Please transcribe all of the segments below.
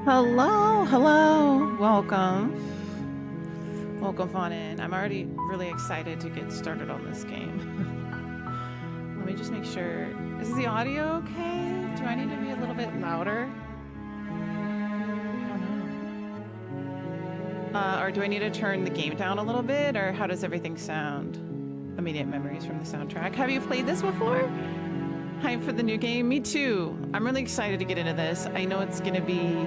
Hello, hello, welcome. Welcome on in. I'm already really excited to get started on this game. Let me just make sure. Is the audio okay? Do I need to be a little bit louder? I don't know. Or do I need to turn the game down a little bit? Or how does everything sound? Immediate memories from the soundtrack. Have you played this before? Hype for the new game? Me too. I'm really excited to get into this. I know it's going to be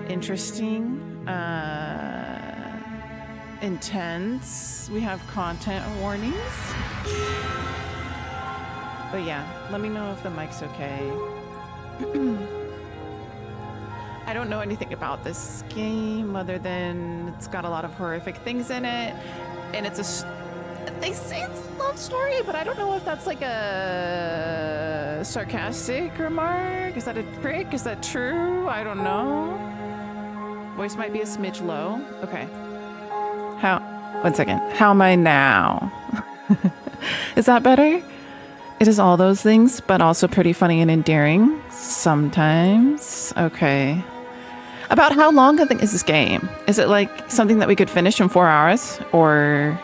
interesting, intense. We have content warnings. But yeah, let me know if the mic's okay. I don't know anything about this game other than it's got a lot of horrific things in it, and they say it's a love story, but I don't know if that's like a sarcastic remark. Is that a trick? Is that true? I don't know. Voice might be a smidge low. Okay. One second. How am I now? Is that better? It is all those things, but also pretty funny and endearing sometimes. Okay. About how long is this game? Is it like something that we could finish in 4 hours or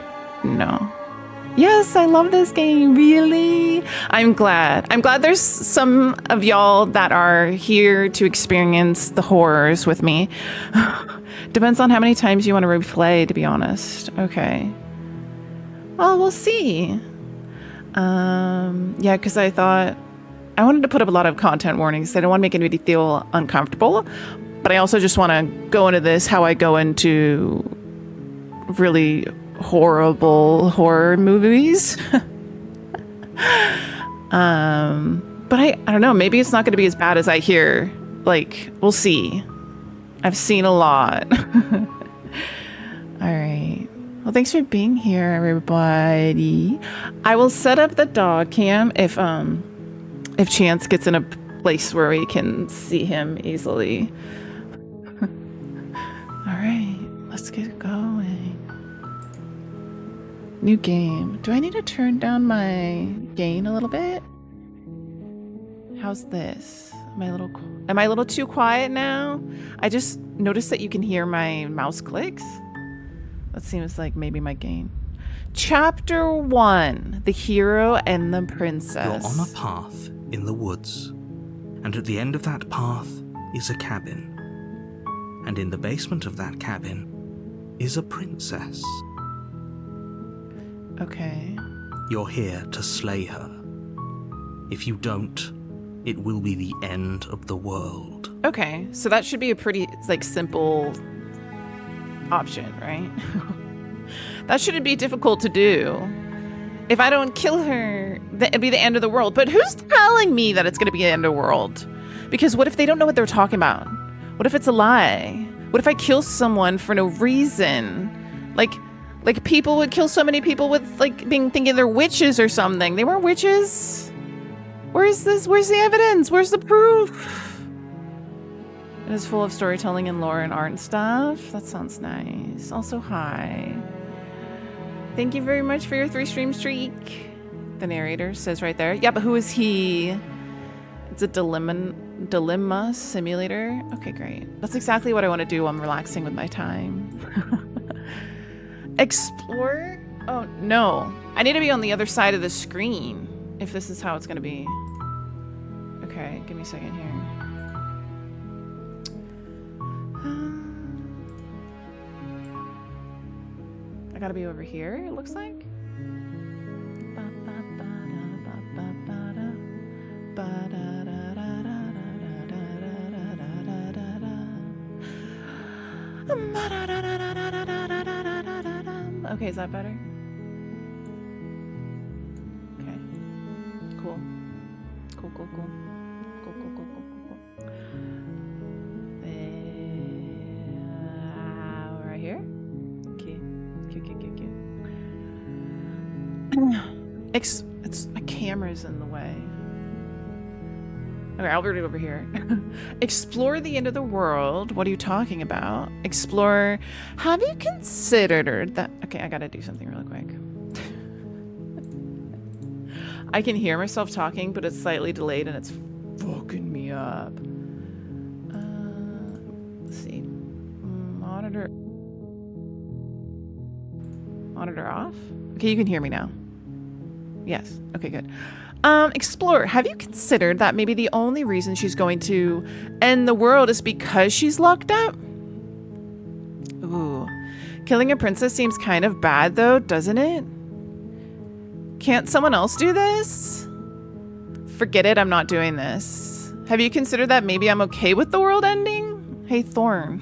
no? Yes, I love this game. Really? I'm glad. I'm glad there's some of y'all that are here to experience the horrors with me. Depends on how many times you want to replay, to be honest. Okay. Well, we'll see. Yeah, because I thought I wanted to put up a lot of content warnings. I don't want to make anybody feel uncomfortable, but I also just want to go into this how I go into really horrible horror movies. But I don't know, maybe it's not going to be as bad as I hear. Like, we'll see. I've seen a lot. All right. Well, thanks for being here, everybody. I will set up the dog cam if Chance gets in a place where we can see him easily. All right, let's get going. New game. Do I need to turn down my gain a little bit? How's this? Am I a little too quiet now? I just noticed that you can hear my mouse clicks. That seems like maybe my gain. Chapter 1, The Hero and the Princess. You're on a path in the woods, and at the end of that path is a cabin. And in the basement of that cabin is a princess. Okay. You're here to slay her. If you don't, it will be the end of the world. Okay, so that should be a pretty, like, simple option, right? That shouldn't be difficult to do. If I don't kill her, it'd be the end of the world. But who's telling me that it's going to be the end of the world? Because what if they don't know what they're talking about? What if it's a lie? What if I kill someone for no reason? Like people would kill so many people with thinking they're witches or something. They weren't witches. Where's the evidence? Where's the proof? It is full of storytelling and lore and art and stuff. That sounds nice. Also, hi. Thank you very much for your 3-stream streak. The narrator says right there. Yeah, but who is he? It's a dilemma simulator. Okay, great. That's exactly what I want to do. I'm relaxing with my time. Explore? Oh, no. I need to be on the other side of the screen if this is how it's going to be. Okay, give me a second here. I gotta be over here, it looks like. Okay, is that better? Okay. Cool. Cool. Right here? Cute. It's my camera's in the way. Okay, I'll read it over here. Explore the end of the world. What are you talking about? Explore. Have you considered that? Okay, I gotta do something really quick. I can hear myself talking, but it's slightly delayed and it's fucking me up. Let's see. Monitor off? Okay, you can hear me now. Yes. Okay, good. Explorer, have you considered that maybe the only reason she's going to end the world is because she's locked up? Ooh. Killing a princess seems kind of bad though, doesn't it? Can't someone else do this? Forget it, I'm not doing this. Have you considered that maybe I'm okay with the world ending? Hey, Thorn.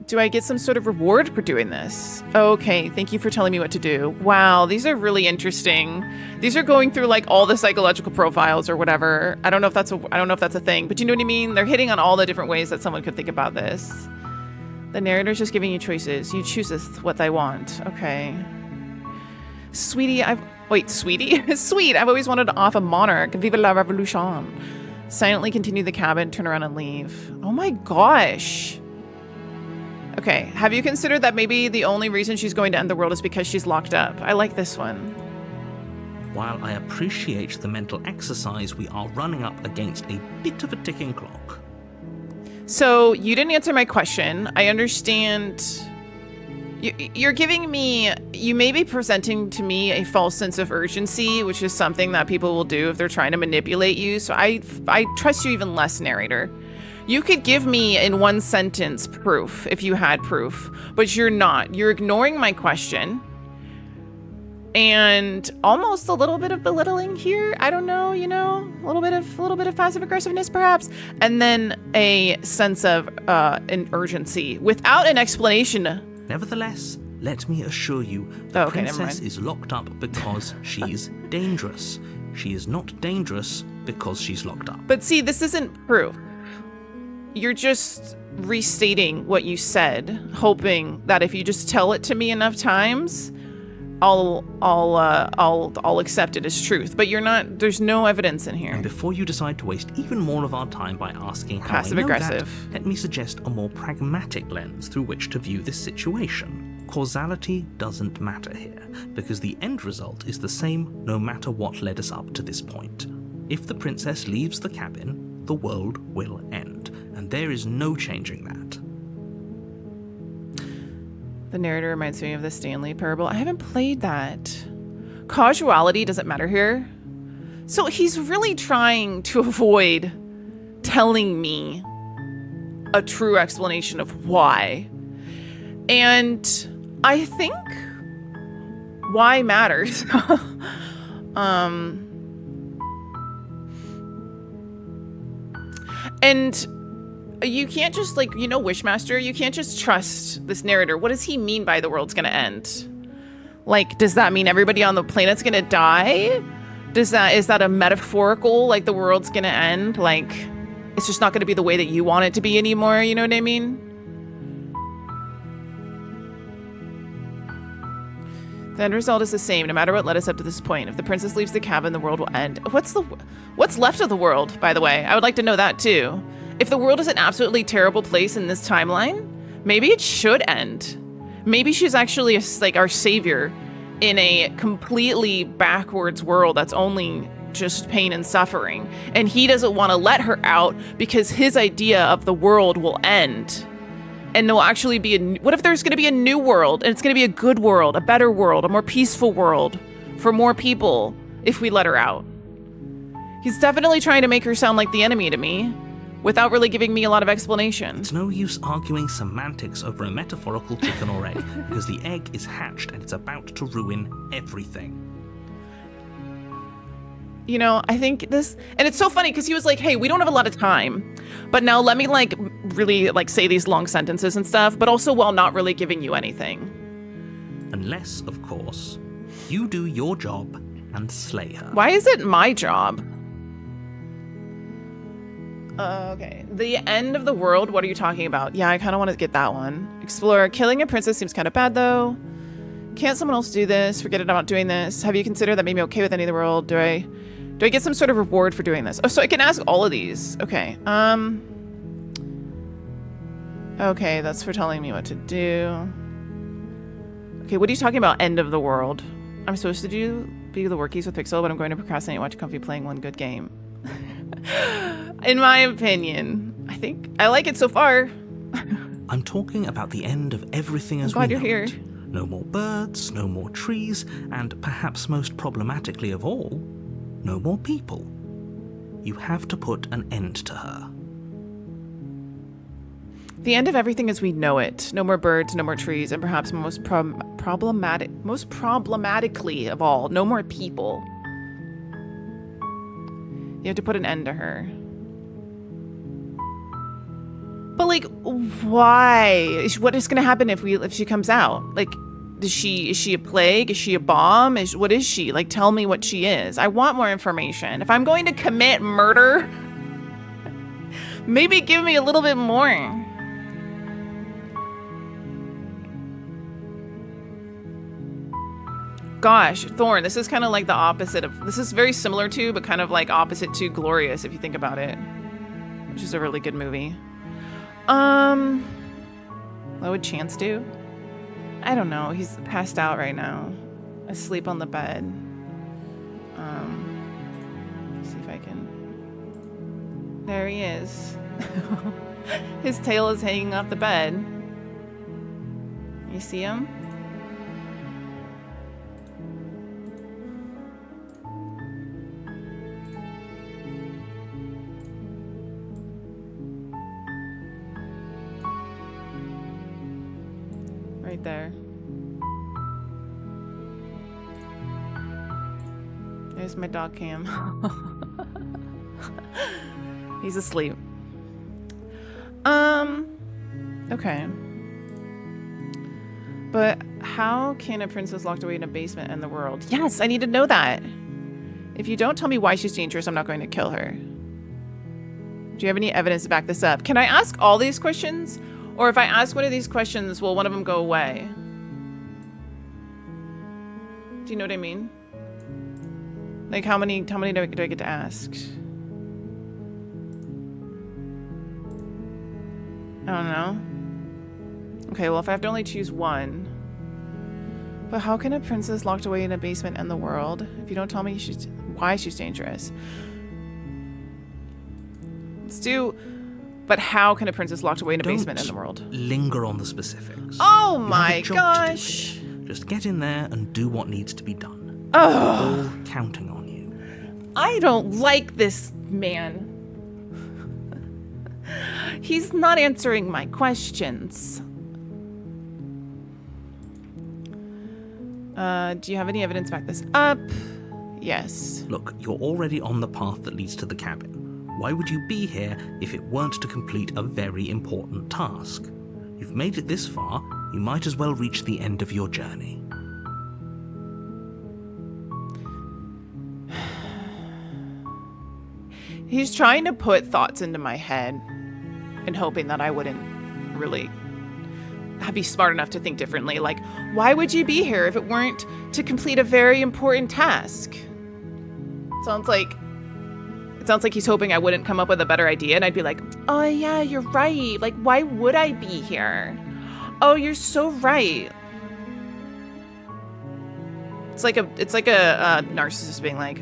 Do I get some sort of reward for doing this? Okay, thank you for telling me what to do. Wow, these are really interesting. These are going through like all the psychological profiles or whatever. I don't know if that's a thing, but you know what I mean? They're hitting on all the different ways that someone could think about this. The narrator's just giving you choices. You chooseth what they want. Okay. Sweetie, sweetie? Sweet, I've always wanted to off a monarch. Vive la revolution. Silently continue the cabin, turn around and leave. Oh my gosh. Okay, have you considered that maybe the only reason she's going to end the world is because she's locked up? I like this one. While I appreciate the mental exercise, we are running up against a bit of a ticking clock. So, you didn't answer my question. I understand. You're giving me, you may be presenting to me a false sense of urgency, which is something that people will do if they're trying to manipulate you. So I trust you even less, narrator. You could give me in one sentence proof if you had proof, but you're not. You're ignoring my question. And almost a little bit of belittling here. I don't know, you know, a little bit of passive aggressiveness perhaps. And then a sense of an urgency without an explanation. Nevertheless, let me assure you, the princess is locked up because she's dangerous. She is not dangerous because she's locked up. But see, this isn't proof. You're just restating what you said, hoping that if you just tell it to me enough times, I'll accept it as truth. But you're not. There's no evidence in here. And before you decide to waste even more of our time by asking how passive I know aggressive, that, let me suggest a more pragmatic lens through which to view this situation. Causality doesn't matter here, because the end result is the same no matter what led us up to this point. If the princess leaves the cabin, the world will end, and there is no changing that. The narrator reminds me of the Stanley Parable. I haven't played that. Causality doesn't matter here. So he's really trying to avoid telling me a true explanation of why. And I think why matters. And you can't just, like, you know, Wishmaster, you can't just trust this narrator. What does he mean by the world's gonna end? Like, does that mean everybody on the planet's gonna die? Is that a metaphorical, like the world's gonna end? Like, it's just not gonna be the way that you want it to be anymore, you know what I mean? The end result is the same, no matter what led us up to this point. If the princess leaves the cabin, the world will end. What's left of the world, by the way? I would like to know that too. If the world is an absolutely terrible place in this timeline, maybe it should end. Maybe she's actually like our savior in a completely backwards world that's only just pain and suffering. And he doesn't want to let her out because his idea of the world will end. And there'll actually be what if there's going to be a new world and it's going to be a good world, a better world, a more peaceful world for more people if we let her out. He's definitely trying to make her sound like the enemy to me without really giving me a lot of explanation. It's no use arguing semantics over a metaphorical chicken or egg, because the egg is hatched and it's about to ruin everything. You know, I think this, and it's so funny because he was like, hey, we don't have a lot of time, but now let me like really like say these long sentences and stuff, but also while not really giving you anything. Unless, of course, you do your job and slay her. Why is it my job? Okay. The end of the world, what are you talking about? Yeah, I kind of want to get that one. Explorer, killing a princess seems kind of bad though. Can't someone else do this? Forget it, I'm not doing this. Have you considered that made me okay with any of the world? Do I get some sort of reward for doing this? Oh, so I can ask all of these. Okay. Okay, that's for telling me what to do. Okay, what are you talking about, end of the world? I'm supposed to be the workies with Pixel, but I'm going to procrastinate and watch Comfy playing one good game. In my opinion, I think I like it so far. I'm talking about the end of everything as we glad you're know here. it. No more birds, no more trees, and perhaps most problematically of all, no more people. You have to put an end to her. The end of everything as we know it. No more birds, no more trees, and perhaps most problematically of all, no more people. You have to put an end to her. But like, why? What is going to happen if she comes out? Like, is she a plague? Is she a bomb? What is she? Like, tell me what she is. I want more information. If I'm going to commit murder, maybe give me a little bit more. Gosh, Thorn, this is kind of like the opposite of... This is very similar to, but kind of like opposite to Glorious, if you think about it. Which is a really good movie. What would Chance do? I don't know. He's passed out right now. Asleep on the bed. Let's see if I can... There he is. His tail is hanging off the bed. You see him? Right there. There's my dog Cam. He's asleep. Okay. But how can a princess locked away in a basement end the world? Yes, I need to know that. If you don't tell me why she's dangerous, I'm not going to kill her. Do you have any evidence to back this up? Can I ask all these questions? Or if I ask one of these questions, will one of them go away? Do you know what I mean? Like, how many do I get to ask? I don't know. Okay, well, if I have to only choose one. But how can a princess locked away in a basement end the world if you don't tell me why she's dangerous? Let's do... But how can a princess locked away in a basement end the world? Linger on the specifics. Oh my gosh! Just get in there and do what needs to be done. Oh. All counting on you. I don't like this man. He's not answering my questions. Do you have any evidence to back this up? Yes. Look, you're already on the path that leads to the cabin. Why would you be here if it weren't to complete a very important task? You've made it this far, you might as well reach the end of your journey. He's trying to put thoughts into my head and hoping that I wouldn't really be smart enough to think differently. Like, why would you be here if it weren't to complete a very important task? It sounds like he's hoping I wouldn't come up with a better idea, and I'd be like, oh yeah, you're right. Like, why would I be here? Oh, you're so right. It's like a narcissist being like,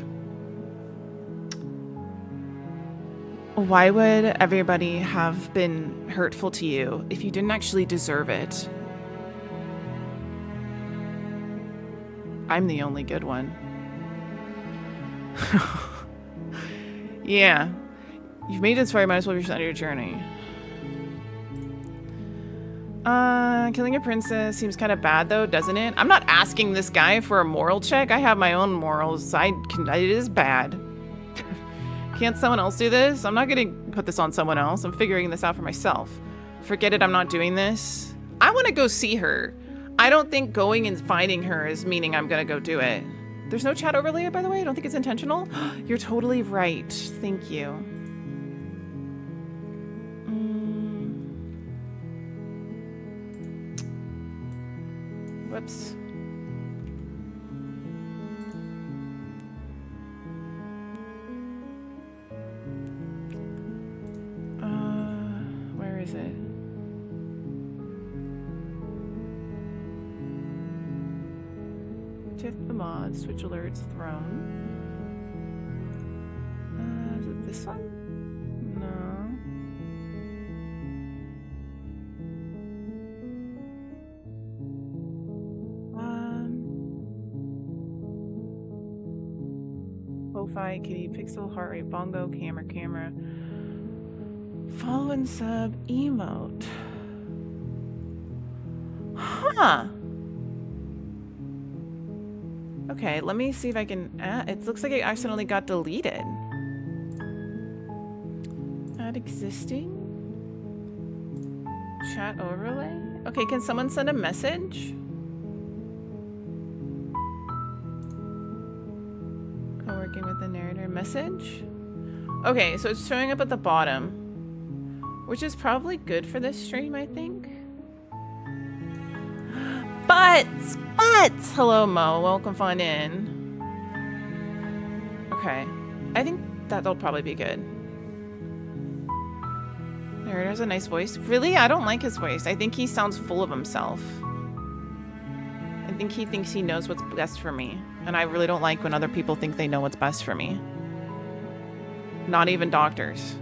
why would everybody have been hurtful to you if you didn't actually deserve it? I'm the only good one. Yeah. You've made it this far, you might as well be on your journey. Killing a princess seems kind of bad though, doesn't it? I'm not asking this guy for a moral check. I have my own morals. It is bad. Can't someone else do this? I'm not gonna put this on someone else. I'm figuring this out for myself. Forget it, I'm not doing this. I want to go see her. I don't think going and finding her is meaning I'm gonna go do it. There's no chat overlay, by the way. I don't think it's intentional. You're totally right. Thank you. Whoops. Where is it? Tip the mods, switch alerts, throne. Is it this one? No. Wi-Fi, kitty, pixel, heart rate, bongo, camera. Follow and sub, emote. Huh. Okay, let me see if I can add. It looks like it accidentally got deleted. Add existing. Chat overlay. Okay, can someone send a message? Co-working with the narrator. Message? Okay, so it's showing up at the bottom, which is probably good for this stream, I think. Butts! Hello, Mo. Welcome fun in. Okay. I think that'll probably be good. Narrator has a nice voice. Really? I don't like his voice. I think he sounds full of himself. I think he thinks he knows what's best for me. And I really don't like when other people think they know what's best for me. Not even doctors.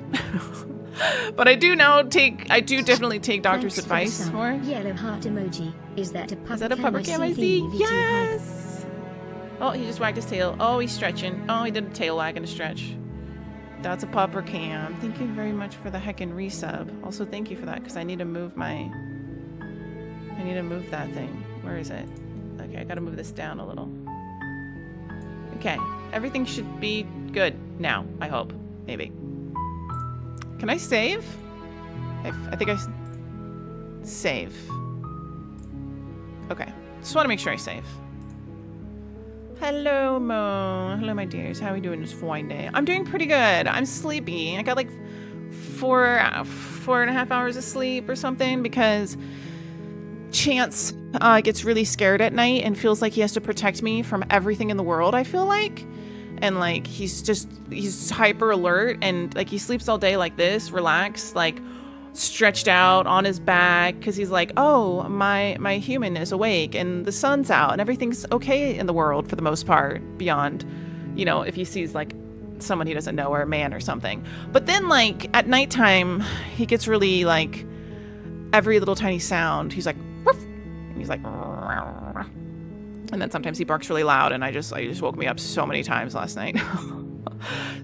But I do definitely take doctor's advice more. Yellow heart emoji. Is that a puppet? Is that a puppet cam I see? Yes! Oh, he just wagged his tail. Oh, he's stretching. Oh, he did a tail wag and a stretch. That's a pupper cam. Thank you very much for the heckin' resub. Also, thank you for that, because I need to move that thing. Where is it? Okay, I gotta move this down a little. Okay, everything should be good now, I hope. Maybe. Can I save? I think I save. Okay, just want to make sure I save. Hello, Mo. Hello, my dears. How are we doing this fine day? I'm doing pretty good. I'm sleepy. I got like 4.5 hours of sleep or something because Chance gets really scared at night and feels like he has to protect me from everything in the world, I feel like. And like he's hyper alert and like he sleeps all day like this, relaxed, like stretched out on his back because he's like, oh, my human is awake and the sun's out and everything's okay in the world for the most part, beyond, you know, if he sees like someone he doesn't know or a man or something. But then like at nighttime he gets really like every little tiny sound he's like woof, and he's like and then sometimes he barks really loud and I just woke me up so many times last night.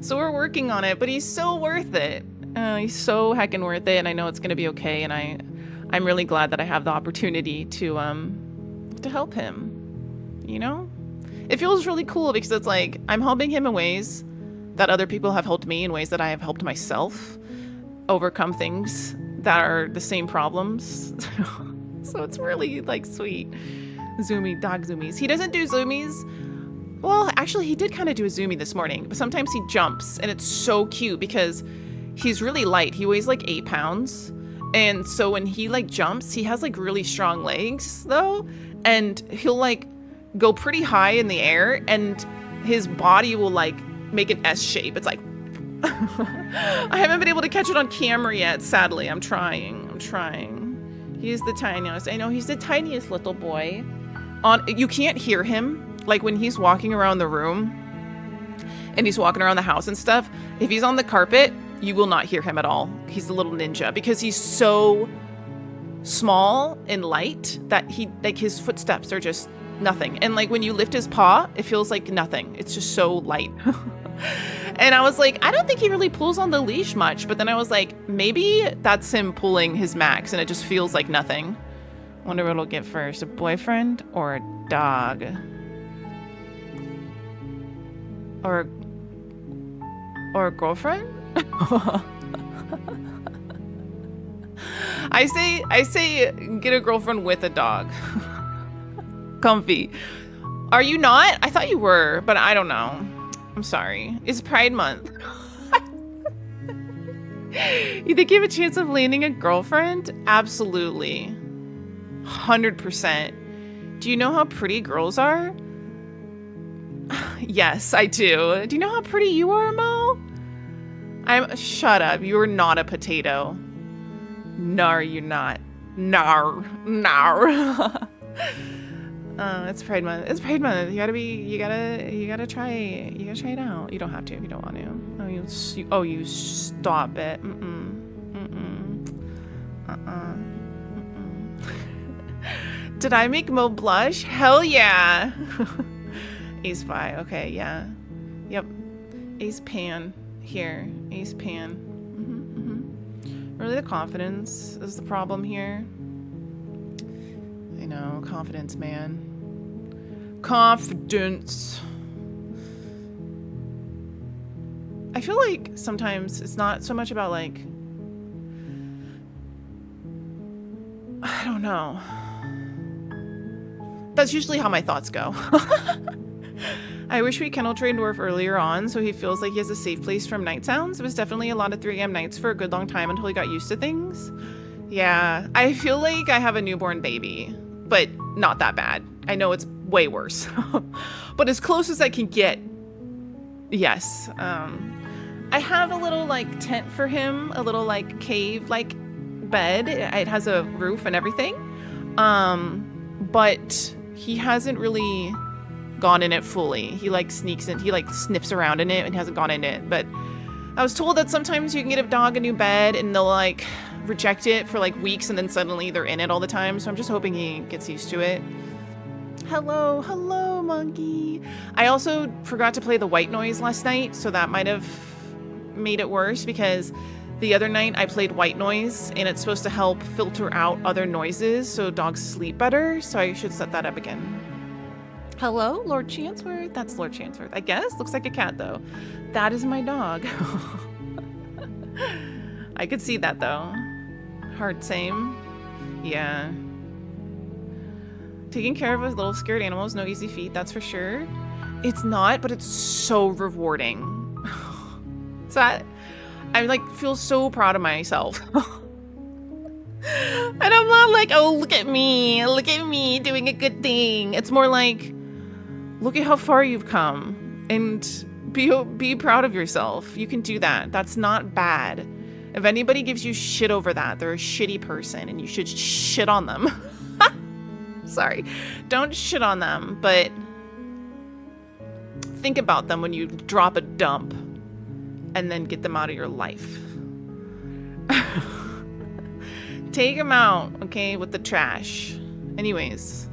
So we're working on it, but he's so worth it. He's so heckin' worth it, and I know it's gonna be okay. And I'm really glad that I have the opportunity to help him. You know, it feels really cool because it's like I'm helping him in ways that other people have helped me, in ways that I have helped myself overcome things that are the same problems. So it's really like sweet. Zoomy, dog zoomies. He doesn't do zoomies. Well, actually, he did kind of do a zoomie this morning, but sometimes he jumps, and it's so cute because he's really light. He weighs like 8 pounds. And so when he like jumps, he has like really strong legs though. And he'll like go pretty high in the air and his body will like make an S shape. It's like, I haven't been able to catch it on camera yet. Sadly, I'm trying. He's the tiniest. I know he's the tiniest little boy. You can't hear him. Like when he's walking around the room and he's walking around the house and stuff, if he's on the carpet, you will not hear him at all. He's a little ninja because he's so small and light that his footsteps are just nothing. And like when you lift his paw, it feels like nothing. It's just so light. And I was like, I don't think he really pulls on the leash much. But then I was like, maybe that's him pulling his max and it just feels like nothing. Wonder what he'll get first, a boyfriend or a dog? Or a girlfriend? I say get a girlfriend with a dog. Comfy. Are you not? I thought you were, but I don't know. I'm sorry. It's Pride Month. You think you have a chance of landing a girlfriend? Absolutely. 100%. Do you know how pretty girls are? Yes, I do. Do you know how pretty you are, Mo? Shut up. You are not a potato. No, you're not. No. It's Pride Month. It's Pride Month. You gotta try it out. You don't have to if you don't want to. You stop it. Did I make Mo blush? Hell yeah. He's fine. Okay, yeah. Yep. Ace Pan here. Ace Pan. Really, the confidence is the problem here. I know, confidence, man. Confidence. I feel like sometimes it's not so much about like, I don't know. That's usually how my thoughts go. I wish we kennel trained Dwarf earlier on so he feels like he has a safe place from night sounds. It was definitely a lot of 3 a.m. nights for a good long time until he got used to things. Yeah, I feel like I have a newborn baby, but not that bad. I know it's way worse, but as close as I can get. Yes. I have a little like tent for him, a little like cave like bed. It has a roof and everything. But he hasn't really gone in it fully. He like sneaks in, he like sniffs around in it and hasn't gone in it. But I was told that sometimes you can get a dog a new bed and they'll like reject it for like weeks and then suddenly they're in it all the time. So I'm just hoping he gets used to it. Hello, hello, monkey. I also forgot to play the white noise last night, so that might have made it worse because the other night I played white noise and it's supposed to help filter out other noises so dogs sleep better. So I should set that up again. Hello, Lord Chancellor. That's Lord Chancellor, I guess. Looks like a cat, though. That is my dog. I could see that, though. Hard same. Yeah. Taking care of a little scared animal is no easy feat, that's for sure. It's not, but it's so rewarding. So I like feel so proud of myself. And I'm not like, oh, look at me doing a good thing. It's more like, look at how far you've come and be proud of yourself. You can do that. That's not bad. If anybody gives you shit over that, they're a shitty person and you should shit on them. Sorry. Don't shit on them, but think about them when you drop a dump and then get them out of your life. Take them out, okay, with the trash. Anyways.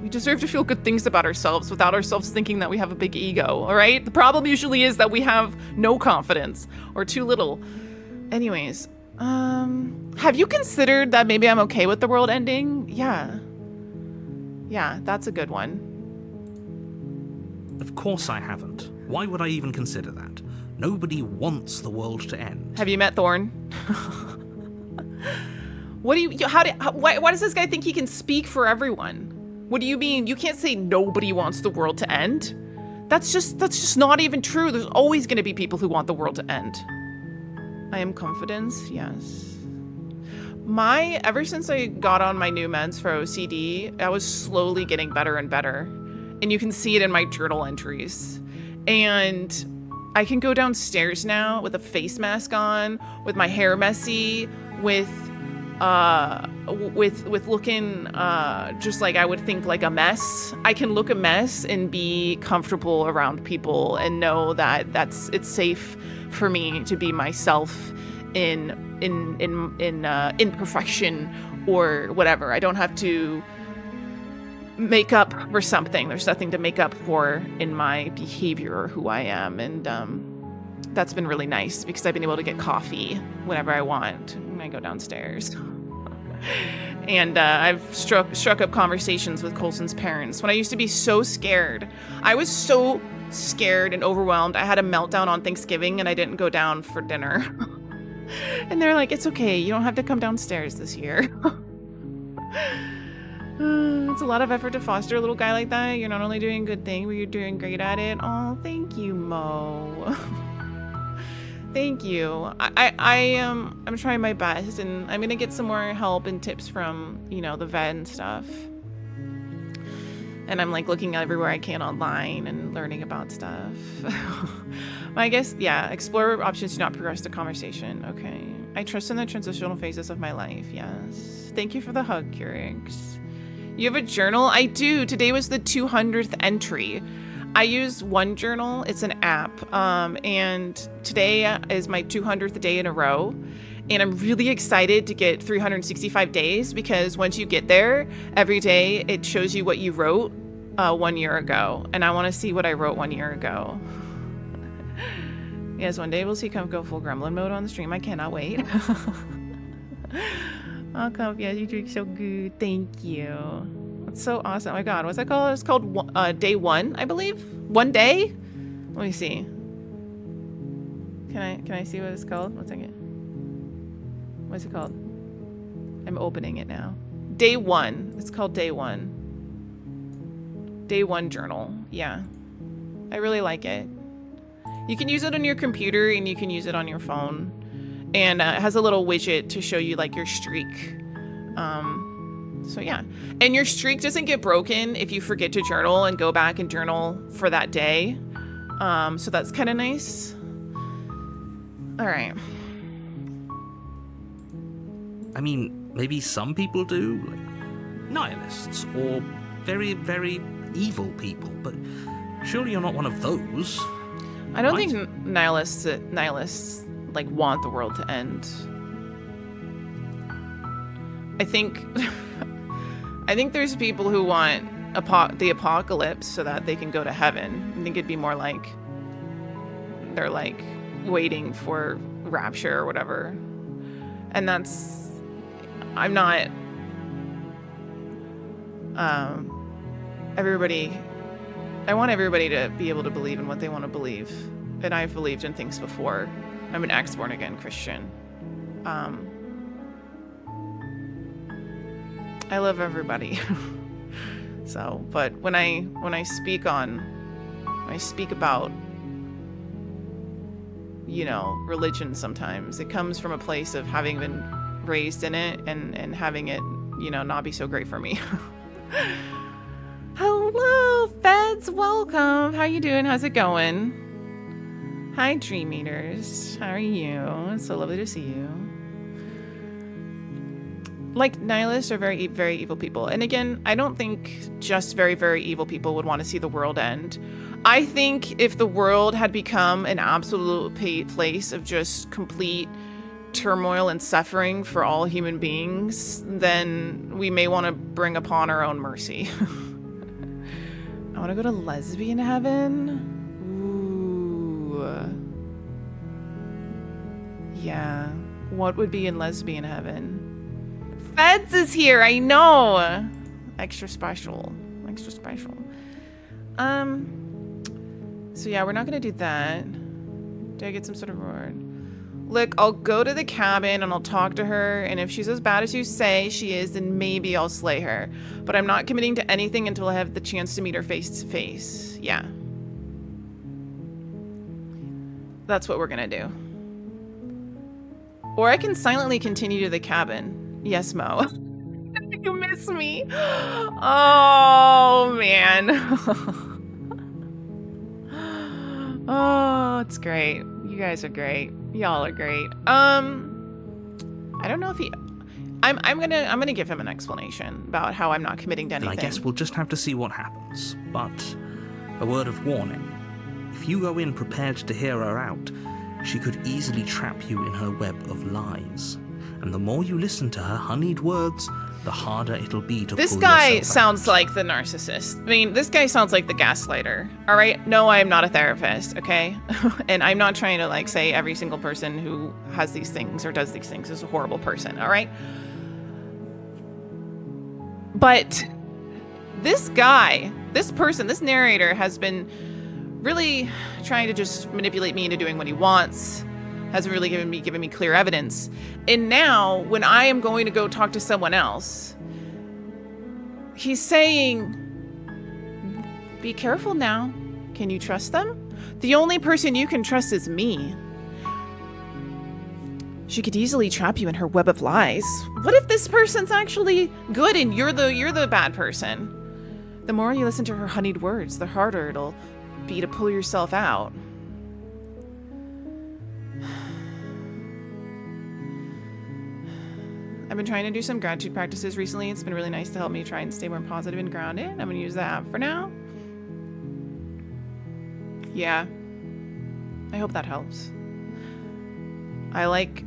We deserve to feel good things about ourselves without ourselves thinking that we have a big ego, all right? The problem usually is that we have no confidence or too little. Anyways, have you considered that maybe I'm okay with the world ending? Yeah. Yeah, that's a good one. Of course I haven't. Why would I even consider that? Nobody wants the world to end. Have you met Thorn? What do you, why does this guy think he can speak for everyone? What do you mean? You can't say nobody wants the world to end. That's just not even true. There's always going to be people who want the world to end. I am confidence, yes. Ever since I got on my new meds for OCD, I was slowly getting better and better. And you can see it in my journal entries. And I can go downstairs now with a face mask on, with my hair messy, with looking just like I would think like a mess. I can look a mess and be comfortable around people and know that it's safe for me to be myself in imperfection or whatever. I don't have to make up for something. There's nothing to make up for in my behavior or who I am, and that's been really nice because I've been able to get coffee whenever I want when I go downstairs. And I've struck up conversations with Colson's parents. When I used to be so scared, I was so scared and overwhelmed. I had a meltdown on Thanksgiving and I didn't go down for dinner. And they're like, it's okay, you don't have to come downstairs this year. It's a lot of effort to foster a little guy like that. You're not only doing a good thing, but you're doing great at it. Oh, thank you, Mo. Thank you. I'm trying my best, and I'm gonna get some more help and tips from, the vet and stuff. And I'm like looking everywhere I can online and learning about stuff. I guess, yeah, explore options to not progress the conversation. Okay. I trust in the transitional phases of my life. Yes. Thank you for the hug, Curix. You have a journal? I do. Today was the 200th entry. I use OneJournal. It's an app. And today is my 200th day in a row. And I'm really excited to get 365 days because once you get there, every day it shows you what you wrote 1 year ago. And I want to see what I wrote 1 year ago. Yes, one day we'll see Comf go full gremlin mode on the stream. I cannot wait. Oh, Comf, yeah, you drink so good. Thank you. That's so awesome. Oh my god, what's that called? It's called day one, I believe. One day? Let me see. Can I see what it's called? One second. What's it called? I'm opening it now. Day one. It's called day one. Day one journal. Yeah. I really like it. You can use it on your computer and you can use it on your phone. And it has a little widget to show you like your streak. So yeah. And your streak doesn't get broken if you forget to journal and go back and journal for that day. So that's kind of nice. All right. I mean, maybe some people do, like nihilists or very, very evil people, but surely you're not one of those. I don't think nihilists like want the world to end. I think there's people who want the apocalypse so that they can go to heaven. I think it'd be more like they're like waiting for rapture or whatever. And that's, I'm not, I want everybody to be able to believe in what they want to believe. And I've believed in things before. I'm an ex-born again Christian. I love everybody. So, but when I speak about, you know, religion sometimes, it comes from a place of having been raised in it and having it, you know, not be so great for me. Hello, Feds, welcome. How you doing? How's it going? Hi, Dream Eaters. How are you? It's so lovely to see you. Like, nihilists are very, very evil people. And again, I don't think just very, very evil people would want to see the world end. I think if the world had become an absolute place of just complete turmoil and suffering for all human beings, then we may want to bring upon our own mercy. I want to go to lesbian heaven. Ooh. Yeah. What would be in lesbian heaven? Feds is here, I know. Extra special. Extra special. So yeah, we're not gonna do that. Did I get some sort of reward? Look, I'll go to the cabin and I'll talk to her, and if she's as bad as you say she is, then maybe I'll slay her. But I'm not committing to anything until I have the chance to meet her face to face. Yeah. That's what we're gonna do. Or I can silently continue to the cabin. Yes, Mo. You miss me. Oh, man. Oh, it's great. You guys are great. Y'all are great. I don't know if he... I'm gonna give him an explanation about how I'm not committing to anything. And I guess we'll just have to see what happens. But a word of warning. If you go in prepared to hear her out, she could easily trap you in her web of lies. And the more you listen to her honeyed words, the harder it'll be to This pull guy yourself sounds out. like the narcissist. I mean, this guy sounds like the gaslighter. All right? No, I am not a therapist, okay? And I'm not trying to, like, say every single person who has these things or does these things is a horrible person, all right? But this guy, this person, this narrator has been really trying to just manipulate me into doing what he wants. Hasn't really given me clear evidence. And now, when I am going to go talk to someone else, he's saying, be careful now. Can you trust them? The only person you can trust is me. She could easily trap you in her web of lies. What if this person's actually good and you're the bad person? The more you listen to her honeyed words, the harder it'll be to pull yourself out. I've been trying to do some gratitude practices recently. It's been really nice to help me try and stay more positive and grounded. I'm gonna use that app for now. Yeah. I hope that helps. I like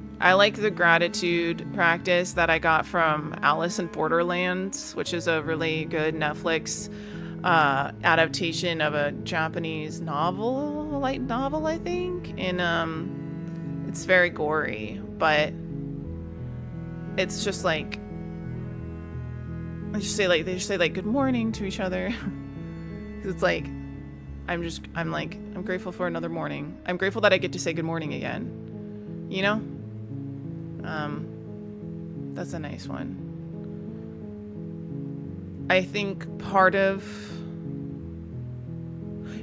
the gratitude practice that I got from Alice in Borderland, which is a really good Netflix adaptation of a Japanese novel light novel, I think, and it's very gory, but it's just like they just say like good morning to each other. It's like I'm grateful for another morning. I'm grateful that I get to say good morning again. You know? That's a nice one. I think part of...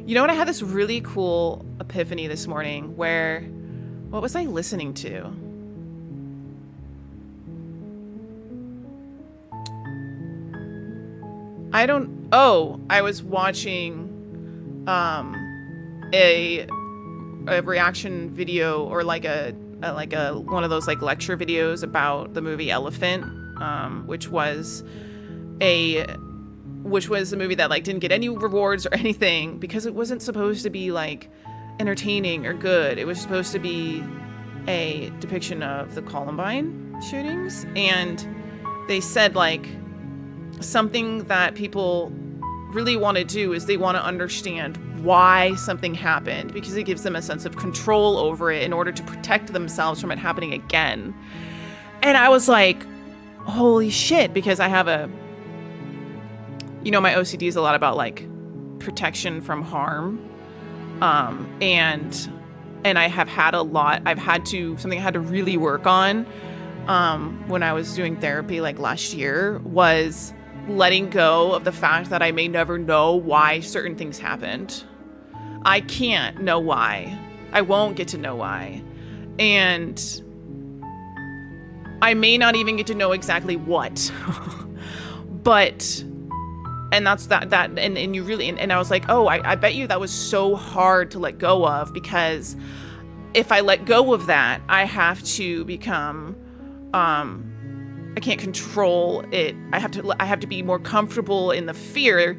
You know what? I had this really cool epiphany this morning where... What was I listening to? I was watching a reaction video, or like a one of those like lecture videos about the movie Elephant, which was a movie that like didn't get any rewards or anything because it wasn't supposed to be like entertaining or good. It was supposed to be a depiction of the Columbine shootings, and they said like something that people really want to do is they want to understand why something happened, because it gives them a sense of control over it in order to protect themselves from it happening again. And I was like, holy shit, because I have my OCD is a lot about like protection from harm. And I have had something I had to really work on when I was doing therapy like last year was letting go of the fact that I may never know why certain things happened. I can't know why. I won't get to know why. And I may not even get to know exactly what. But, and that's that, and you really, and I was like, oh, I bet you that was so hard to let go of, because if I let go of that, I have to become, I can't control it. I have to be more comfortable in the fear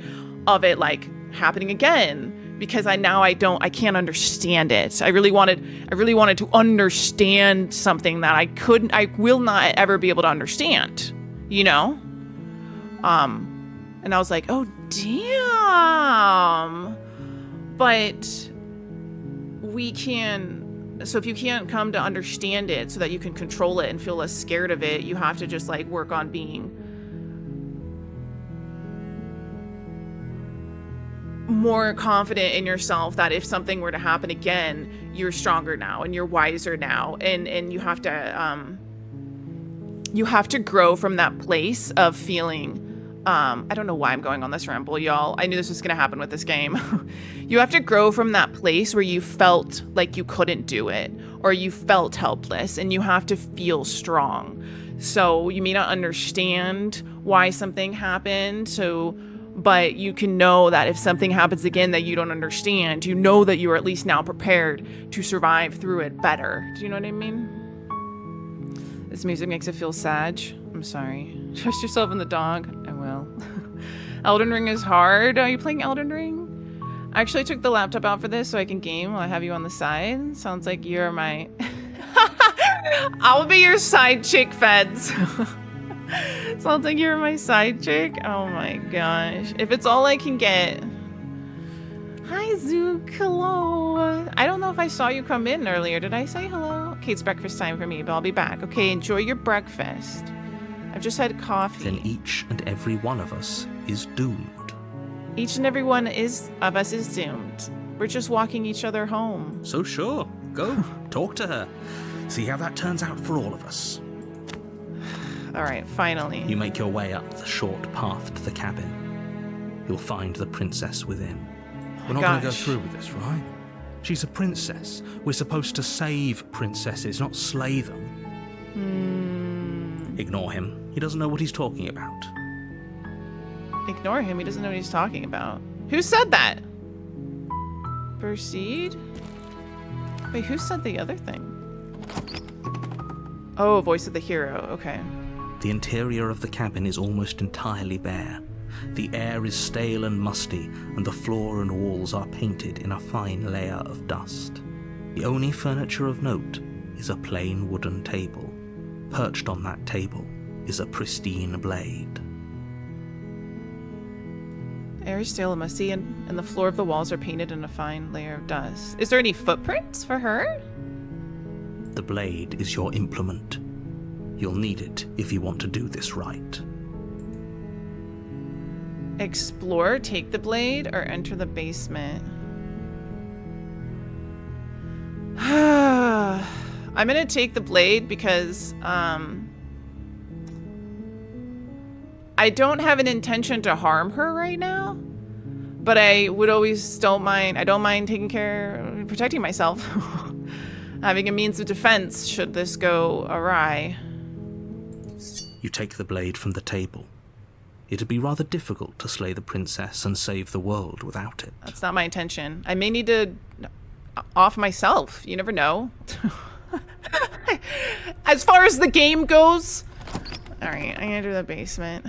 of it like happening again, because I can't understand it. I really wanted to understand something that I will not ever be able to understand, you know? And I was like, oh damn. But so if you can't come to understand it so that you can control it and feel less scared of it, you have to just like work on being more confident in yourself that if something were to happen again, you're stronger now and you're wiser now, and you have to grow from that place of feeling I don't know why I'm going on this ramble, y'all. I knew this was going to happen with this game. You have to grow from that place where you felt like you couldn't do it, or you felt helpless, and you have to feel strong. So you may not understand why something happened, but you can know that if something happens again that you don't understand, you know that you are at least now prepared to survive through it better. Do you know what I mean? This music makes it feel sad. I'm sorry. Trust yourself in the dog. I will. Elden Ring is hard. Are you playing Elden Ring? I actually took the laptop out for this so I can game while I have you on the side. Sounds like you're my... I'll be your side chick, Feds. Sounds like you're my side chick. Oh my gosh. If it's all I can get... Hi, Zook. Hello. I don't know if I saw you come in earlier. Did I say hello? Okay, it's breakfast time for me, but I'll be back. Okay, enjoy your breakfast. I've just had coffee. Then each and every one of us is doomed. Each and every one of us is doomed. We're just walking each other home. So sure, go, talk to her. See how that turns out for all of us. All right, finally. You make your way up the short path to the cabin. You'll find the princess within. We're not going to go through with this, right? She's a princess. We're supposed to save princesses, not slay them. Ignore him. He doesn't know what he's talking about. Ignore him. He doesn't know what he's talking about. Who said that? Proceed? Wait, who said the other thing? Oh, voice of the hero. Okay. The interior of the cabin is almost entirely bare. The air is stale and musty, and the floor and walls are painted in a fine layer of dust. The only furniture of note is a plain wooden table. Perched on that table is a pristine blade. Air is stale and musty, and the floor of the walls are painted in a fine layer of dust. Is there any footprints for her? The blade is your implement. You'll need it if you want to do this right. Explore, take the blade, or enter the basement. I'm gonna take the blade because I don't have an intention to harm her right now, but I don't mind protecting myself. Having a means of defense should this go awry. You take the blade from the table. It'd be rather difficult to slay the princess and save the world without it. That's not my intention. I may need to off myself. You never know. As far as the game goes. Alright, I'm gonna do the basement.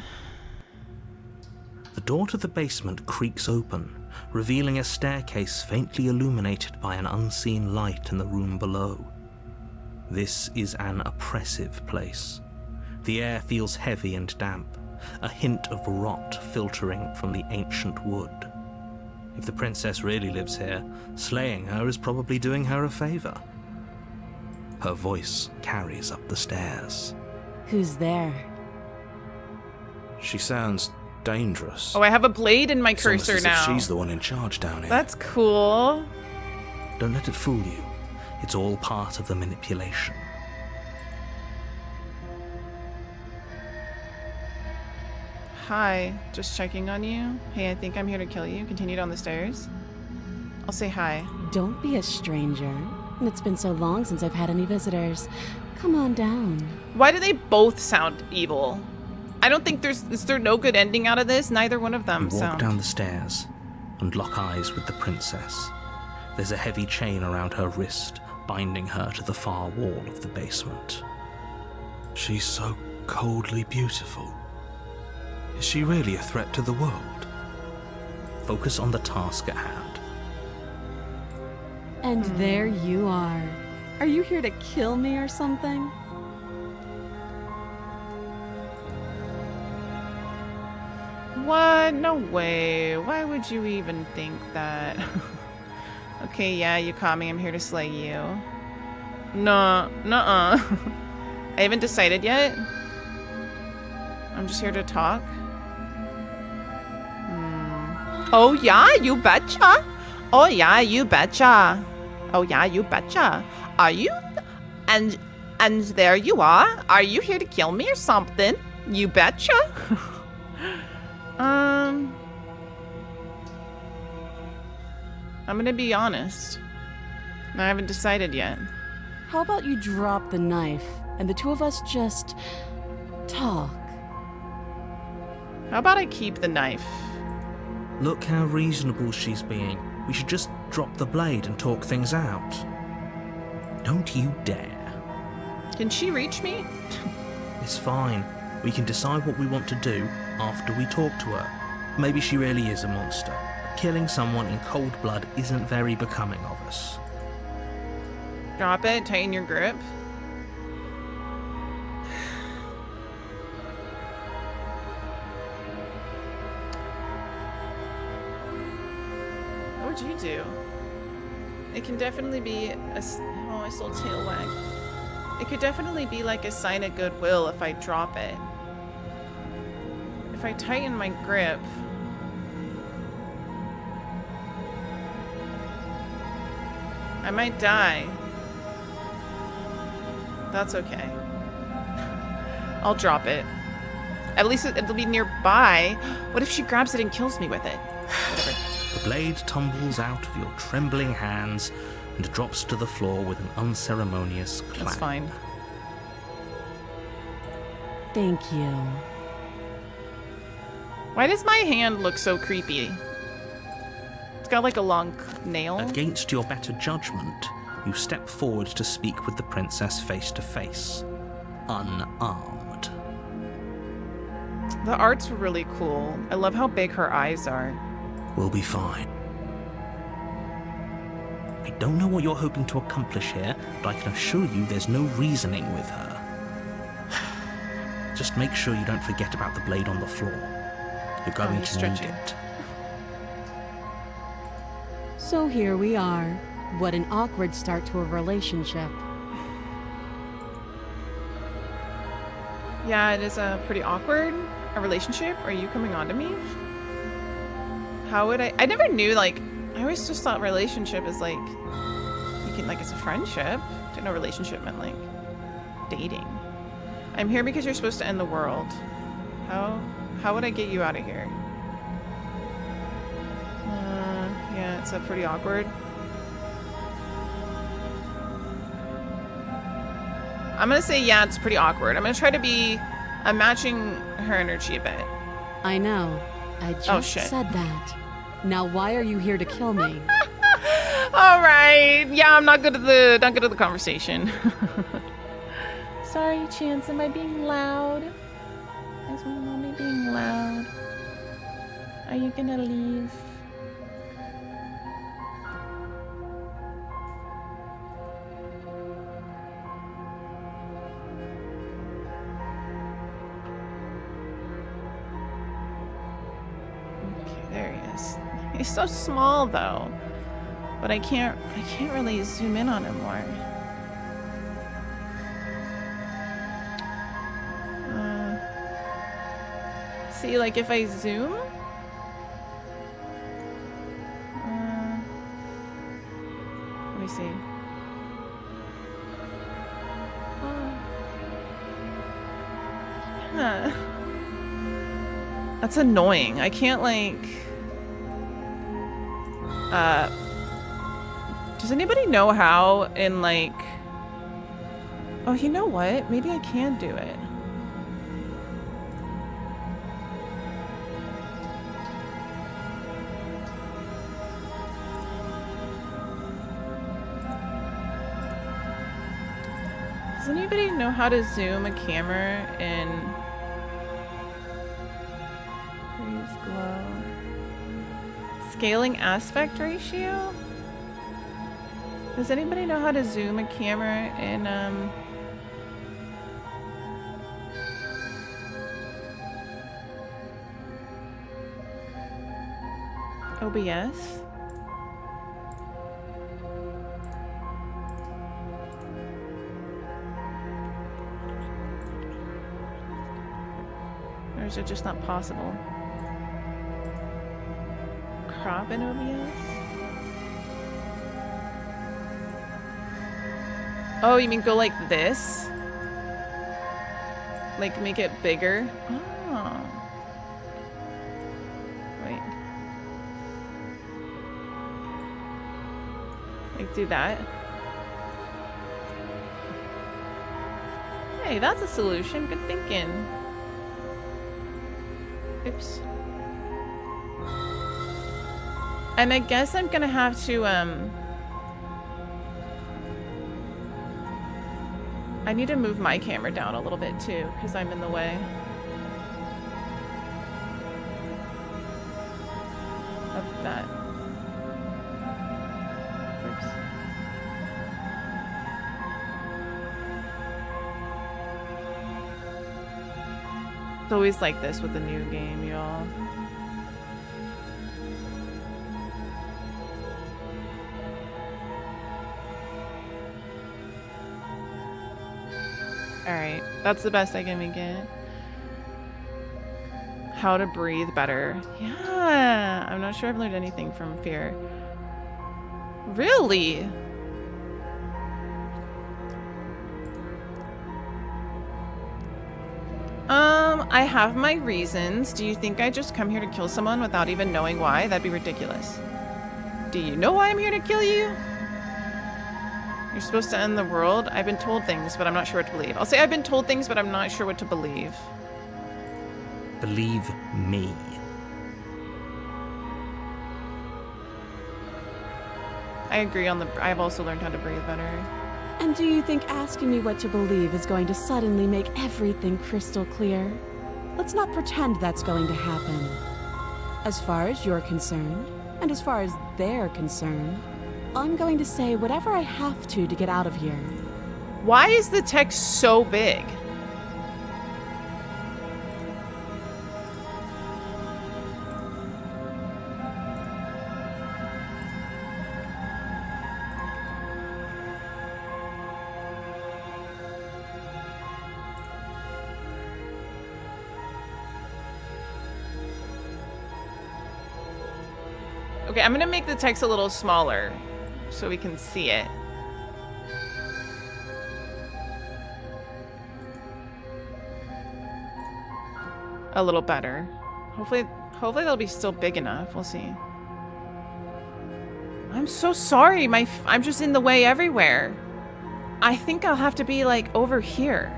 The door to the basement creaks open, revealing a staircase faintly illuminated by an unseen light in the room below. This is an oppressive place. The air feels heavy and damp, a hint of rot filtering from the ancient wood. If the princess really lives here, slaying her is probably doing her a favor. Her voice carries up the stairs. Who's there? She sounds dangerous. Oh, I have a blade in my It's almost cursor as now. if she's the one in charge down here. That's cool. Don't let it fool you. It's all part of the manipulation. Hi, just checking on you. Hey, I think I'm here to kill you. Continue down the stairs. I'll say hi. Don't be a stranger. It's been so long since I've had any visitors. Come on down. Why do they both sound evil? I don't think is there no good ending out of this? Neither one of them You walk sound. down the stairs and lock eyes with the princess. There's a heavy chain around her wrist, binding her to the far wall of the basement. She's so coldly beautiful. Is she really a threat to the world? Focus on the task at hand. And there you are. Are you here to kill me or something? What? No way. Why would you even think that? Okay, yeah, you caught me. I'm here to slay you. No, nuh-uh. I haven't decided yet. I'm just here to talk. Oh yeah, you betcha. Oh yeah, you betcha. Oh yeah, you betcha. Are you? And there you are. Are you here to kill me or something? You betcha. I'm gonna be honest. I haven't decided yet. How about you drop the knife and the two of us just talk? How about I keep the knife? Look how reasonable she's being. We should just drop the blade and talk things out. Don't you dare. Can she reach me? It's fine. We can decide what we want to do after we talk to her. Maybe she really is a monster. Killing someone in cold blood isn't very becoming of us. Drop it, tighten your grip. What would you do? It can definitely be oh, I still tail wag. It could definitely be like a sign of goodwill if I drop it. If I tighten my grip. I might die. That's okay. I'll drop it. At least it'll be nearby. What if she grabs it and kills me with it? Whatever. The blade tumbles out of your trembling hands and drops to the floor with an unceremonious clang. That's fine. Thank you. Why does my hand look so creepy? It's got like a long nail. Against your better judgment, you step forward to speak with the princess face to face, unarmed. The art's really cool. I love how big her eyes are. We'll be fine. I don't know what you're hoping to accomplish here, but I can assure you there's no reasoning with her. Just make sure you don't forget about the blade on the floor. You're going he's to need stretching. it. So here we are. What an awkward start to a relationship. Yeah, it is pretty awkward. A relationship? Are you coming on to me? How would I never knew, like, I always just thought relationship is like, you can, like, it's a friendship. I didn't know relationship meant, like, dating. I'm here because you're supposed to end the world. How would I get you out of here? Yeah, it's pretty awkward. I'm gonna say, yeah, it's pretty awkward. I'm gonna try to be, I'm matching her energy a bit. I know. I just said that. Now why are you here to kill me? All right. Yeah, I'm not good at the conversation. Sorry, Chance. Am I being loud? Is my mommy being loud? Are you gonna leave? There he is. He's so small though. But I can't really zoom in on him more. See, like if I zoom? Let me see. Yeah. That's annoying. I can't like... Does anybody know how in like... Oh, you know what? Maybe I can do it. Does anybody know how to zoom a camera in... Freeze glow? Scaling aspect ratio? Does anybody know how to zoom a camera in, OBS? Or is it just not possible? Crop in OBS? Oh, you mean go like this? Like make it bigger? Oh. Wait. Like do that? Hey, that's a solution. Good thinking. Oops. And I guess I'm gonna have to, I need to move my camera down a little bit too, because I'm in the way. Of that. Oops. It's always like this with the new game, y'all. Alright, that's the best I can make it. How to breathe better. Yeah, I'm not sure I've learned anything from Fear. Really? I have my reasons. Do you think I just come here to kill someone without even knowing why? That'd be ridiculous. Do you know why I'm here to kill you? You're supposed to end the world? I've been told things, but I'm not sure what to believe. I'll say I've been told things, but I'm not sure what to believe. Believe me. I agree on the... I've also learned how to breathe better. And do you think asking me what to believe is going to suddenly make everything crystal clear? Let's not pretend that's going to happen. As far as you're concerned, and as far as they're concerned, I'm going to say whatever I have to get out of here. Why is the text so big? Okay, I'm gonna make the text a little smaller so we can see it. A little better. Hopefully they'll be still big enough. We'll see. I'm so sorry. I'm just in the way everywhere. I think I'll have to be like over here.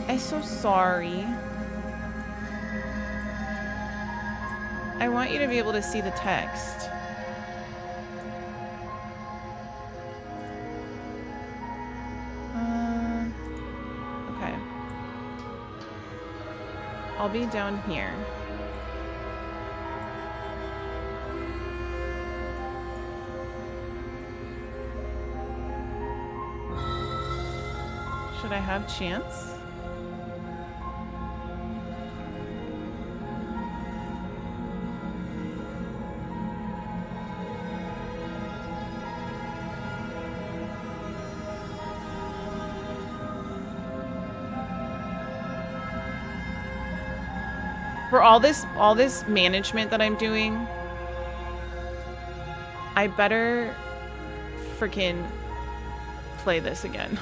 I'm so sorry. I want you to be able to see the text. Okay. I'll be down here. Should I have chance? For all this management that I'm doing, I better freaking play this again.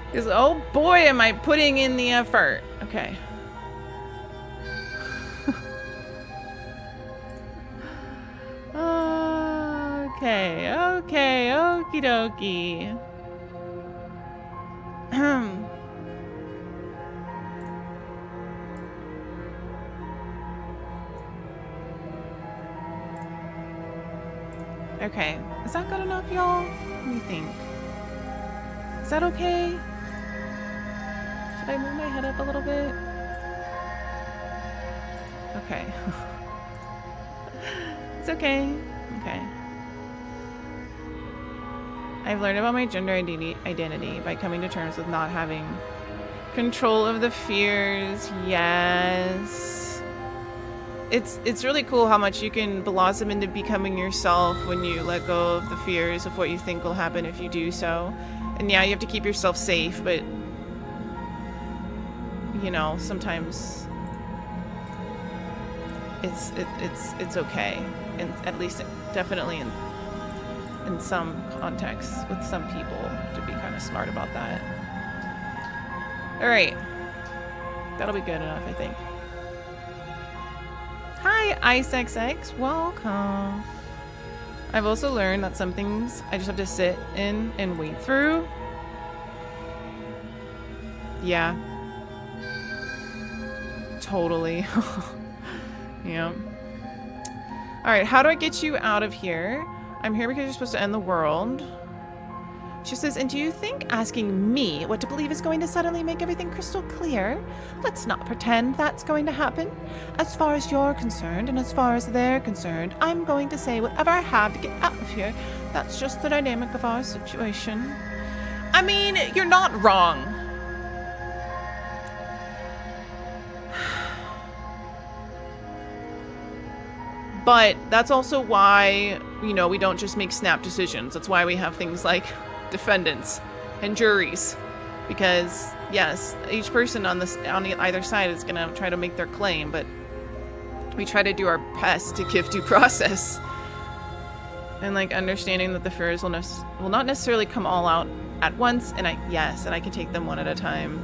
Because oh boy, am I putting in the effort. Okay. Okay, okie dokie. Okay, is that good enough, y'all? What do you think? Is that okay? Should I move my head up a little bit? Okay. It's okay. Okay. I've learned about my gender identity by coming to terms with not having control of the fears. Yes. It's really cool how much you can blossom into becoming yourself when you let go of the fears of what you think will happen if you do so. And yeah, you have to keep yourself safe, but you know, sometimes it's okay, and at least definitely in some contexts with some people to be kind of smart about that. All right, that'll be good enough, I think. Hi, IceXX, welcome. I've also learned that some things I just have to sit in and wait through. Yeah. Totally. Yeah. Alright, how do I get you out of here? I'm here because you're supposed to end the world. She says, and do you think asking me what to believe is going to suddenly make everything crystal clear? Let's not pretend that's going to happen. As far as you're concerned, and as far as they're concerned, I'm going to say whatever I have to get out of here. That's just the dynamic of our situation. I mean, you're not wrong. But that's also why, you know, we don't just make snap decisions. That's why we have things like defendants and juries, because yes, each person on either side is gonna try to make their claim, but we try to do our best to give due process and like understanding that the fears will not necessarily come all out at once, and I can take them one at a time.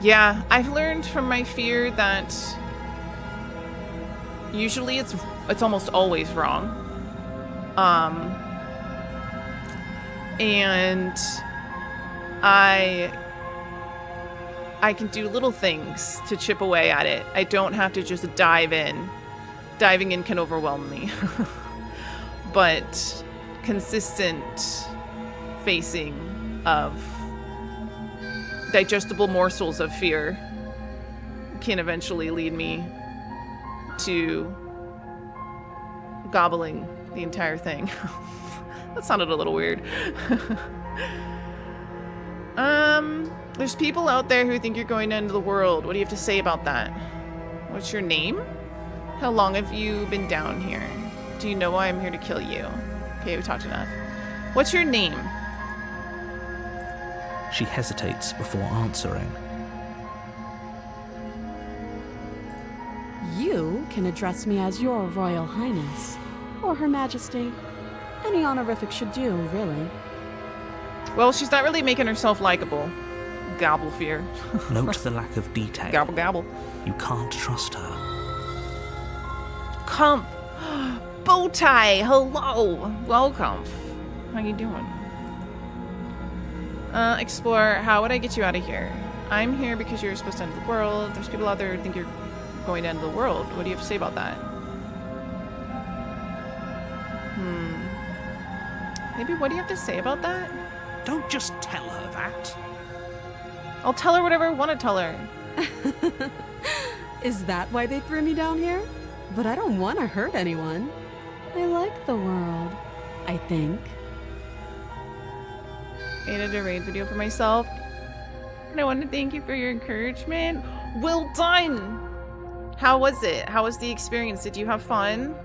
Yeah, I've learned from my fear that usually it's almost always wrong. And I can do little things to chip away at it. I don't have to just dive in. Diving in can overwhelm me. But consistent facing of digestible morsels of fear can eventually lead me to gobbling the entire thing. That sounded a little weird. There's people out there who think you're going to end the world. What do you have to say about that? What's your name? How long have you been down here? Do you know why I'm here to kill you? Okay, we talked enough. What's your name? She hesitates before answering. can address me as Your Royal Highness. Or Her Majesty. Any honorific should do, really. Well, she's not really making herself likable. Gobble fear. Note the lack of detail. Gobble gobble. You can't trust her. Comp. Bow tie. Hello. Welcome. How you doing? Explore. How would I get you out of here? I'm here because you're supposed to end the world. There's people out there who think you're going to end the world. What do you have to say about that? Maybe what do you have to say about that? Don't just tell her that. I'll tell her whatever I want to tell her. Is that why they threw me down here? But I don't want to hurt anyone. I like the world, I think. Added a raid video for myself. And I want to thank you for your encouragement. Well done! How was it? How was the experience? Did you have fun?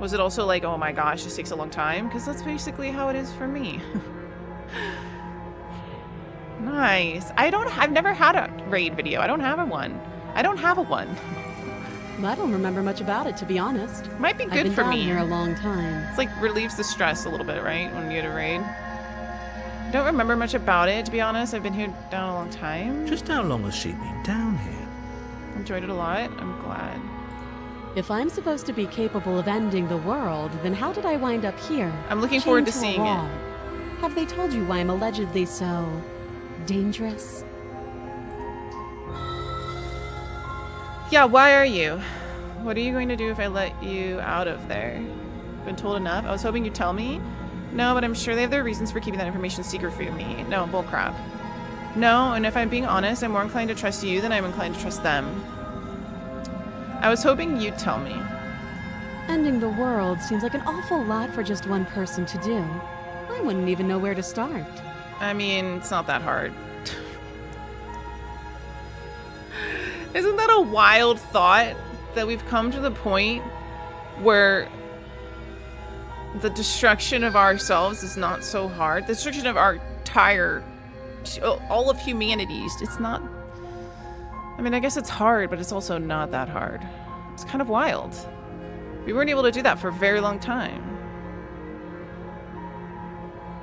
Was it also like, oh my gosh, this takes a long time? Because that's basically how it is for me. Nice. I've never had a raid video. I don't have a one. I don't have a one. I don't remember much about it, to be honest. Might be I've good been for down me. here a long time. It's like relieves the stress a little bit, right? When you get a raid. Don't remember much about it, to be honest. I've been here down a long time. Just how long has she been down here? Enjoyed it a lot. I'm glad. If I'm supposed to be capable of ending the world, then how did I wind up here? I'm looking forward to chained a seeing wall? it. Have they told you why I'm allegedly so dangerous? Yeah, why are you? What are you going to do if I let you out of there? Been told enough? I was hoping you'd tell me. No, but I'm sure they have their reasons for keeping that information secret from me. No, bullcrap. No, and if I'm being honest, I'm more inclined to trust you than I'm inclined to trust them. I was hoping you'd tell me. Ending the world seems like an awful lot for just one person to do. I wouldn't even know where to start. I mean, it's not that hard. Isn't that a wild thought? That we've come to the point where the destruction of ourselves is not so hard. The destruction of our entire, all of humanity, it's not, I mean, I guess it's hard, but it's also not that hard. It's kind of wild. We weren't able to do that for a very long time.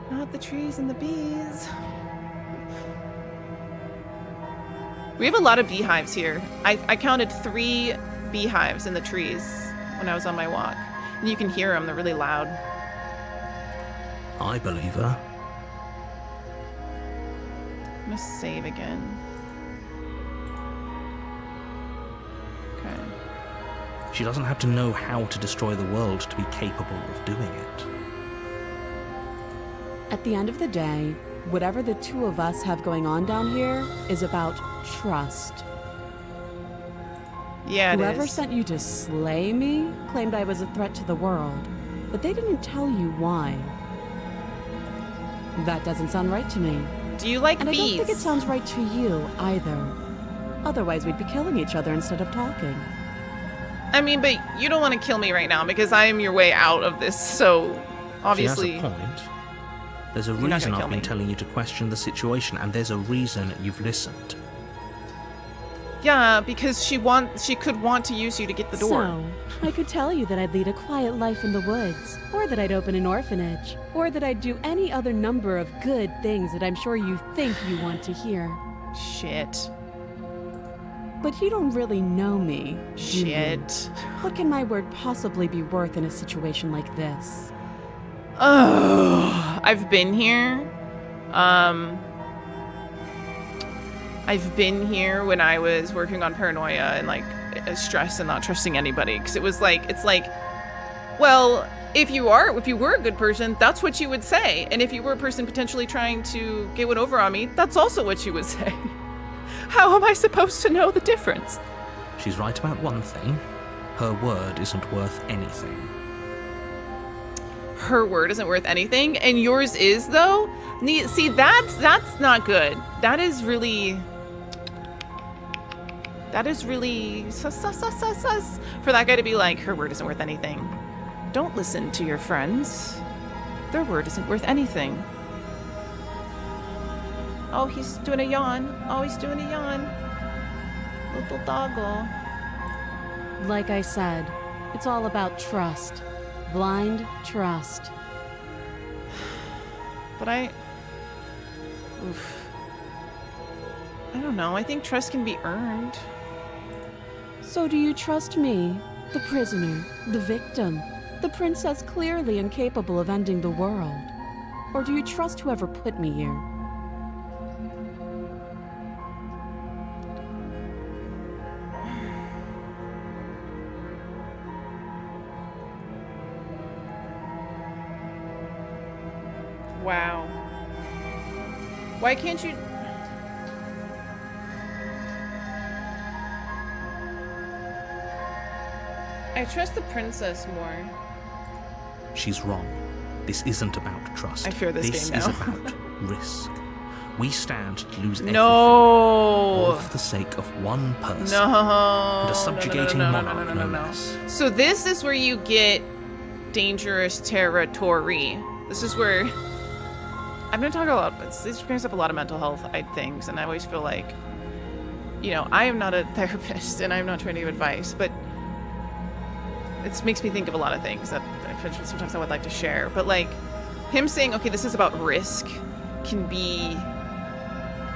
Not the trees and the bees. We have a lot of beehives here. I counted 3 beehives in the trees when I was on my walk. And you can hear them, they're really loud. I believe her. I'm gonna save again. Okay. She doesn't have to know how to destroy the world to be capable of doing it. At the end of the day, whatever the two of us have going on down here is about trust. Yeah, Whoever it is. sent you to slay me claimed I was a threat to the world, but they didn't tell you why. That doesn't sound right to me. Do you like And bees? I don't think it sounds right to you either. Otherwise, we'd be killing each other instead of talking. I mean, but you don't want to kill me right now because I am your way out of this, so obviously. She has a point. There's a You're not reason gonna I've kill been me. telling you to question the situation, and there's a reason you've listened. Yeah, because she could want to use you to get the door. So, I could tell you that I'd lead a quiet life in the woods, or that I'd open an orphanage, or that I'd do any other number of good things that I'm sure you think you want to hear. Shit. But you don't really know me, do you? Shit. What can my word possibly be worth in a situation like this? Oh, I've been here. I've been here when I was working on paranoia and like stress and not trusting anybody, because it was like, it's like, well, if you were a good person, that's what you would say, and if you were a person potentially trying to get one over on me, that's also what you would say. How am I supposed to know the difference? She's right about one thing. Her word isn't worth anything. Her word isn't worth anything, and yours is, though? See, that's not good. That is really sus. For that guy to be like, her word isn't worth anything. Don't listen to your friends. Their word isn't worth anything. Oh, he's doing a yawn. Oh, he's doing a yawn. Little doggo. Like I said, it's all about trust. Blind trust. But I don't know. I think trust can be earned. So do you trust me, the prisoner, the victim, the princess clearly incapable of ending the world? Or do you trust whoever put me here? Wow. Why can't you... I trust the princess more. She's wrong. This isn't about trust. I fear this game is now. about risk. We stand to lose everything. No! All for the sake of one person. No! And a subjugating monarch, no less. So this is where you get dangerous territory. This is where... I'm going to talk a lot... This brings up a lot of mental health things, and I always feel like... You know, I am not a therapist, and I'm not trying to give advice, but... It makes me think of a lot of things that sometimes I would like to share. But, like, him saying, okay, this is about risk, can be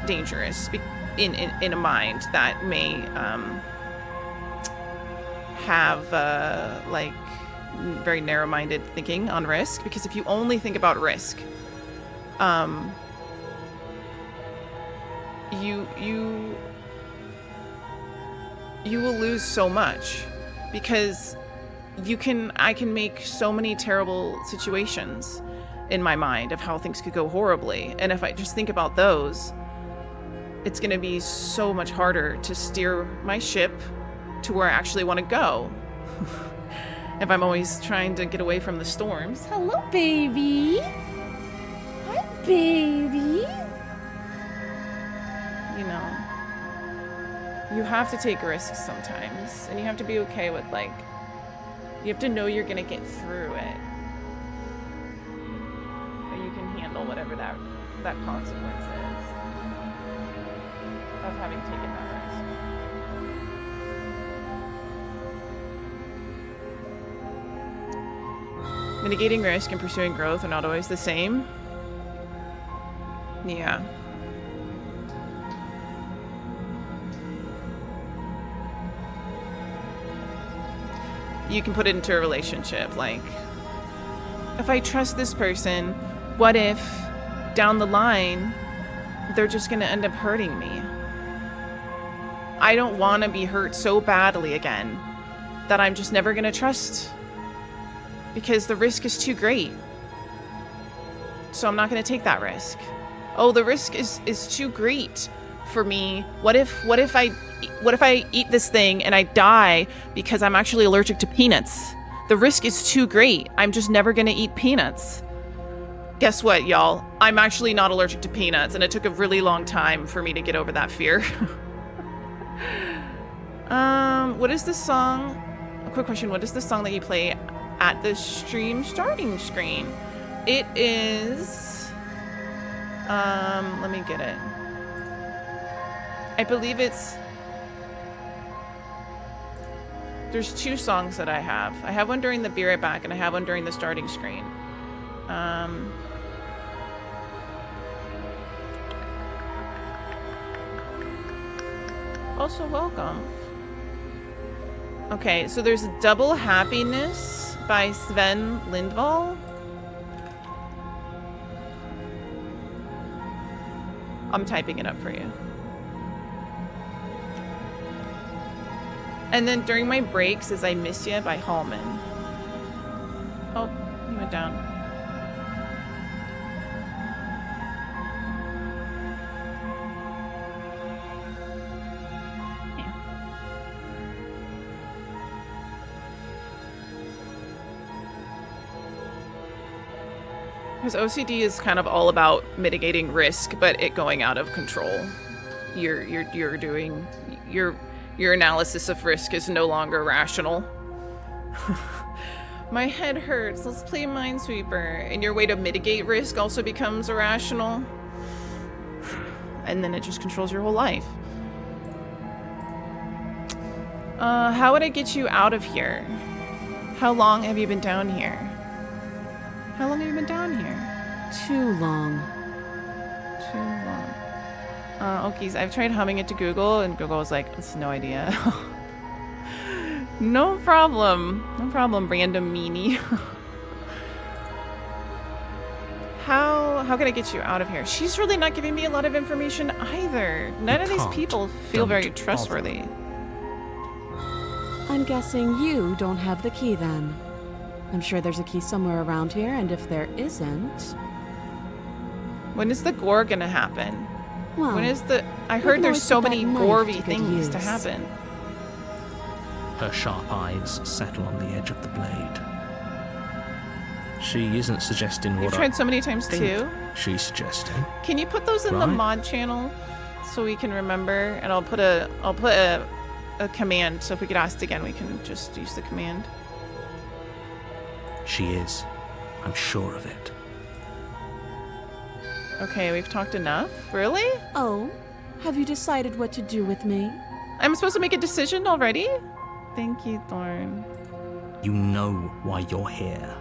dangerous in a mind that may have, like, very narrow-minded thinking on risk. Because if you only think about risk, you will lose so much. Because... I can make so many terrible situations in my mind of how things could go horribly. And if I just think about those, it's going to be so much harder to steer my ship to where I actually want to go. If I'm always trying to get away from the storms. Hello, baby. Hi, baby. You know, you have to take risks sometimes, and you have to be okay with, like, you have to know you're gonna get through it. Or you can handle whatever that consequence is of having taken that risk. Mitigating risk and pursuing growth are not always the same. Yeah. You can put it into a relationship, like, if I trust this person, what if down the line they're just gonna end up hurting me? I don't want to be hurt so badly again that I'm just never gonna trust, because the risk is too great. So I'm not gonna take that risk. Oh, the risk is too great for me. What if I eat this thing and I die because I'm actually allergic to peanuts? The risk is too great. I'm just never gonna eat peanuts. Guess what, y'all? I'm actually not allergic to peanuts, and it took a really long time for me to get over that fear. What is this song? A quick question. What is the song that you play at the stream starting screen? It is... let me get it. I believe it's... There's two songs that I have. I have one during the Be Right Back, and I have one during the starting screen. Also welcome. Okay, so there's Double Happiness by Sven Lindvall. I'm typing it up for you. And then during my breaks is I Miss Ya by Hallman. Oh, he went down. Yeah. Because OCD is kind of all about mitigating risk, but it going out of control. You're doing your analysis of risk is no longer rational. My head hurts. Let's play Minesweeper. And your way to mitigate risk also becomes irrational. And then it just controls your whole life. How would I get you out of here? How long have you been down here? How long have you been down here? Too long. Too long. Okay, so I've tried humming it to Google, and Google was like, it's no idea. No problem. No problem, random meanie. How can I get you out of here? She's really not giving me a lot of information either. None of these can't. people feel very Don't trustworthy. I'm guessing you don't have the key then. I'm sure there's a key somewhere around here, and if there isn't... When is the gore gonna happen? Well, When is the... I we heard can there's always so put many that knife gory to good things to use. happen. Her sharp eyes settle on the edge of the blade. She isn't suggesting You've what tried so many times think too. she's suggesting. Can you put those in the Right. mod channel so we can remember? And I'll put a command, so if we get asked again, we can just use the command. She is. I'm sure of it. Okay, we've talked enough. Really? Oh, have you decided what to do with me? I'm supposed to make a decision already? Thank you, Thorn. You know why you're here.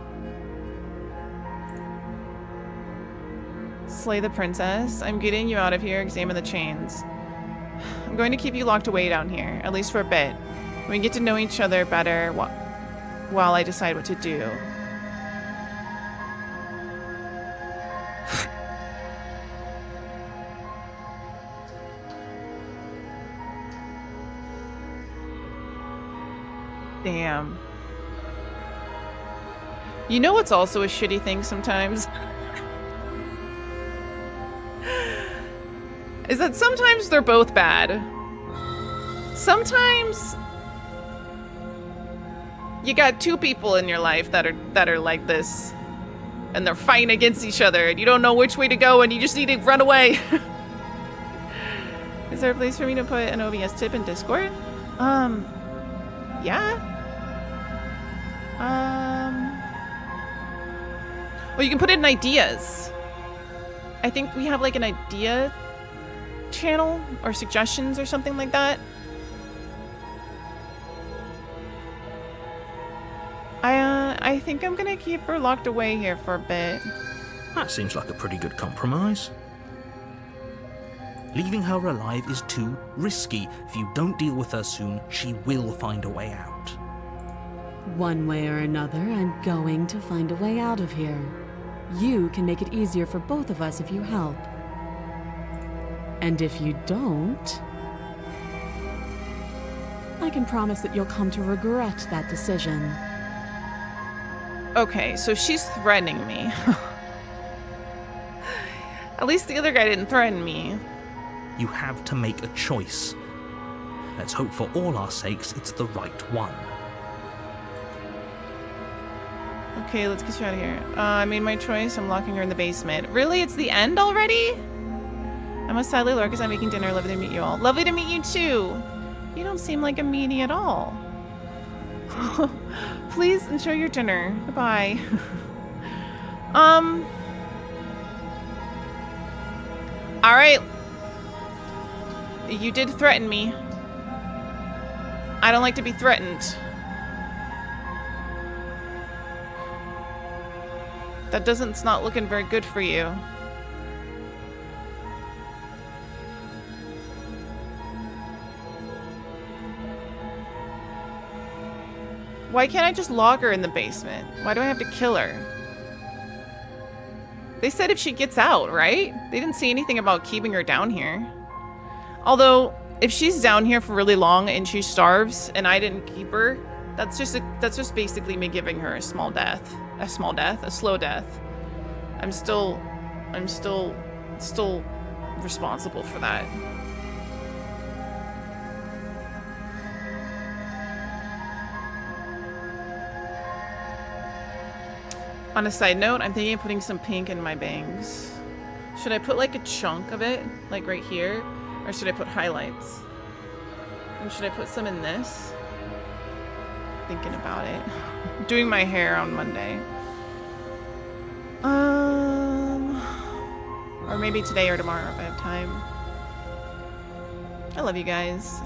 Slay the princess. I'm getting you out of here. Examine the chains. I'm going to keep you locked away down here, at least for a bit. We can get to know each other better while I decide what to do. Damn. You know what's also a shitty thing sometimes? Is that sometimes they're both bad. Sometimes you got two people in your life that are like this, and they're fighting against each other, and you don't know which way to go, and you just need to run away. Is there a place for me to put an OBS tip in Discord? Yeah. Well, you can put it in ideas. I think we have like an idea channel or suggestions or something like that. I think I'm gonna keep her locked away here for a bit. That seems like a pretty good compromise. Leaving her alive is too risky. If you don't deal with her soon, she will find a way out. One way or another, I'm going to find a way out of here. You can make it easier for both of us if you help. And if you don't, I can promise that you'll come to regret that decision. Okay, so she's threatening me. At least the other guy didn't threaten me. You have to make a choice. Let's hope for all our sakes it's the right one. Okay, let's get you out of here. I made my choice. I'm locking her in the basement. Really? It's the end already? I must sadly lurk as I'm making dinner. Lovely to meet you all. Lovely to meet you too. You don't seem like a meanie at all. Please enjoy your dinner. Goodbye. Alright. You did threaten me. I don't like to be threatened. It's not looking very good for you. Why can't I just log her in the basement? Why do I have to kill her? They said if she gets out, right? They didn't say anything about keeping her down here. Although, if she's down here for really long and she starves and I didn't keep her, that's just basically me giving her a slow death. I'm still responsible for that. On a side note, I'm thinking of putting some pink in my bangs. Should I put like a chunk of it, like right here? Or should I put highlights? And should I put some in this? Thinking about it. Doing my hair on Monday. Or maybe today or tomorrow if I have time. I love you guys.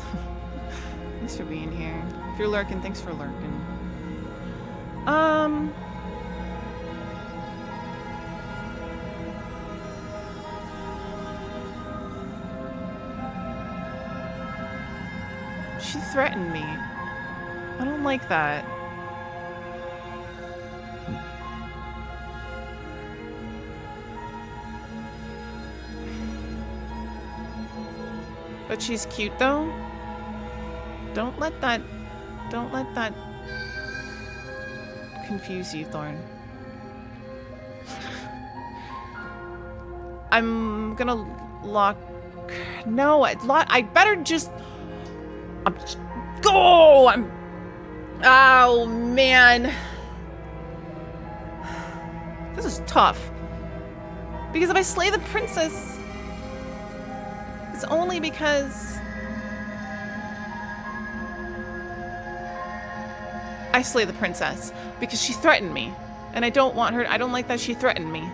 Thanks for being here. If you're lurking, thanks for lurking. She threatened me. I don't like that. But she's cute though. Don't let that confuse you, Thorn. I'm gonna lock. No, I better just. Go! Oh man, this is tough. Because if I slay the princess, it's only because I slay the princess because she threatened me, and I don't want her. I don't like that she threatened me.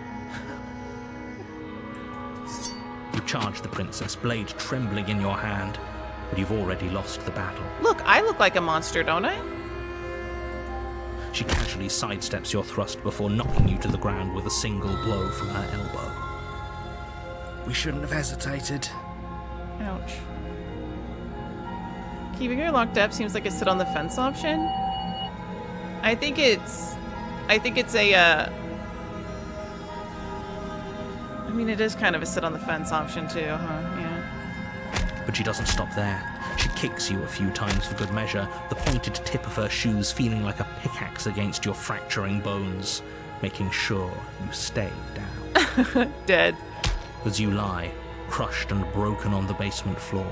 You charge the princess, blade trembling in your hand, but you've already lost the battle. Look, I look like a monster, don't I? She casually sidesteps your thrust before knocking you to the ground with a single blow from her elbow. We shouldn't have hesitated. Ouch. Keeping her locked up seems like a sit on the fence option. I think it's a, I mean, it is kind of a sit on the fence option too, huh? Yeah. But she doesn't stop there. She kicks you a few times for good measure, the pointed tip of her shoes feeling like a pickaxe against your fracturing bones, making sure you stay down. Dead. As you lie, crushed and broken on the basement floor,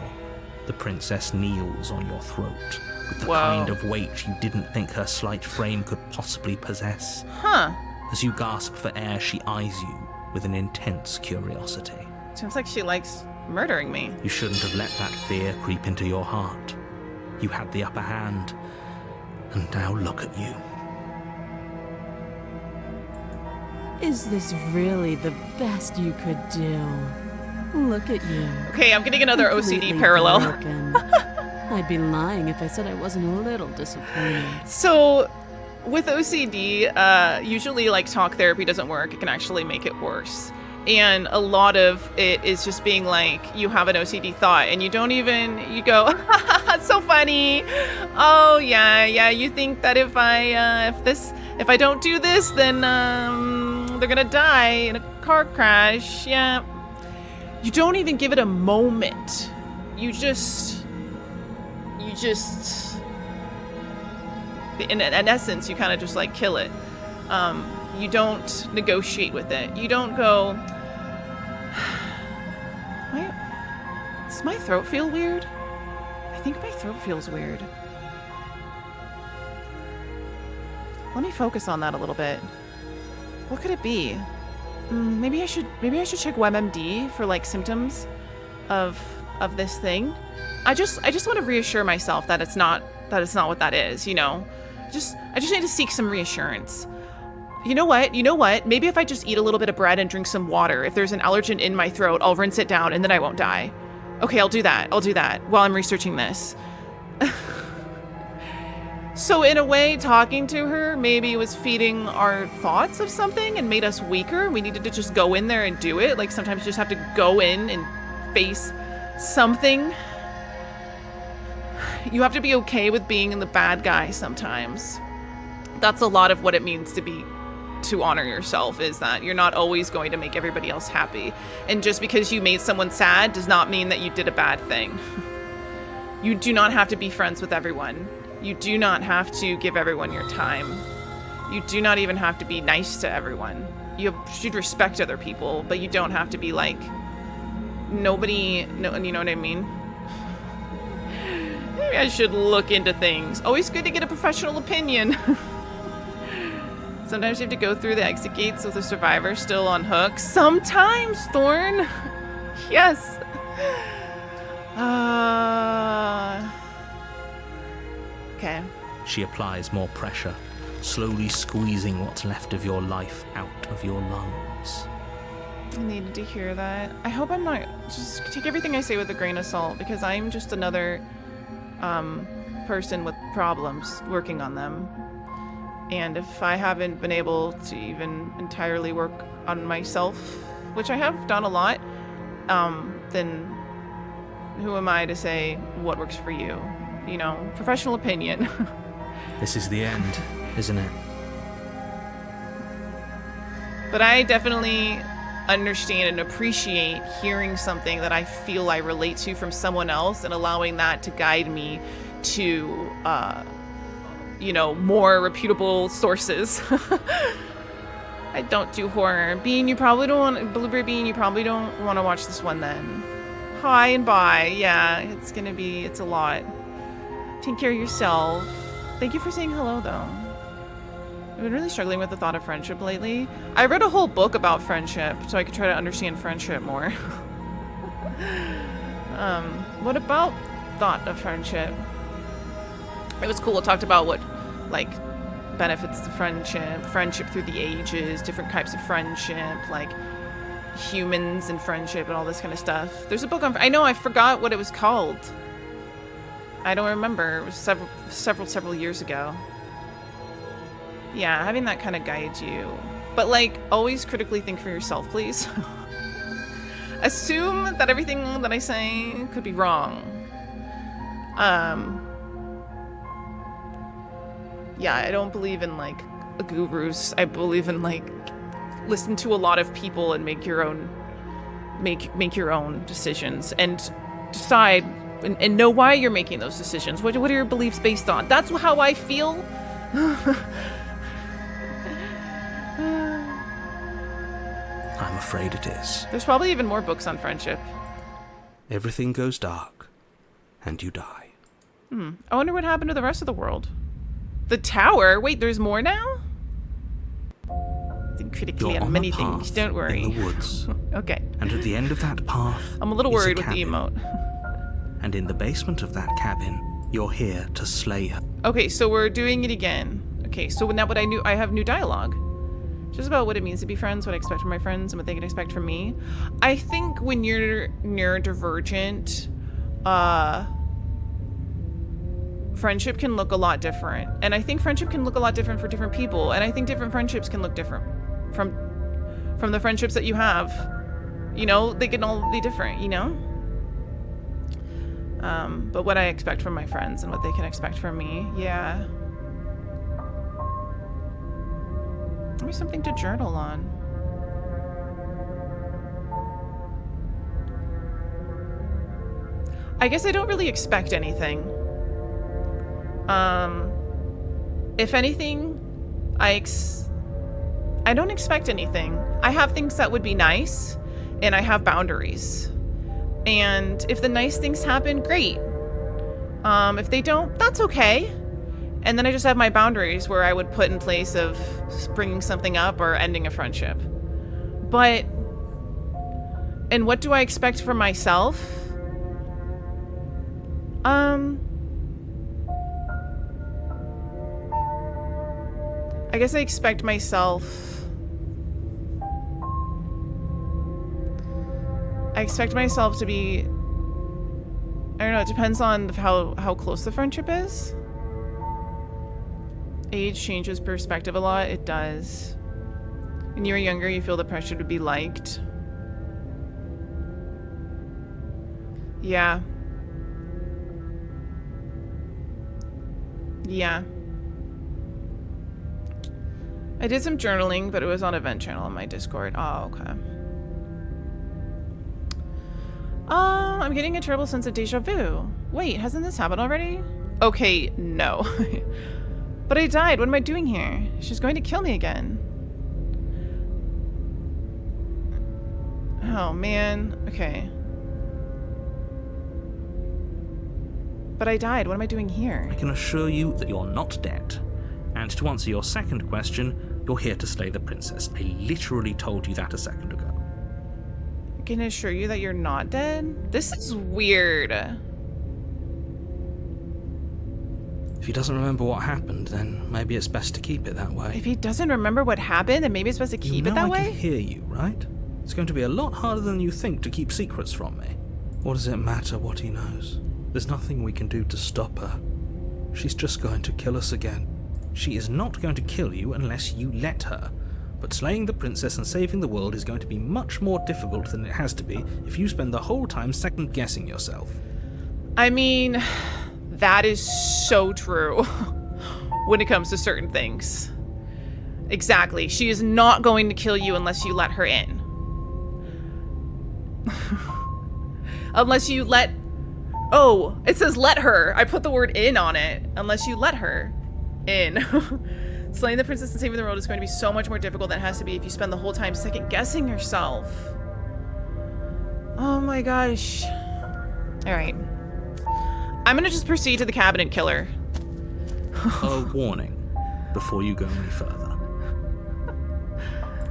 the princess kneels on your throat, with the kind of weight you didn't think her slight frame could possibly possess. Huh. As you gasp for air, she eyes you with an intense curiosity. Seems like she likes murdering me. You shouldn't have let that fear creep into your heart. You had the upper hand, and now look at you. Is this really the best you could do? Look at you. Okay, I'm getting another OCD Completely parallel. broken. I'd be lying if I said I wasn't a little disappointed. So, with OCD, usually like talk therapy doesn't work. It can actually make it worse. And a lot of it is just being like, you have an OCD thought and you don't even, you go, it's so funny. Oh yeah, you think that if I don't do this, then they're gonna die in a car crash. Yeah. You don't even give it a moment. You just in essence, you kind of just like kill it. You don't negotiate with it. You don't go, does my throat feel weird? I think my throat feels weird. Let me focus on that a little bit. What could it be? Maybe I should check WebMD for like symptoms of this thing. I just want to reassure myself that it's not what that is, you know. I just need to seek some reassurance. You know what? Maybe if I just eat a little bit of bread and drink some water, if there's an allergen in my throat, I'll rinse it down and then I won't die. Okay, I'll do that while I'm researching this. So in a way, talking to her maybe was feeding our thoughts of something and made us weaker. We needed to just go in there and do it. Like sometimes you just have to go in and face something. You have to be okay with being the bad guy sometimes. That's a lot of what it means to honor yourself, is that you're not always going to make everybody else happy. And just because you made someone sad does not mean that you did a bad thing. You do not have to be friends with everyone. You do not have to give everyone your time. You do not even have to be nice to everyone. You should respect other people, but you don't have to be like nobody. No, you know what I mean? Maybe I should look into things. Always good to get a professional opinion. Sometimes you have to go through the exit gates with the survivor still on hook. Sometimes, Thorn. Yes. Okay. She applies more pressure, slowly squeezing what's left of your life out of your lungs. I needed to hear that. I hope I'm not... Just take everything I say with a grain of salt, because I'm just another person with problems working on them. And if I haven't been able to even entirely work on myself, which I have done a lot, then who am I to say what works for you? You know, professional opinion. This is the end, isn't it? But I definitely understand and appreciate hearing something that I feel I relate to from someone else and allowing that to guide me to, you know, more reputable sources. I don't do horror. Bean, you probably don't want, Blueberry Bean, you probably don't want to watch this one then. Hi and bye. Yeah, it's a lot. Take care of yourself. Thank you for saying hello, though. I've been really struggling with the thought of friendship lately. I read a whole book about friendship, so I could try to understand friendship more. What about thought of friendship? It was cool. It talked about what, like, benefits to friendship through the ages, different types of friendship, like humans and friendship and all this kind of stuff. There's a book on, I know, I forgot what it was called. I don't remember. It was several years ago. Yeah, having that kind of guides you. But, like, always critically think for yourself, please. Assume that everything that I say could be wrong. Yeah, I don't believe in, like, gurus. I believe in, like, listen to a lot of people and make your own decisions and decide and know why you're making those decisions. What are your beliefs based on? That's how I feel. I'm afraid it is. There's probably even more books on friendship. Everything goes dark, and you die. I wonder what happened to the rest of the world. The tower? Wait, there's more now? Think critically You're on on many a things. path Don't worry. in the woods. Okay. And at the end of that path, I'm a little is worried with the cabin. emote. And in the basement of that cabin, you're here to slay her. Okay, so we're doing it again. Okay, so now I have new dialogue. Just about what it means to be friends, what I expect from my friends, and what they can expect from me. I think when you're neurodivergent, friendship can look a lot different. And I think friendship can look a lot different for different people. And I think different friendships can look different from the friendships that you have. You know, they can all be different, you know? But what I expect from my friends and what they can expect from me, yeah. Give me something to journal on. I guess I don't really expect anything. If anything, I don't expect anything. I have things that would be nice, and I have boundaries. And if the nice things happen, great. If they don't, that's okay. And then I just have my boundaries where I would put in place of bringing something up or ending a friendship. But, and what do I expect from myself? I guess I expect myself... to be... I don't know, it depends on how close the friendship is. Age changes perspective a lot. It does. When you were younger, you feel the pressure to be liked. Yeah. Yeah. I did some journaling, but it was on Event Channel on my Discord. Oh, okay. I'm getting a terrible sense of deja vu. Wait, hasn't this happened already? Okay, no. But I died. What am I doing here? She's going to kill me again. Oh, man. Okay. But I died. What am I doing here? I can assure you that you're not dead. And to answer your second question, you're here to slay the princess. I literally told you that a second ago. I can assure you that you're not dead? This is weird. If he doesn't remember what happened, then maybe it's best to keep it that way. If he doesn't remember what happened, then maybe it's supposed to keep it that I way? can hear you, right? It's going to be a lot harder than you think to keep secrets from me. What does it matter what he knows? There's nothing we can do to stop her. She's just going to kill us again. She is not going to kill you unless you let her. But slaying the princess and saving the world is going to be much more difficult than it has to be if you spend the whole time second-guessing yourself. I mean, that is so true when it comes to certain things. Exactly. She is not going to kill you unless you let her in. Unless you let... Oh, it says let her. I put the word in on it. Unless you let her in. Slaying the princess and saving the world is going to be so much more difficult than it has to be if you spend the whole time second-guessing yourself. Oh my gosh. Alright. I'm gonna just proceed to the cabin and kill her. A warning before you go any further.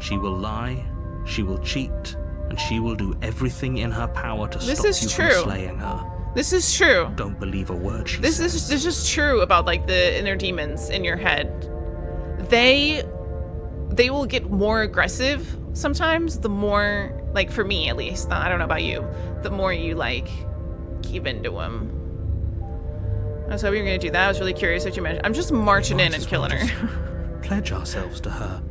She will lie, she will cheat, and she will do everything in her power to stop you from slaying her. This is true. Don't believe a word she says. This is true about like the inner demons in your head. They will get more aggressive sometimes the more, like for me at least, I don't know about you, the more you like give into them. I was hoping you were gonna do that. I was really curious what you mentioned. I'm just marching in and killing her. Pledge ourselves to her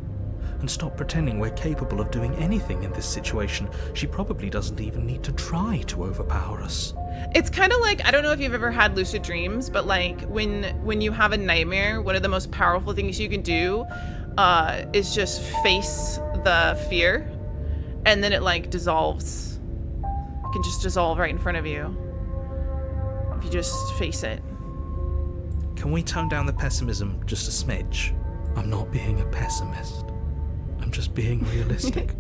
and stop pretending we're capable of doing anything in this situation. She probably doesn't even need to try to overpower us. It's kind of like, I don't know if you've ever had lucid dreams, but like when you have a nightmare, one of the most powerful things you can do is just face the fear, and then it like dissolves. It can just dissolve right in front of you if you just face it. Can we tone down the pessimism just a smidge? I'm not being a pessimist. I'm just being realistic.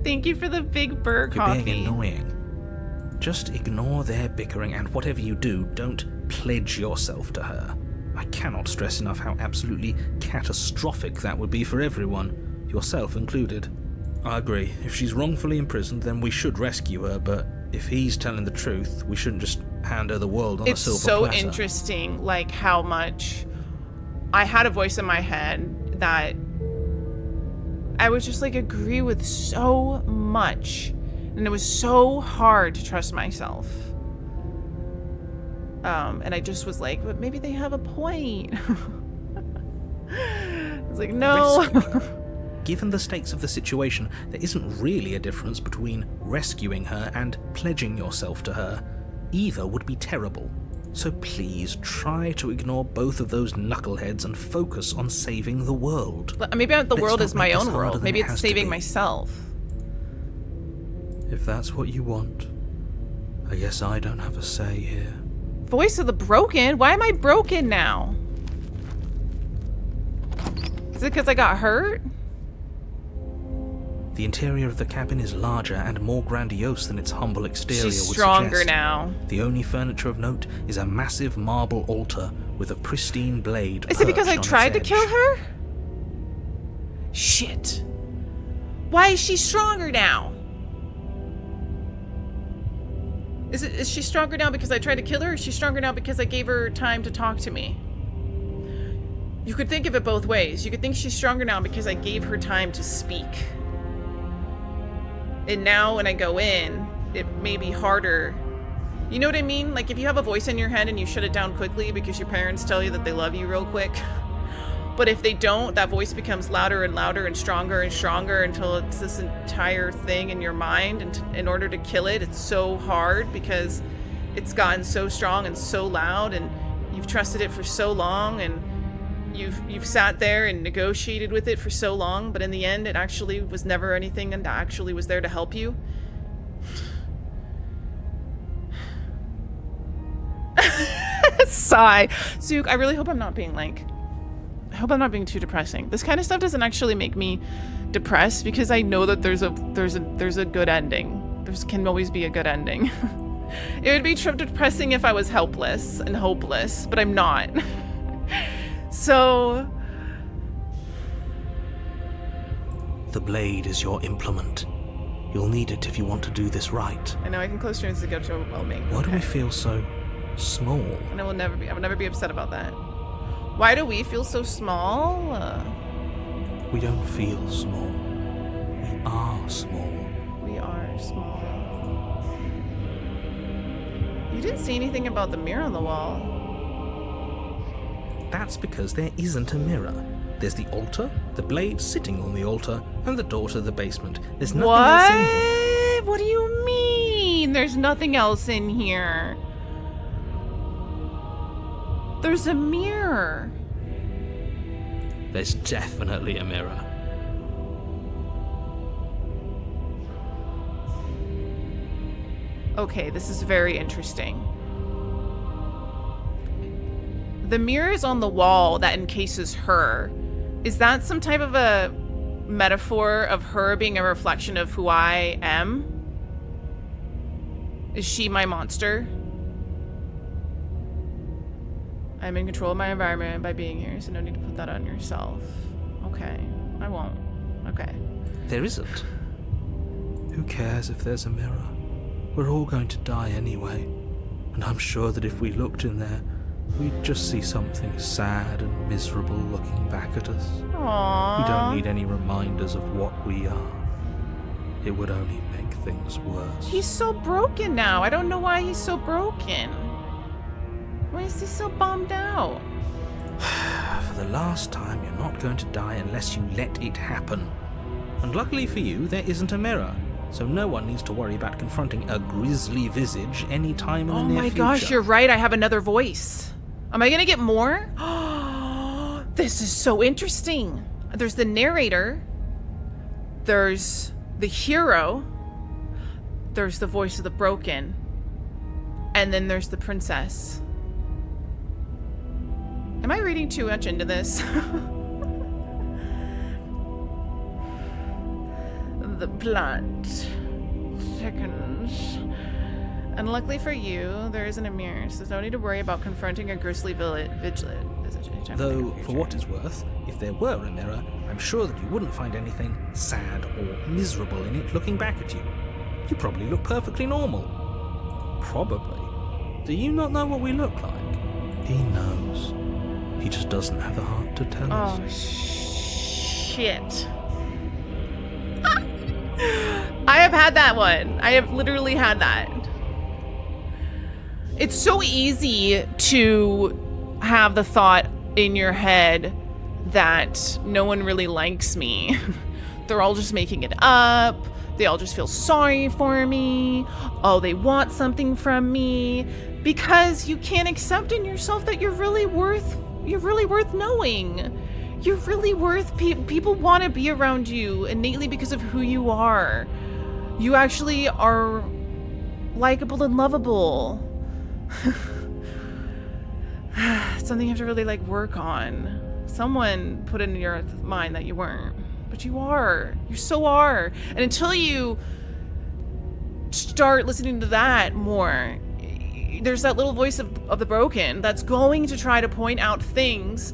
Thank you for the big burr coffee. You're being annoying. Just ignore their bickering, and whatever you do, don't pledge yourself to her. I cannot stress enough how absolutely catastrophic that would be for everyone, yourself included. I agree. If she's wrongfully imprisoned, then we should rescue her, but if he's telling the truth, we shouldn't just hand her the world on a silver platter. It's so interesting, like, how much I had a voice in my head that I would just, like, agree with so much. And it was so hard to trust myself. And I just was like, but maybe they have a point. It's like, no. Given the stakes of the situation, there isn't really a difference between rescuing her and pledging yourself to her. Either would be terrible. So please try to ignore both of those knuckleheads and focus on saving the world. Maybe the world is my own world. Maybe it's saving myself. If that's what you want, I guess I don't have a say here. Voice of the broken? Why am I broken now? Is it because I got hurt? The interior of the cabin is larger and more grandiose than its humble exterior would suggest. She's stronger now. The only furniture of note is a massive marble altar with a pristine blade. Is it because I tried to kill her? Shit. Why is she stronger now? Is she stronger now because I tried to kill her, or is she stronger now because I gave her time to talk to me? You could think of it both ways. You could think she's stronger now because I gave her time to speak. And now when I go in, it may be harder. You know what I mean? Like if you have a voice in your head and you shut it down quickly because your parents tell you that they love you real quick. But if they don't, that voice becomes louder and louder and stronger until it's this entire thing in your mind. And in order to kill it, it's so hard because it's gotten so strong and so loud, and you've trusted it for so long, and you've sat there and negotiated with it for so long, but in the end, it actually was never anything and actually was there to help you. Sigh. Zook, I really hope I'm not being I hope I'm not being too depressing. This kind of stuff doesn't actually make me depressed because I know that there's a good ending. There can always be a good ending. It would be depressing if I was helpless and hopeless, but I'm not. So the blade is your implement. You'll need it if you want to do this right. I know I can close turns to go to overwhelming. Why do we feel so small? And I will never be upset about that. Why do we feel so small? We don't feel small. We are small. We are small. You didn't say anything about the mirror on the wall. That's because there isn't a mirror. There's the altar, the blade sitting on the altar, and the door to the basement. There's nothing else in here. What do you mean? There's nothing else in here. There's a mirror. There's definitely a mirror. Okay, this is very interesting. The mirror is on the wall that encases her. Is that some type of a metaphor of her being a reflection of who I am? Is she my monster? I'm in control of my environment by being here, so no need to put that on yourself. Okay, I won't. Okay. There isn't. Who cares if there's a mirror? We're all going to die anyway. And I'm sure that if we looked in there, we'd just see something sad and miserable looking back at us. Aww. We don't need any reminders of what we are. It would only make things worse. He's so broken now. I don't know why he's so broken. Why is he so bummed out? For the last time, you're not going to die unless you let it happen. And luckily for you, there isn't a mirror. So no one needs to worry about confronting a grisly visage any time in the near future. Oh my gosh, you're right. I have another voice. Am I gonna get more? This is so interesting. There's the narrator. There's the hero. There's the voice of the broken. And then there's the princess. Am I reading too much into this? The plot thickens. And luckily for you, there isn't a mirror, so there's no need to worry about confronting a grisly vigilant. Though, for what it's worth, if there were a mirror, I'm sure that you wouldn't find anything sad or miserable in it looking back at you. You probably look perfectly normal. Probably. Do you not know what we look like? He knows. He just doesn't have the heart to tell us. Oh, shit. I have had that one. I have literally had that. It's so easy to have the thought in your head that no one really likes me. They're all just making it up. They all just feel sorry for me. Oh, they want something from me. Because you can't accept in yourself that you're really worth knowing. You're really worth people want to be around you innately because of who you are. You actually are likable and lovable. Something you have to really work on. Someone put in your mind that you weren't, but you are. You so are. And until you start listening to that more, there's that little voice of the broken that's going to try to point out things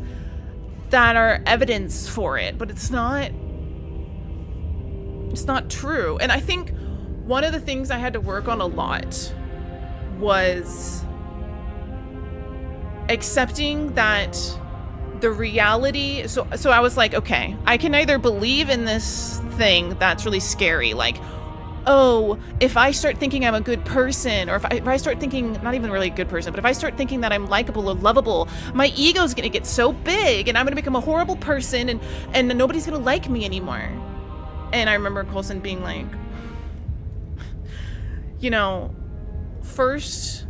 that are evidence for it, but it's not true. And I think one of the things I had to work on a lot was accepting that the reality, so I was like, okay, I can either believe in this thing that's really scary, like, oh, if I start thinking I'm a good person, or if I start thinking, not even really a good person, but if I start thinking that I'm likable or lovable, my ego's gonna get so big and I'm gonna become a horrible person and nobody's gonna like me anymore. And I remember Coulson being like, first,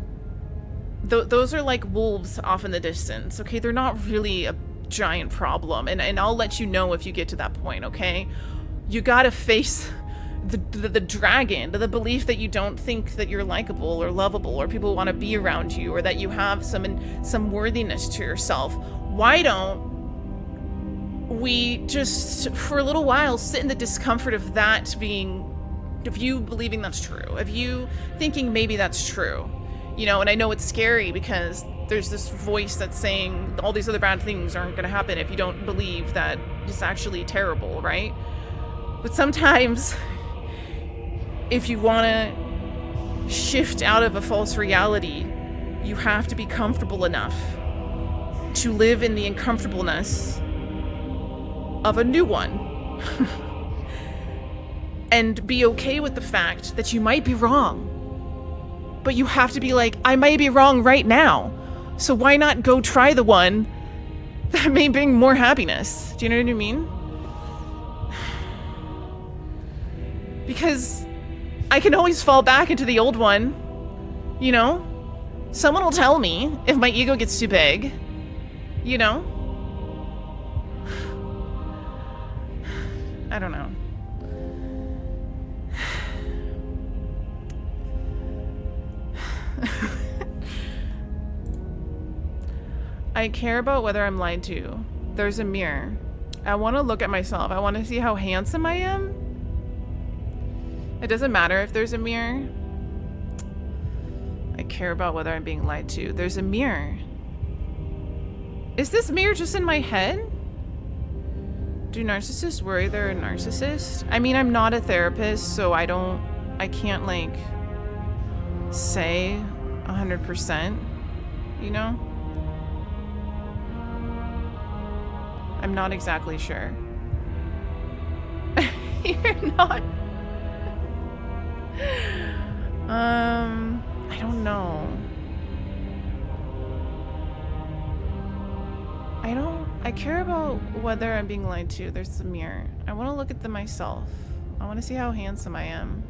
those are like wolves off in the distance, okay? They're not really a giant problem, and I'll let you know if you get to that point, okay? You gotta face the dragon, the belief that you don't think that you're likable or lovable or people want to be around you or that you have some worthiness to yourself. Why don't we just for a little while sit in the discomfort of that being, of you believing that's true, of you thinking maybe that's true, and I know it's scary because there's this voice that's saying all these other bad things aren't going to happen if you don't believe that it's actually terrible, right? But sometimes if you want to shift out of a false reality, you have to be comfortable enough to live in the uncomfortableness of a new one. And be okay with the fact that you might be wrong. But you have to be like, I might be wrong right now. So why not go try the one that may bring more happiness. Do you know what I mean? Because I can always fall back into the old one, you know? Someone will tell me if my ego gets too big, you know? I don't know. I care about whether I'm lied to. There's a mirror. I want to look at myself. I want to see how handsome I am. It doesn't matter if there's a mirror. I care about whether I'm being lied to. There's a mirror. Is this mirror just in my head? Do narcissists worry they're a narcissist? I mean, I'm not a therapist, so I can't like say 100%, you know? I'm not exactly sure. You're not. I don't know. I care about whether I'm being lied to. There's the mirror. I want to look at myself. I want to see how handsome I am.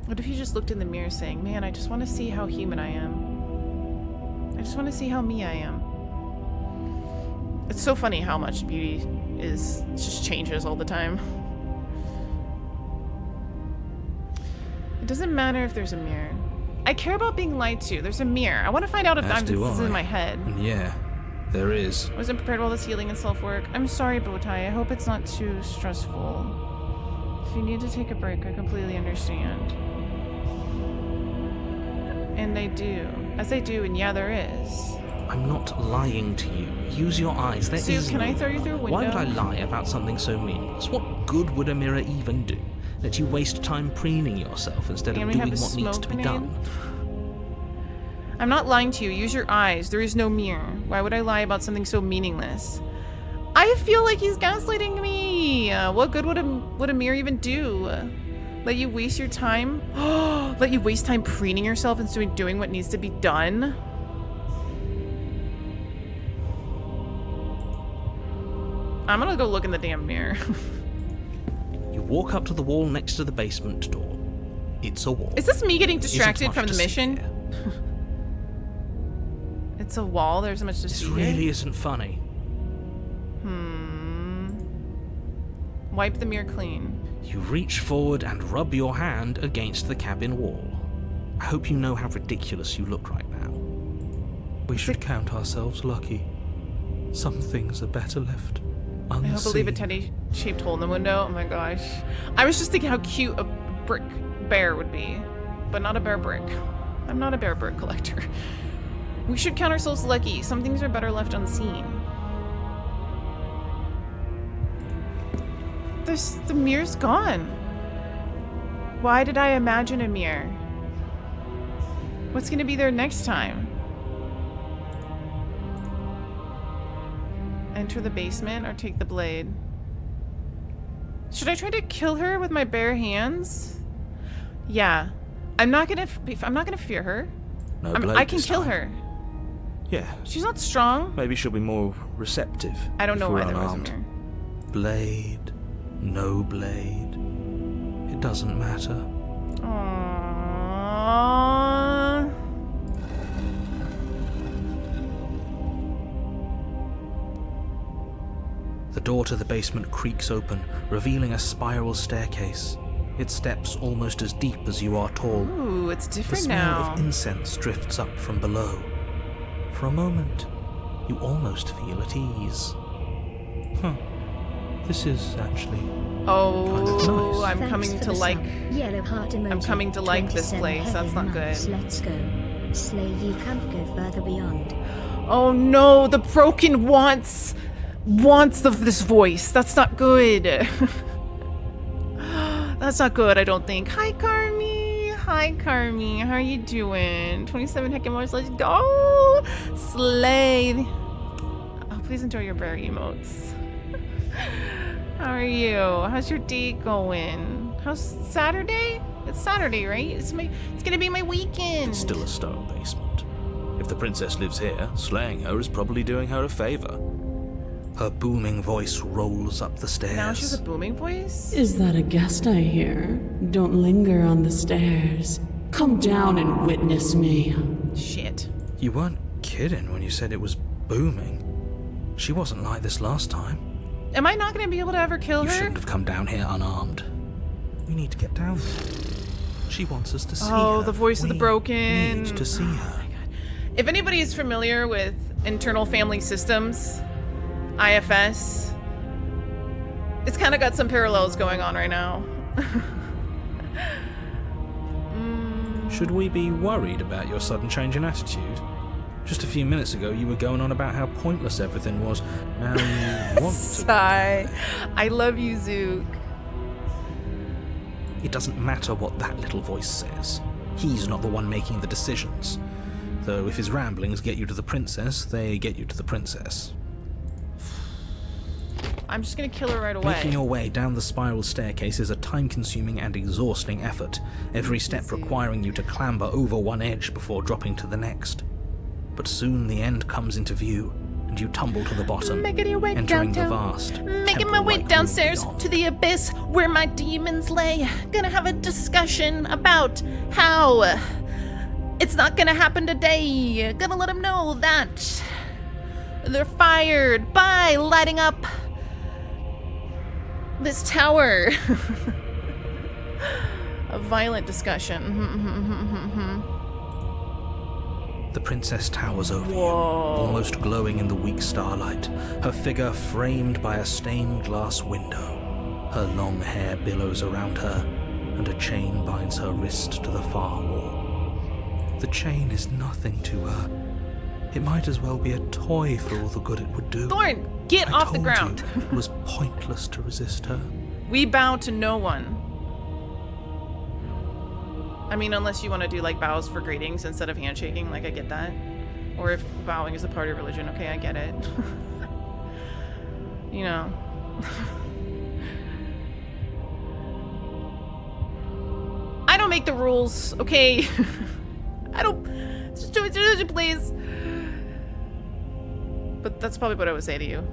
What if you just looked in the mirror saying, man, I just want to see how human I am. I just want to see how me I am. It's so funny how much beauty just changes all the time. It doesn't matter if there's a mirror. I care about being lied to. There's a mirror. I want to find out if this is in my head. And yeah, there is. I wasn't prepared for all this healing and self-work. I'm sorry, Bowtie. I hope it's not too stressful. If you need to take a break, I completely understand. And they do. As they do, and yeah, there is. I'm not lying to you. Use your eyes. There Sue, is can no I throw you through a window? Why would I lie about something so meaningless? What good would a mirror even do? Let you waste time preening yourself instead of doing what needs to be done. I'm not lying to you. Use your eyes. There is no mirror. Why would I lie about something so meaningless? I feel like he's gaslighting me. What good would a mirror even do? Let you waste your time? Let you waste time preening yourself instead of doing what needs to be done? I'm gonna go look in the damn mirror. You walk up to the wall next to the basement door. It's a wall. Is this me getting distracted Isn't much from the to see mission? here. It's a wall. There's much to This see really here. isn't funny. Wipe the mirror clean. You reach forward and rub your hand against the cabin wall. I hope you know how ridiculous you look right now. We should count ourselves lucky. Some things are better left unseen. I hope I leave a teddy-shaped hole in the window. Oh my gosh. I was just thinking how cute a brick bear would be, but not a bear brick. I'm not a bear brick collector. We should count ourselves lucky. Some things are better left unseen. The mirror's gone. Why did I imagine a mirror? What's gonna be there next time? Enter the basement or take the blade? Should I try to kill her with my bare hands? Yeah. I'm not gonna fear her. No blade I can this kill time. her. Yeah, She's not strong. maybe she'll be more receptive. I don't if know we're why there was a unarmed. mirror. Blade, no blade. It doesn't matter. Aww. The door to the basement creaks open, revealing a spiral staircase. Its steps almost as deep as you are tall. Ooh, it's The different smell now. of incense drifts up from below. For a moment, you almost feel at ease. This is actually Oh, kind of nice. I'm Thanks coming for to the like. sub. Yellow heart emoji. I'm coming to like this 27 place. That's heaven not good. months. Let's go. Slay ye can't go further beyond. Oh no, the broken wants this voice. That's not good. That's not good, I don't think. Hi, Carmi. Hi, Carmi. How are you doing? 27 heckin' more. Let's go. Slay. Oh, please enjoy your bear emotes. How are you? How's your day going? How's Saturday? It's Saturday, right? It's gonna be my weekend. It's still a stone basement. If the princess lives here, slaying her is probably doing her a favor. Her booming voice rolls up the stairs. Now she has a booming voice? Is that a guest I hear? Don't linger on the stairs. Come down and witness me. Shit. You weren't kidding when you said it was booming. She wasn't like this last time. Am I not gonna be able to ever kill You her? shouldn't have come down here unarmed. We need to get down there. She wants us to see her. Oh, the voice of the broken. Need to see her. If anybody is familiar with internal family systems, IFS, it's kind of got some parallels going on right now. Should we be worried about your sudden change in attitude? Just a few minutes ago, you were going on about how pointless everything was. Now you want to. Sigh. I love you, Zook. It doesn't matter what that little voice says. He's not the one making the decisions. Though if his ramblings get you to the princess, they get you to the princess. I'm just gonna kill her right away. Making your way down the spiral staircase is a time-consuming and exhausting effort, every step requiring you to clamber over one edge before dropping to the next. But soon the end comes into view, and you tumble to the bottom, Making your way entering downtown. the vast, Making my way temple-like downstairs room beyond. to the abyss where my demons lay. Gonna have a discussion about how it's not gonna happen today. Gonna let them know that they're fired by lighting up this tower. A violent discussion. The princess towers over you, Whoa. almost glowing in the weak starlight, her figure framed by a stained glass window. Her long hair billows around her, and a chain binds her wrist to the far wall. The chain is nothing to her. It might as well be a toy for all the good it would do. Thorn, get I off the told ground. you, it was pointless to resist her. We bow to no one. I mean, unless you want to do like bows for greetings instead of handshaking, like I get that. Or if bowing is a part of religion, okay, I get it. You know. I don't make the rules, okay? I don't. Just do it, please. But that's probably what I would say to you.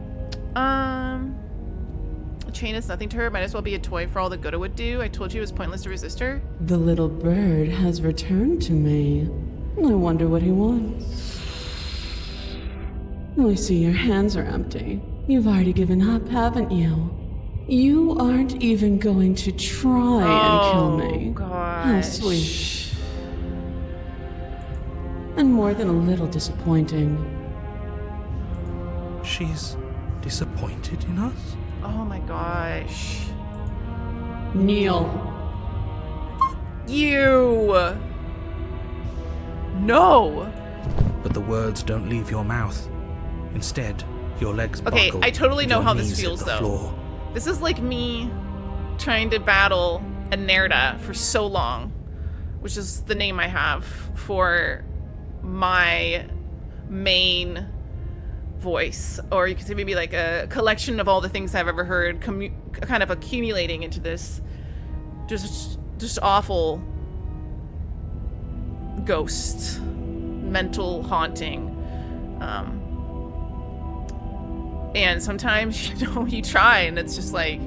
A chain is nothing to her. Might as well be a toy for all the good it would do. I told you it was pointless to resist her. The little bird has returned to me. I wonder what he wants. I see your hands are empty. You've already given up, haven't you? You aren't even going to try and kill me. Gosh. How sweet. And more than a little disappointing. She's disappointed in us? Oh my gosh. Kneel. You. No. But the words don't leave your mouth. Instead, your legs Okay, buckle. I totally and know your how this knees hit feels, the though. floor. This is like me trying to battle a Nerda for so long, which is the name I have for my main voice, or you could say maybe like a collection of all the things I've ever heard, kind of accumulating into this just awful ghost, mental haunting. And sometimes, you know, you try and it's just like,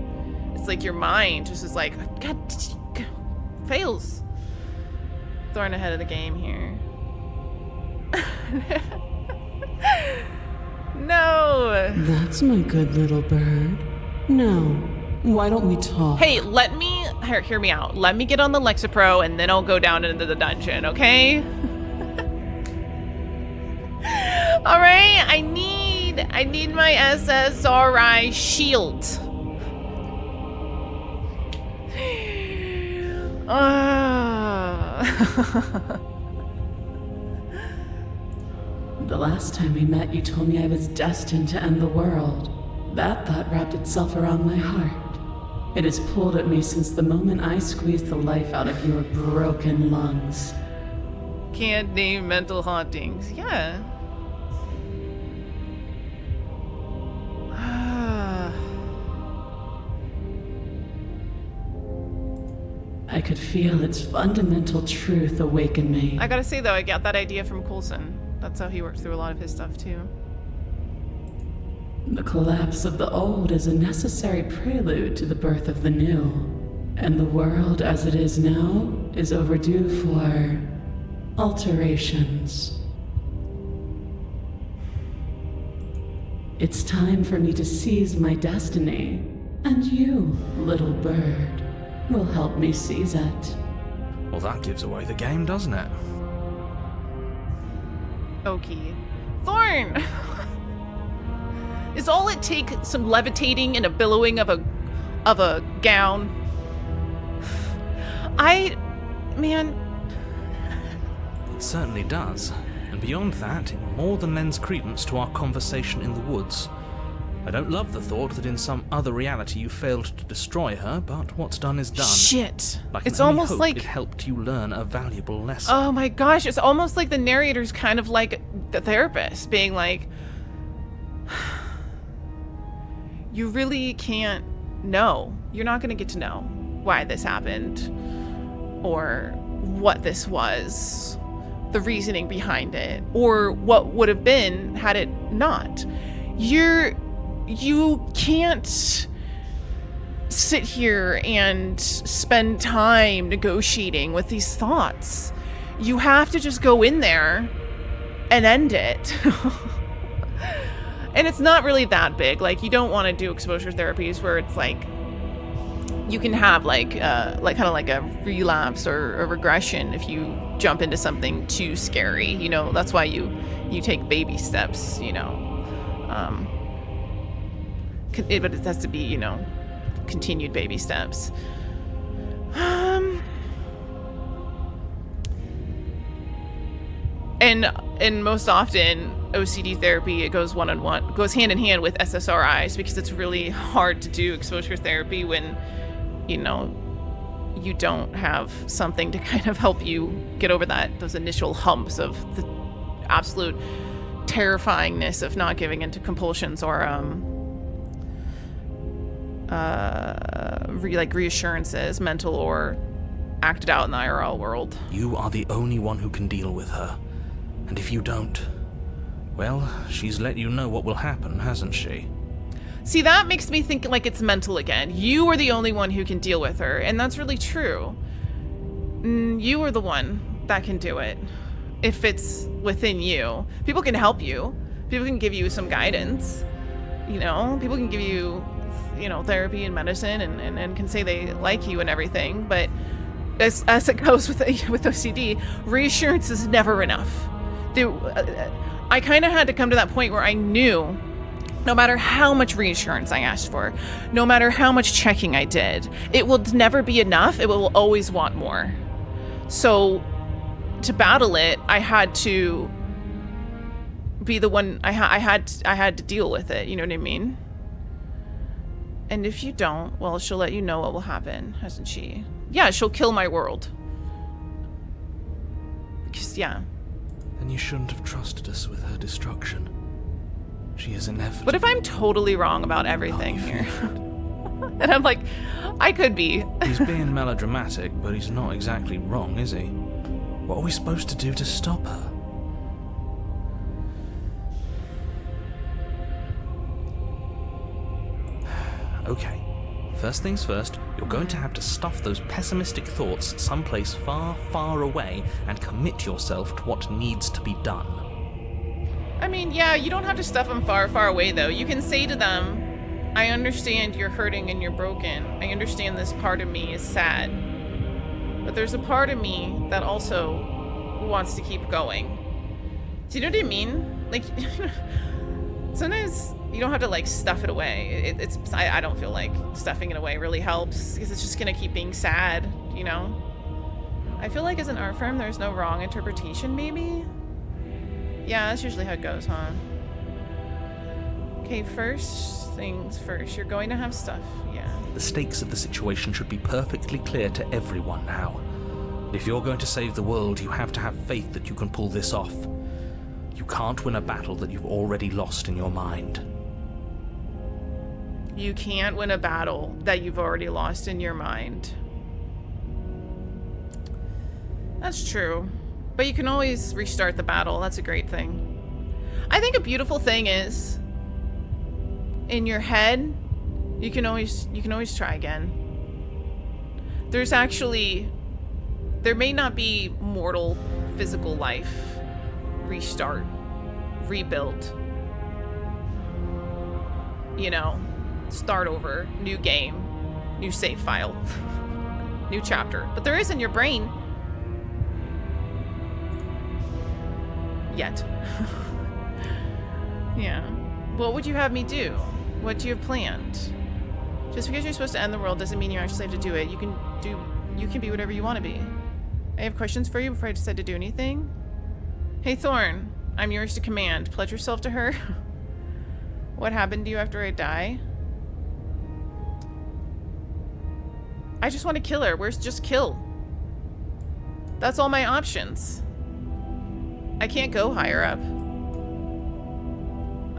it's like your mind just is like, God, fails. Throwing ahead of the game here. No. That's my good little bird. Now, why don't we talk? Hey, let me, hear me out. Let me get on the Lexapro and then I'll go down into the dungeon, okay? All right, I need my SSRI shield. The last time we met, you told me I was destined to end the world. That thought wrapped itself around my heart. It has pulled at me since the moment I squeezed the life out of your broken lungs. Can't name mental hauntings. Yeah. I could feel its fundamental truth awaken me. I gotta say though, I got that idea from Coulson. That's how he works through a lot of his stuff too. The collapse of the old is a necessary prelude to the birth of the new. And the world as it is now is overdue for alterations. It's time for me to seize my destiny, and you, little bird, will help me seize it. Well, that gives away the game, doesn't it? Okay. Thorn! Is all it take some levitating and a billowing of a gown? Man. It certainly does. And beyond that, it more than lends credence to our conversation in the woods. I don't love the thought that in some other reality you failed to destroy her, but what's done is done. Shit. I can It's only almost hope like... it helped you learn a valuable lesson. Oh my gosh, it's almost like the narrator's kind of like the therapist, being like, you really can't know. You're not going to get to know why this happened or what this was, the reasoning behind it, or what would have been had it not. You can't sit here and spend time negotiating with these thoughts. You have to just go in there and end it. And it's not really that big. Like, you don't want to do exposure therapies where it's like you can have like kind of like a relapse or a regression if you jump into something too scary. You know, that's why you take baby steps, you know. But it has to be, you know, continued baby steps. And most often OCD therapy, it goes one-on-one, goes hand in hand with SSRIs, because it's really hard to do exposure therapy when, you know, you don't have something to kind of help you get over those initial humps of the absolute terrifyingness of not giving into compulsions or reassurances, mental or acted out in the IRL world. You are the only one who can deal with her. And if you don't, well, she's let you know what will happen, hasn't she? See, that makes me think like it's mental again. You are the only one who can deal with her, and that's really true. You are the one that can do it. If it's within you. People can help you. People can give you some guidance. You know, people can give you, you know, therapy and medicine and can say they like you and everything. But as it goes with OCD, reassurance is never enough. I kind of had to come to that point where I knew no matter how much reassurance I asked for, no matter how much checking I did, it will never be enough. It will always want more. So to battle it, I had to be the one. I had to deal with it. You know what I mean? And if you don't, well, she'll let you know what will happen, hasn't she? Yeah, she'll kill my world. Because, yeah. Then you shouldn't have trusted us with her destruction. She is inevitable. What if I'm totally wrong about everything here? And I'm like, I could be. He's being melodramatic, but he's not exactly wrong, is he? What are we supposed to do to stop her? Okay. First things first, you're going to have to stuff those pessimistic thoughts someplace far, far away and commit yourself to what needs to be done. I mean, yeah, you don't have to stuff them far, far away, though. You can say to them, I understand you're hurting and you're broken. I understand this part of me is sad. But there's a part of me that also wants to keep going. Do you know what I mean? Like, sometimes you don't have to, like, stuff it away. I don't feel like stuffing it away really helps, because it's just gonna keep being sad, you know? I feel like as an art firm, there's no wrong interpretation, maybe? Yeah, that's usually how it goes, huh? Okay, first things first. You're going to have stuff, yeah. The stakes of the situation should be perfectly clear to everyone now. If you're going to save the world, you have to have faith that you can pull this off. You can't win a battle that you've already lost in your mind. You can't win a battle that you've already lost in your mind. That's true. But you can always restart the battle. That's a great thing. I think a beautiful thing is in your head, you can always try again. There may not be mortal physical life. Restart. Rebuild. You know, start over. New game. New save file. New chapter. But there is in your brain. Yet. Yeah. What would you have me do? What do you have planned? Just because you're supposed to end the world doesn't mean you actually have to do it. You can be whatever you want to be. I have questions for you before I decide to do anything. Hey Thorn, I'm yours to command. Pledge yourself to her. What happened to you after I die? I just want to kill her. Where's just kill? That's all my options. I can't go higher up.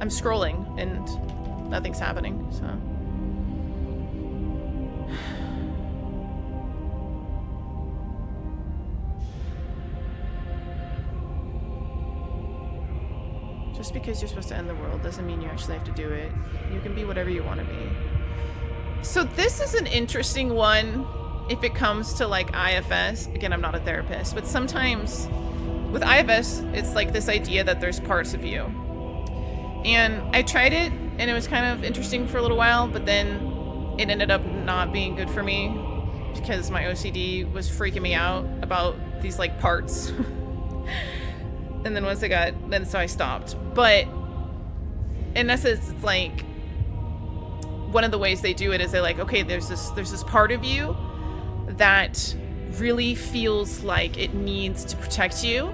I'm scrolling and nothing's happening, so. Just because you're supposed to end the world doesn't mean you actually have to do it. You can be whatever you want to be. So this is an interesting one if it comes to like IFS. Again, I'm not a therapist, but sometimes with IFS, it's like this idea that there's parts of you. And I tried it and it was kind of interesting for a little while, but then it ended up not being good for me because my OCD was freaking me out about these like parts. And then so I stopped. But in essence, it's like one of the ways they do it is they're like, okay, there's this part of you that really feels like it needs to protect you,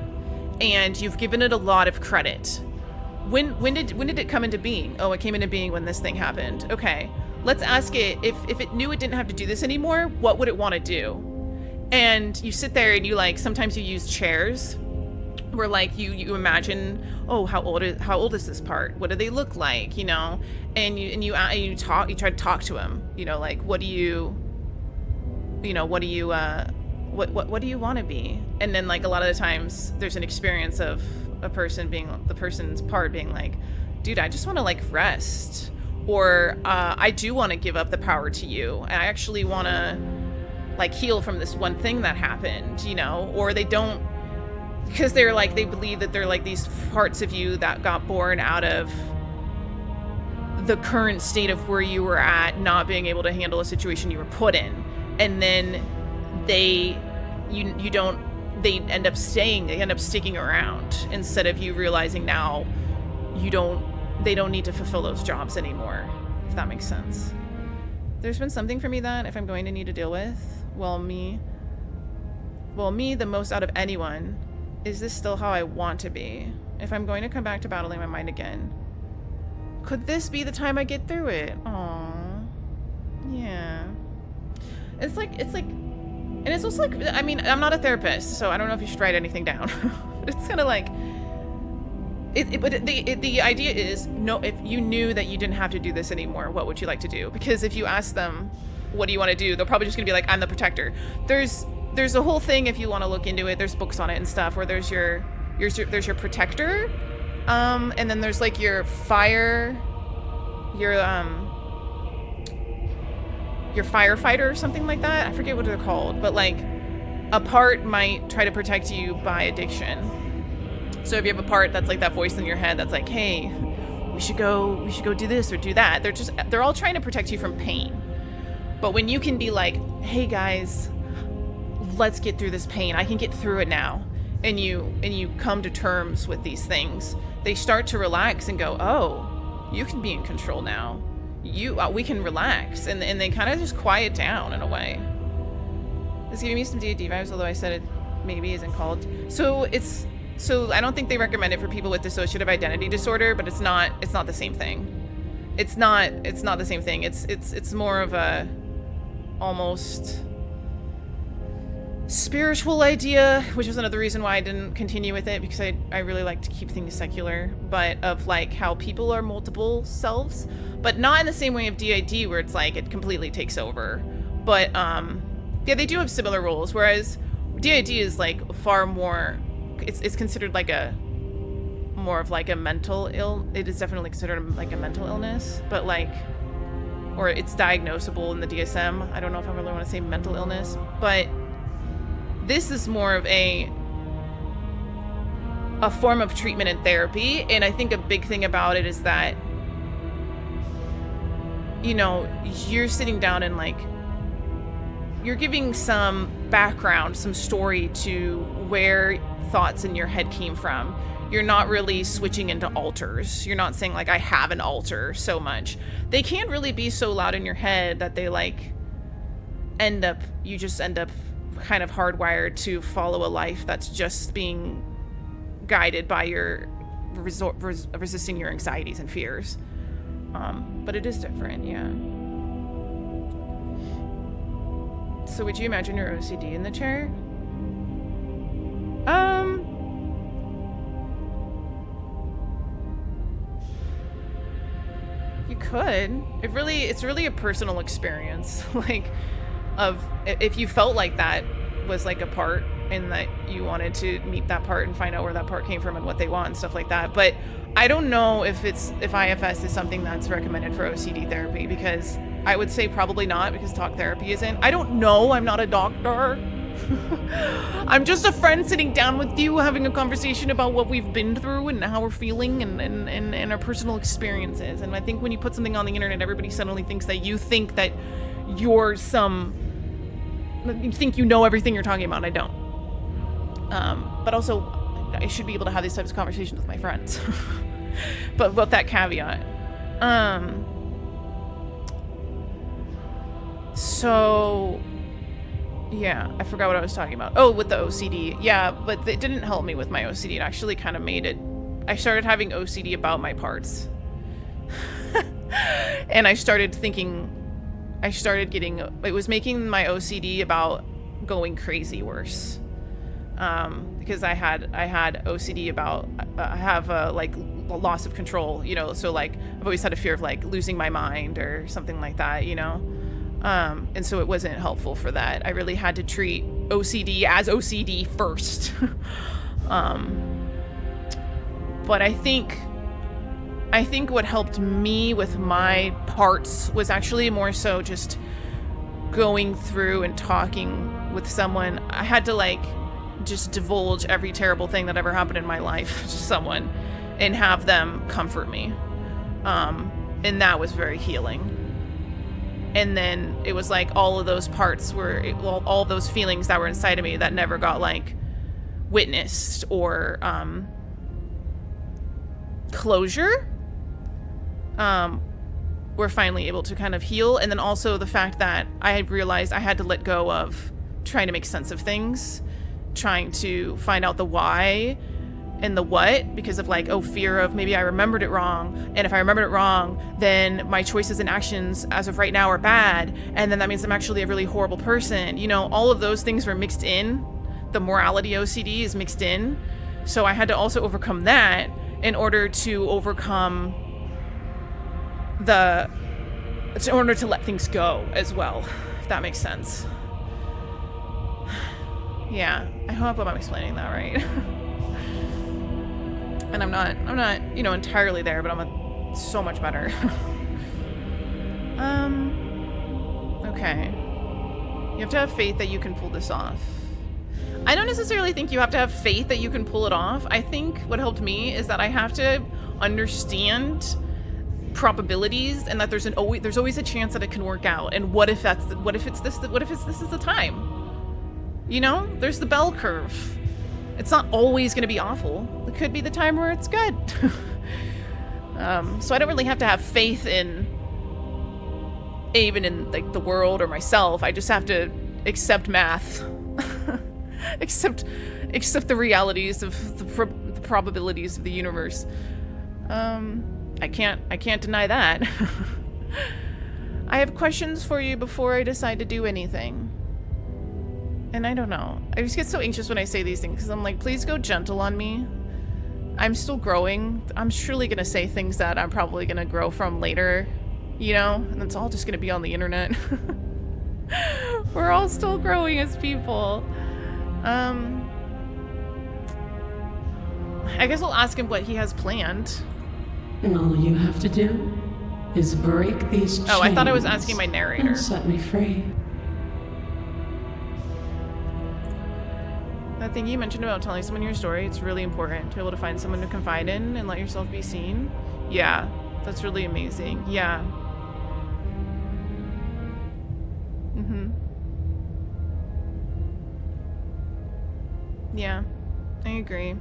and you've given it a lot of credit. When did it come into being? Oh, it came into being when this thing happened. Okay, let's ask it if it knew it didn't have to do this anymore, what would it want to do? And you sit there and you like sometimes you use chairs. Where like you imagine, oh, how old is this part? What do they look like? You know, and you try to talk to him. You know, like what do you want to be? And then like a lot of the times there's an experience of the person's part being like, dude, I just want to like rest, or I do want to give up the power to you. I actually want to like heal from this one thing that happened. You know, or they don't. Because they believe that they're like these parts of you that got born out of the current state of where you were at, not being able to handle a situation you were put in. And then they end up sticking around instead of you realizing now they don't need to fulfill those jobs anymore, if that makes sense. There's been something for me that if I'm going to need to deal with, me the most out of anyone. Is this still how I want to be? If I'm going to come back to battling my mind again, could this be the time I get through it? Aww. Yeah. It's like, and it's also like, I mean, I'm not a therapist, so I don't know if you should write anything down. It's kind of like, but the idea is, no, if you knew that you didn't have to do this anymore, what would you like to do? Because if you ask them, what do you want to do? They're probably just gonna be like, I'm the protector. There's a whole thing, if you want to look into it, there's books on it and stuff, where there's your protector, and then there's like your fire, your firefighter or something like that. I forget what they're called, but like a part might try to protect you by addiction. So if you have a part that's like that voice in your head that's like, hey, we should go do this or do that. They're all trying to protect you from pain. But when you can be like, hey guys, let's get through this pain. I can get through it now. And you come to terms with these things. They start to relax and go, oh, you can be in control now. We can relax. And they kind of just quiet down in a way. It's giving me some D&D vibes, although I said it maybe isn't called. So I don't think they recommend it for people with dissociative identity disorder, but it's not the same thing. It's not the same thing. It's more of a almost spiritual idea, which is another reason why I didn't continue with it, because I really like to keep things secular, but of like how people are multiple selves, but not in the same way of DID where it's like it completely takes over. But yeah, they do have similar rules, whereas DID is like far more, it's considered like a, more of like a mental it is definitely considered like a mental illness, but like, or it's diagnosable in the DSM. I don't know if I really want to say mental illness, but this is more of a form of treatment and therapy. And I think a big thing about it is that, you know, you're sitting down and like, you're giving some background, some story to where thoughts in your head came from. You're not really switching into alters. You're not saying like, I have an alter so much. They can't really be so loud in your head that they like you just end up kind of hardwired to follow a life that's just being guided by your resisting your anxieties and fears. But it is different, yeah. So would you imagine your OCD in the chair? You could. It's really a personal experience. Like, of if you felt like that was like a part and that you wanted to meet that part and find out where that part came from and what they want and stuff like that. But I don't know if IFS is something that's recommended for OCD therapy, because I would say probably not, because talk therapy isn't. I don't know. I'm not a doctor. I'm just a friend sitting down with you having a conversation about what we've been through and how we're feeling and our personal experiences. And I think when you put something on the internet, everybody suddenly thinks that you think that you think you know everything you're talking about, and I don't. But also, I should be able to have these types of conversations with my friends. But about that caveat. So, yeah, I forgot what I was talking about. Oh, with the OCD. Yeah, but it didn't help me with my OCD. It actually kind of made it... I started having OCD about my parts. And I started getting... It was making my OCD about going crazy worse. Because I had OCD about... I have like a loss of control, you know? So, like, I've always had a fear of, like, losing my mind or something like that, you know? And so it wasn't helpful for that. I really had to treat OCD as OCD first. But I think what helped me with my parts was actually more so just going through and talking with someone. I had to like just divulge every terrible thing that ever happened in my life to someone and have them comfort me. And that was very healing. And then it was like all of those parts all those feelings that were inside of me that never got like witnessed or closure were finally able to kind of heal. And then also the fact that I had realized I had to let go of trying to make sense of things, trying to find out the why and the what, because of like, fear of maybe I remembered it wrong. And if I remembered it wrong, then my choices and actions as of right now are bad. And then that means I'm actually a really horrible person. You know, all of those things were mixed in. The morality OCD is mixed in. So I had to also overcome that in order to overcome in order to let things go as well, if that makes sense. Yeah, I hope I'm explaining that right. And I'm not, you know, entirely there, but I'm so much better. Okay. You have to have faith that you can pull this off. I don't necessarily think you have to have faith that you can pull it off. I think what helped me is that I have to understand probabilities and that there's always a chance that it can work out. And what if this is the time? You know, there's the bell curve. It's not always going to be awful. It could be the time where it's good. So I don't really have to have faith in like the world or myself. I just have to accept math. accept the realities of the probabilities of the universe. I can't deny that. I have questions for you before I decide to do anything. And I don't know. I just get so anxious when I say these things because I'm like, please go gentle on me. I'm still growing. I'm surely going to say things that I'm probably going to grow from later, you know? And it's all just going to be on the internet. We're all still growing as people. I guess I'll ask him what he has planned. All you have to do is break these chains. Oh, I thought I was asking my narrator. And set me free. That thing you mentioned about telling someone your story, it's really important to be able to find someone to confide in and let yourself be seen. Yeah, that's really amazing. Yeah. Yeah, I agree.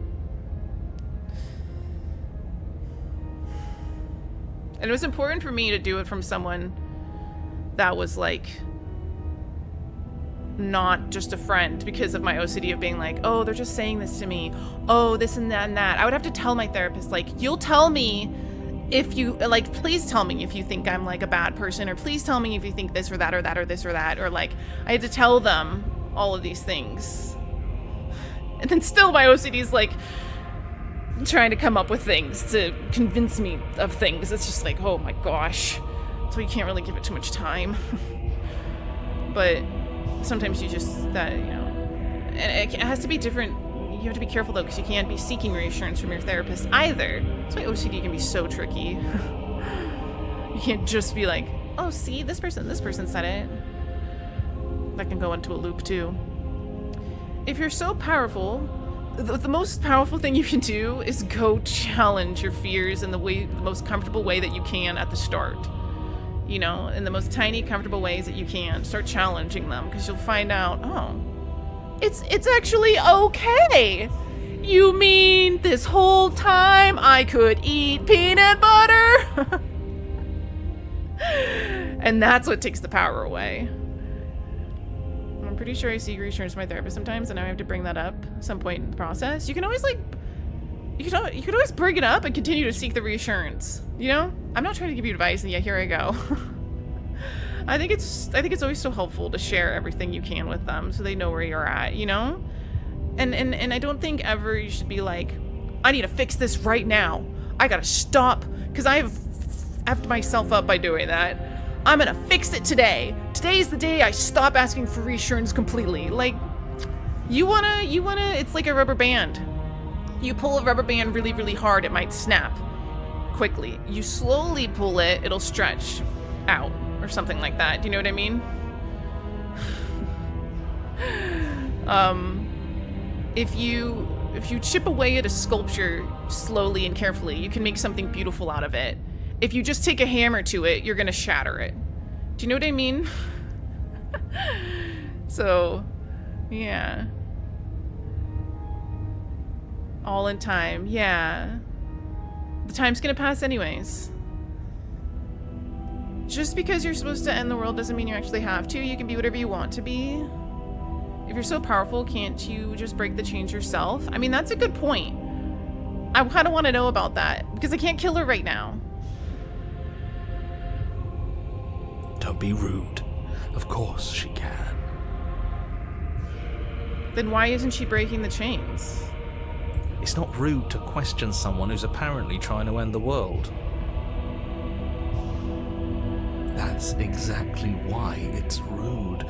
And it was important for me to do it from someone that was like not just a friend, because of my OCD of being like, oh, they're just saying this to me. Oh, this and that and that. I would have to tell my therapist, like, you'll tell me if you, like, please tell me if you think I'm like a bad person, or please tell me if you think this or that or that or this or that. Or like, I had to tell them all of these things. And then still my OCD is like trying to come up with things to convince me of things. It's just like, oh my gosh. So you can't really give it too much time. But sometimes you just, that, you know, and it has to be different. You have to be careful though, because you can't be seeking reassurance from your therapist either. That's why OCD can be so tricky. You can't just be like, oh, see, this person said it. That can go into a loop too. If you're so powerful, the most powerful thing you can do is go challenge your fears in the most comfortable way that you can at the start. You know, in the most tiny, comfortable ways that you can. Start challenging them, because you'll find out, oh, it's actually okay. You mean this whole time I could eat peanut butter? And that's what takes the power away. I'm pretty sure I seek reassurance from my therapist sometimes, and now I have to bring that up at some point in the process. You can always like, you could always bring it up and continue to seek the reassurance. You know, I'm not trying to give you advice, and yeah, here I go. I think it's always so helpful to share everything you can with them, so they know where you're at. You know, and I don't think ever you should be like, I need to fix this right now. I gotta stop, because I have effed myself up by doing that. I'm gonna fix it today. Today's the day I stop asking for reassurance completely. Like, you wanna, it's like a rubber band. You pull a rubber band really, really hard, it might snap quickly. You slowly pull it, it'll stretch out or something like that. Do you know what I mean? If you chip away at a sculpture slowly and carefully, you can make something beautiful out of it. If you just take a hammer to it, you're gonna shatter it. Do you know what I mean? So, yeah. All in time, yeah. The time's gonna pass anyways. Just because you're supposed to end the world doesn't mean you actually have to. You can be whatever you want to be. If you're so powerful, can't you just break the chains yourself? I mean, that's a good point. I kind of want to know about that, because I can't kill her right now. Don't be rude. Of course she can. Then why isn't she breaking the chains? It's not rude to question someone who's apparently trying to end the world. That's exactly why it's rude.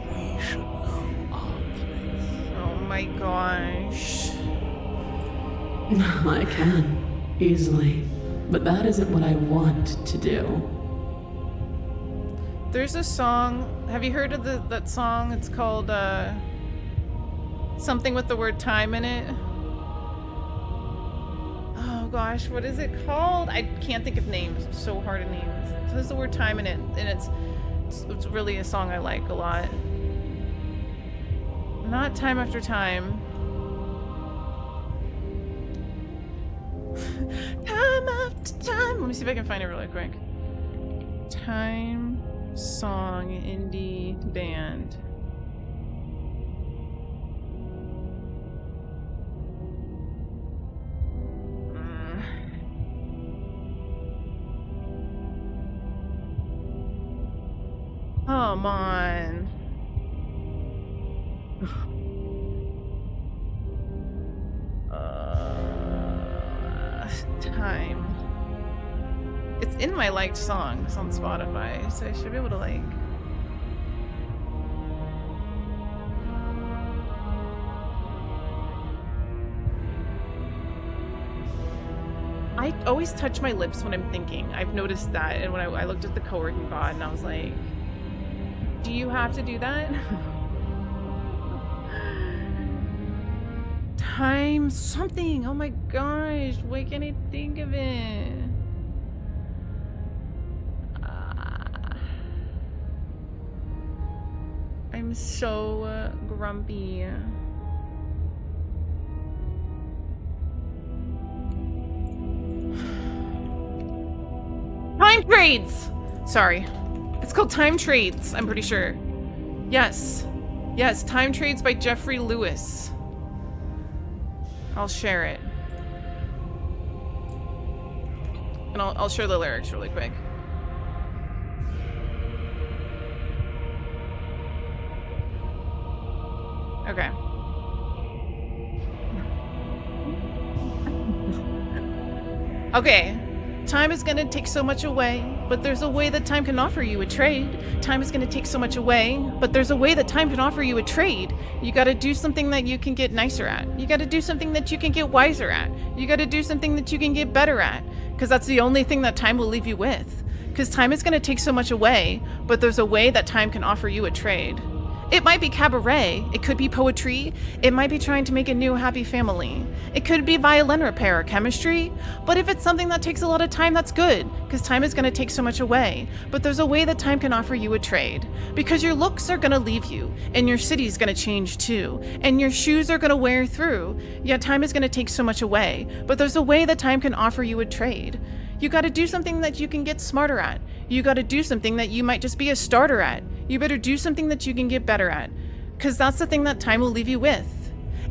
We should know our place. Oh my gosh. I can, easily. But that isn't what I want to do. There's a song, have you heard of that song? It's called, something with the word time in it. Oh gosh, what is it called? I can't think of names, it's so hard to name. So there's the word time in it, and it's really a song I like a lot. Not Time After Time. Time after time. Let me see if I can find it really quick. Time song indie band. Come on. Time. It's in my liked songs on Spotify, so I should be able to like. I always touch my lips when I'm thinking. I've noticed that. And when I looked at the co-working bot and I was like, do you have to do that? Time something. Oh my gosh. Why can't I think of it? I'm so grumpy. Time trades! Sorry. It's called Time Trades, I'm pretty sure. Yes. Yes, Time Trades by Jeffrey Lewis. I'll share it. And I'll share the lyrics really quick. Okay. Okay. Time is gonna take so much away, but there's a way that time can offer you a trade. Time is gonna take so much away, but there's a way that time can offer you a trade. You gotta do something that you can get nicer at. You gotta do something that you can get wiser at. You gotta do something that you can get better at. Because that's the only thing that time will leave you with. Because time is gonna take so much away, but there's a way that time can offer you a trade. It might be cabaret, it could be poetry, it might be trying to make a new happy family. It could be violin repair or chemistry, but if it's something that takes a lot of time, that's good, because time is gonna take so much away. But there's a way that time can offer you a trade, because your looks are gonna leave you, and your city's gonna change too, and your shoes are gonna wear through. Yeah, time is gonna take so much away, but there's a way that time can offer you a trade. You gotta do something that you can get smarter at. You gotta do something that you might just be a starter at. You better do something that you can get better at, because that's the thing that time will leave you with.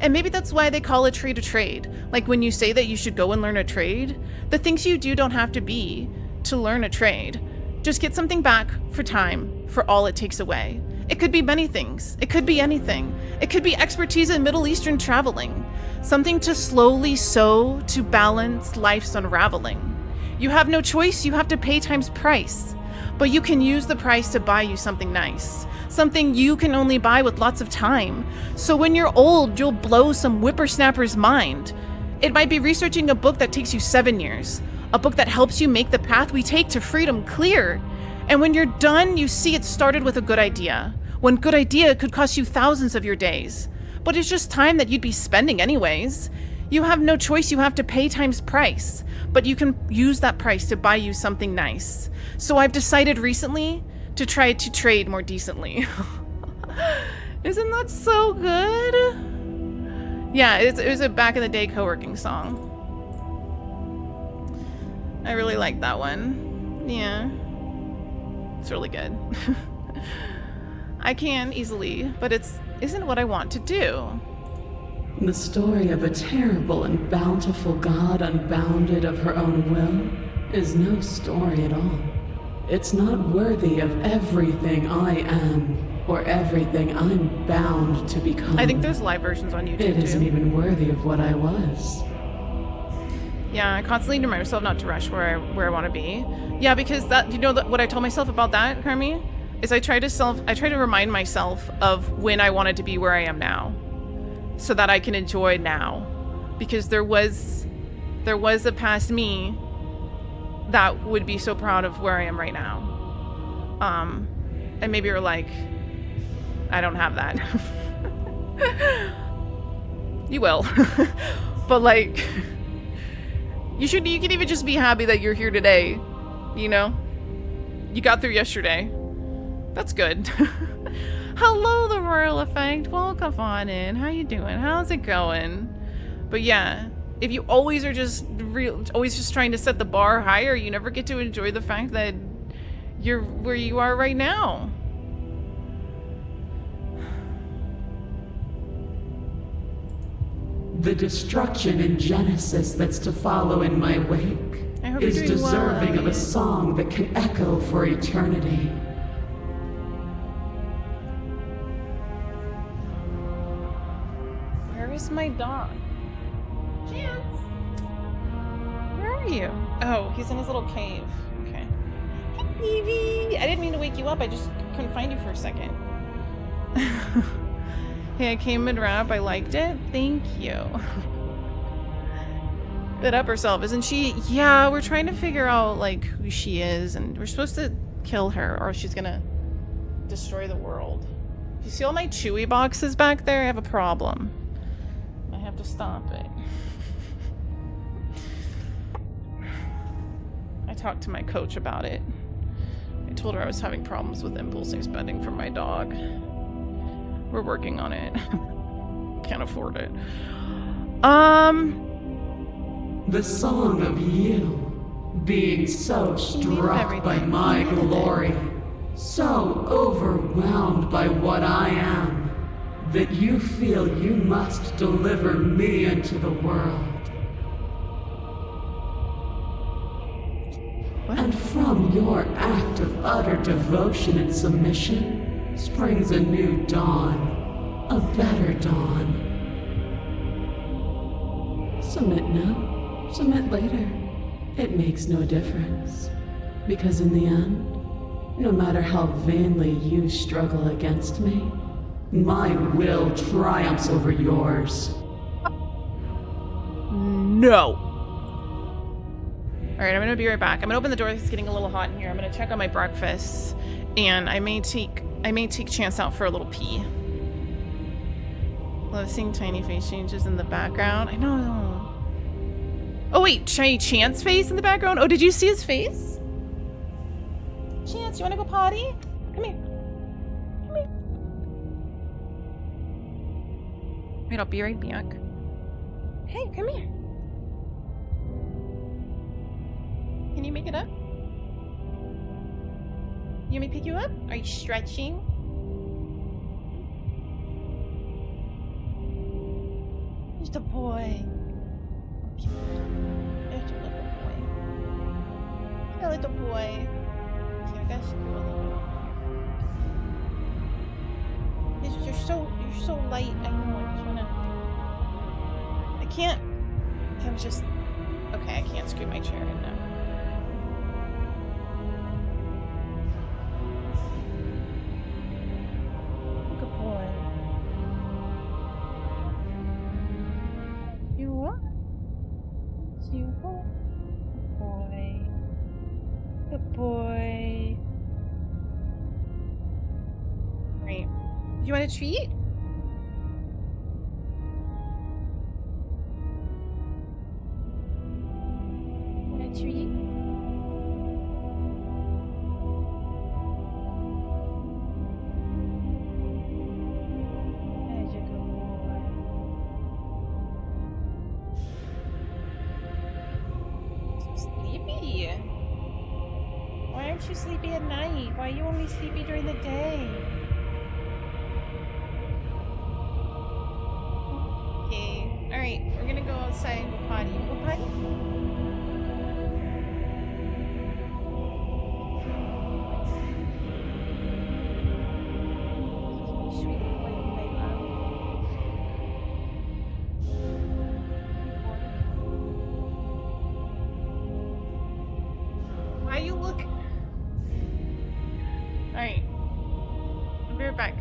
And maybe that's why they call a trade. Like when you say that you should go and learn a trade, the things you do don't have to be to learn a trade. Just get something back for time, for all it takes away. It could be many things. It could be anything. It could be expertise in Middle Eastern traveling. Something to slowly sew to balance life's unraveling. You have no choice, you have to pay time's price. But you can use the price to buy you something nice. Something you can only buy with lots of time. So when you're old, you'll blow some whippersnapper's mind. It might be researching a book that takes you 7 years. A book that helps you make the path we take to freedom clear. And when you're done, you see it started with a good idea. One good idea could cost you thousands of your days. But it's just time that you'd be spending anyways. You have no choice, you have to pay time's price. But you can use that price to buy you something nice. So I've decided recently to try to trade more decently. Isn't that so good? Yeah, it was a back in the day co-working song. I really like that one. Yeah. It's really good. I can easily, but isn't what I want to do. The story of a terrible and bountiful God unbounded of her own will is no story at all. It's not worthy of everything I am or everything I'm bound to become. I think there's live versions on YouTube It isn't too. even worthy of what I was. Yeah, I constantly remind myself not to rush where I want to be. Yeah, because that, you know, what I told myself about that, Carmi, is I try to remind myself of when I wanted to be where I am now, so that I can enjoy now, because there was a past me that would be so proud of where I am right now. And maybe you're like, I don't have that. You will. But like, you can even just be happy that you're here today, you know? You got through yesterday. That's good. Hello, the Royal Effect. Welcome on in. How you doing? How's it going? But yeah, if you always are just always just trying to set the bar higher, you never get to enjoy the fact that you're where you are right now. The destruction in Genesis that's to follow in my wake I hope you're is doing deserving well. of a song that can echo for eternity. Where is my dog? Chance! Where are you? Oh, he's in his little cave. Okay. Hey, Evie! I didn't mean to wake you up. I just couldn't find you for a second. Hey, I came mid-rap. I liked it. Thank you. bit up herself, isn't she? Yeah, we're trying to figure out, like, who she is, and we're supposed to kill her, or she's gonna destroy the world. You see all my Chewy boxes back there? I have a problem. I have to stop it. I talked to my coach about it. I told her I was having problems with impulsive spending from my dog. We're working on it. Can't afford it. The song of you, being so struck by my glory, so overwhelmed by what I am, that you feel you must deliver me into the world. What? And from your act of utter devotion and submission springs a new dawn, a better dawn. Submit now. Submit later. It makes no difference. Because in the end, no matter how vainly you struggle against me, my will triumphs over yours. No. Alright, I'm gonna be right back. I'm gonna open the door. It's getting a little hot in here. I'm gonna check on my breakfast. And I may take Chance out for a little pee. Love seeing tiny face changes in the background. I know. Oh wait, Chance face in the background? Oh, did you see his face? Chance, you wanna go potty? Come here. Come here. Wait, I'll be right back. Hey, come here. Can you make it up? You want me to pick you up? Are you stretching? Who's the boy? There's your little boy. Hey, little boy. Here, I gotta screw a little. You're so light. I know. I just wanna. I can't. I'm just. Okay, I can't screw my chair in now. Good boy. You what? You what? Good boy. Good boy. Right. You want a treat? Want a treat? There's your good boy. So sleepy. Why aren't you sleepy at night? Why are you only sleepy during the day? Okay, alright, we're gonna go outside and go potty. You go potty? Sweet boy, my love. Why you look? Alright. I'll be right back.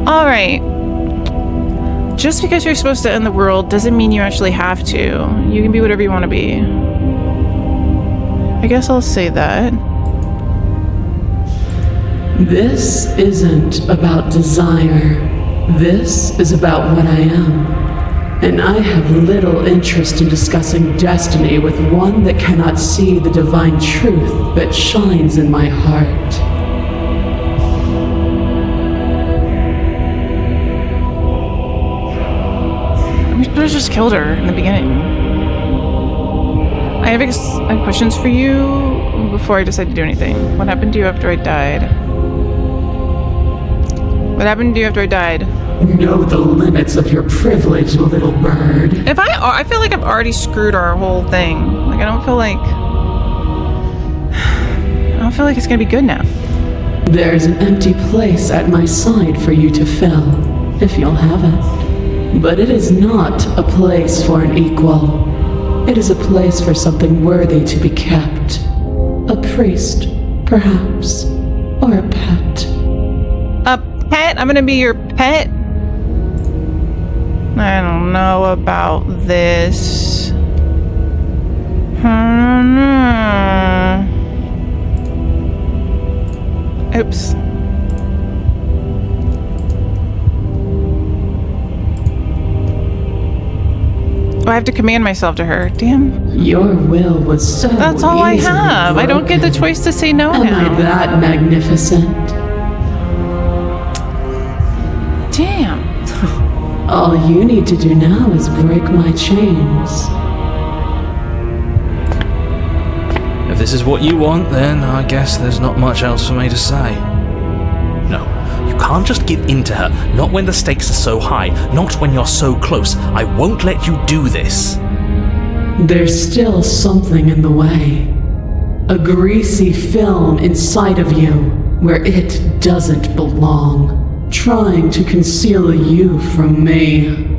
Alright. Just because you're supposed to end the world doesn't mean you actually have to. You can be whatever you want to be. I guess I'll say that. This isn't about desire. This is about what I am. And I have little interest in discussing destiny with one that cannot see the divine truth that shines in my heart. We should have just killed her in the beginning. I have questions for you before I decide to do anything. What happened to you after I died? What happened to you after I died? Know the limits of your privilege, little bird. If I feel like I've already screwed our whole thing. Like I don't feel like it's gonna be good now. There's an empty place at my side for you to fill, if you'll have it. But it is not a place for an equal. It is a place for something worthy to be kept. A priest, perhaps. or a pet? A pet? I'm gonna be your pet? I don't know about this. Oops. Oh, I have to command myself to her. Damn. Your will was so That's all I easily have. I don't get the broken. choice to say no Am now. I that magnificent? Damn. All you need to do now is break my chains. If this is what you want, then I guess there's not much else for me to say. No, you can't just give in to her. Not when the stakes are so high. Not when you're so close. I won't let you do this. There's still something in the way. A greasy film inside of you where it doesn't belong. Trying to conceal you from me.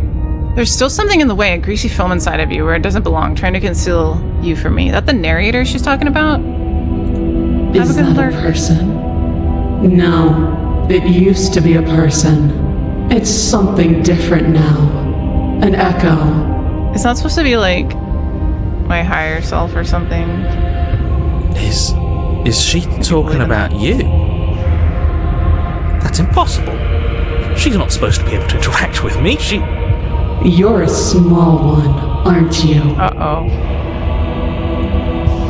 There's still something in the way, a greasy film inside of you where it doesn't belong, trying to conceal you from me. That the narrator she's talking about? Have Is a good that a lurk. person? No, it used to be a person. It's something different now. An echo. It's not supposed to be like my higher self or something. Is she talking about you? That's impossible. She's not supposed to be able to interact with me. You're a small one, aren't you? Uh-oh.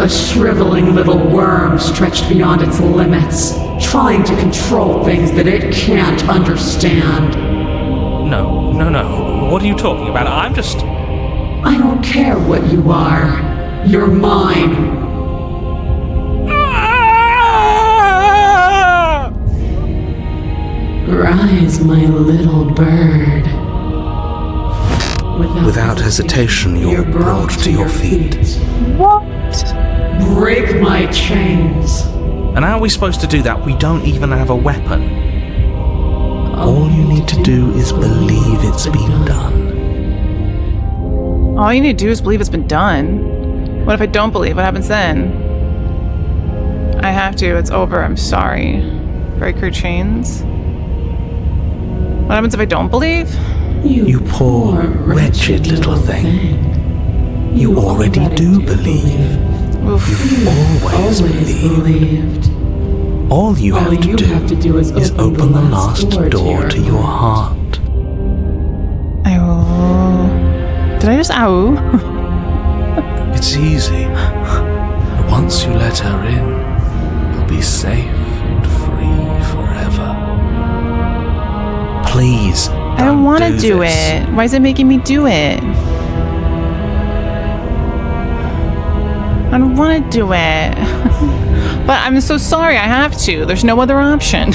A shriveling little worm stretched beyond its limits, trying to control things that it can't understand. No. What are you talking about? I'm just... I don't care what you are. You're mine. Rise, my little bird. Without hesitation, you're brought to your feet. What? Break my chains. And how are we supposed to do that? We don't even have a weapon. All you need to do is believe it's been done. All you need to do is believe it's been done. What if I don't believe? What happens then? I have to. It's over. I'm sorry. Break her chains. What happens if I don't believe? You poor, wretched little thing. You already do believe. Oof. You've always believed. All you have to do is open the last door to your heart. Ow. Did I just ow? It's easy. Once you let her in, you'll be safe and free forever. Please, I don't want to do do this. it. Why is it making me do it? I don't want to do it. But I'm so sorry. I have to. There's no other option.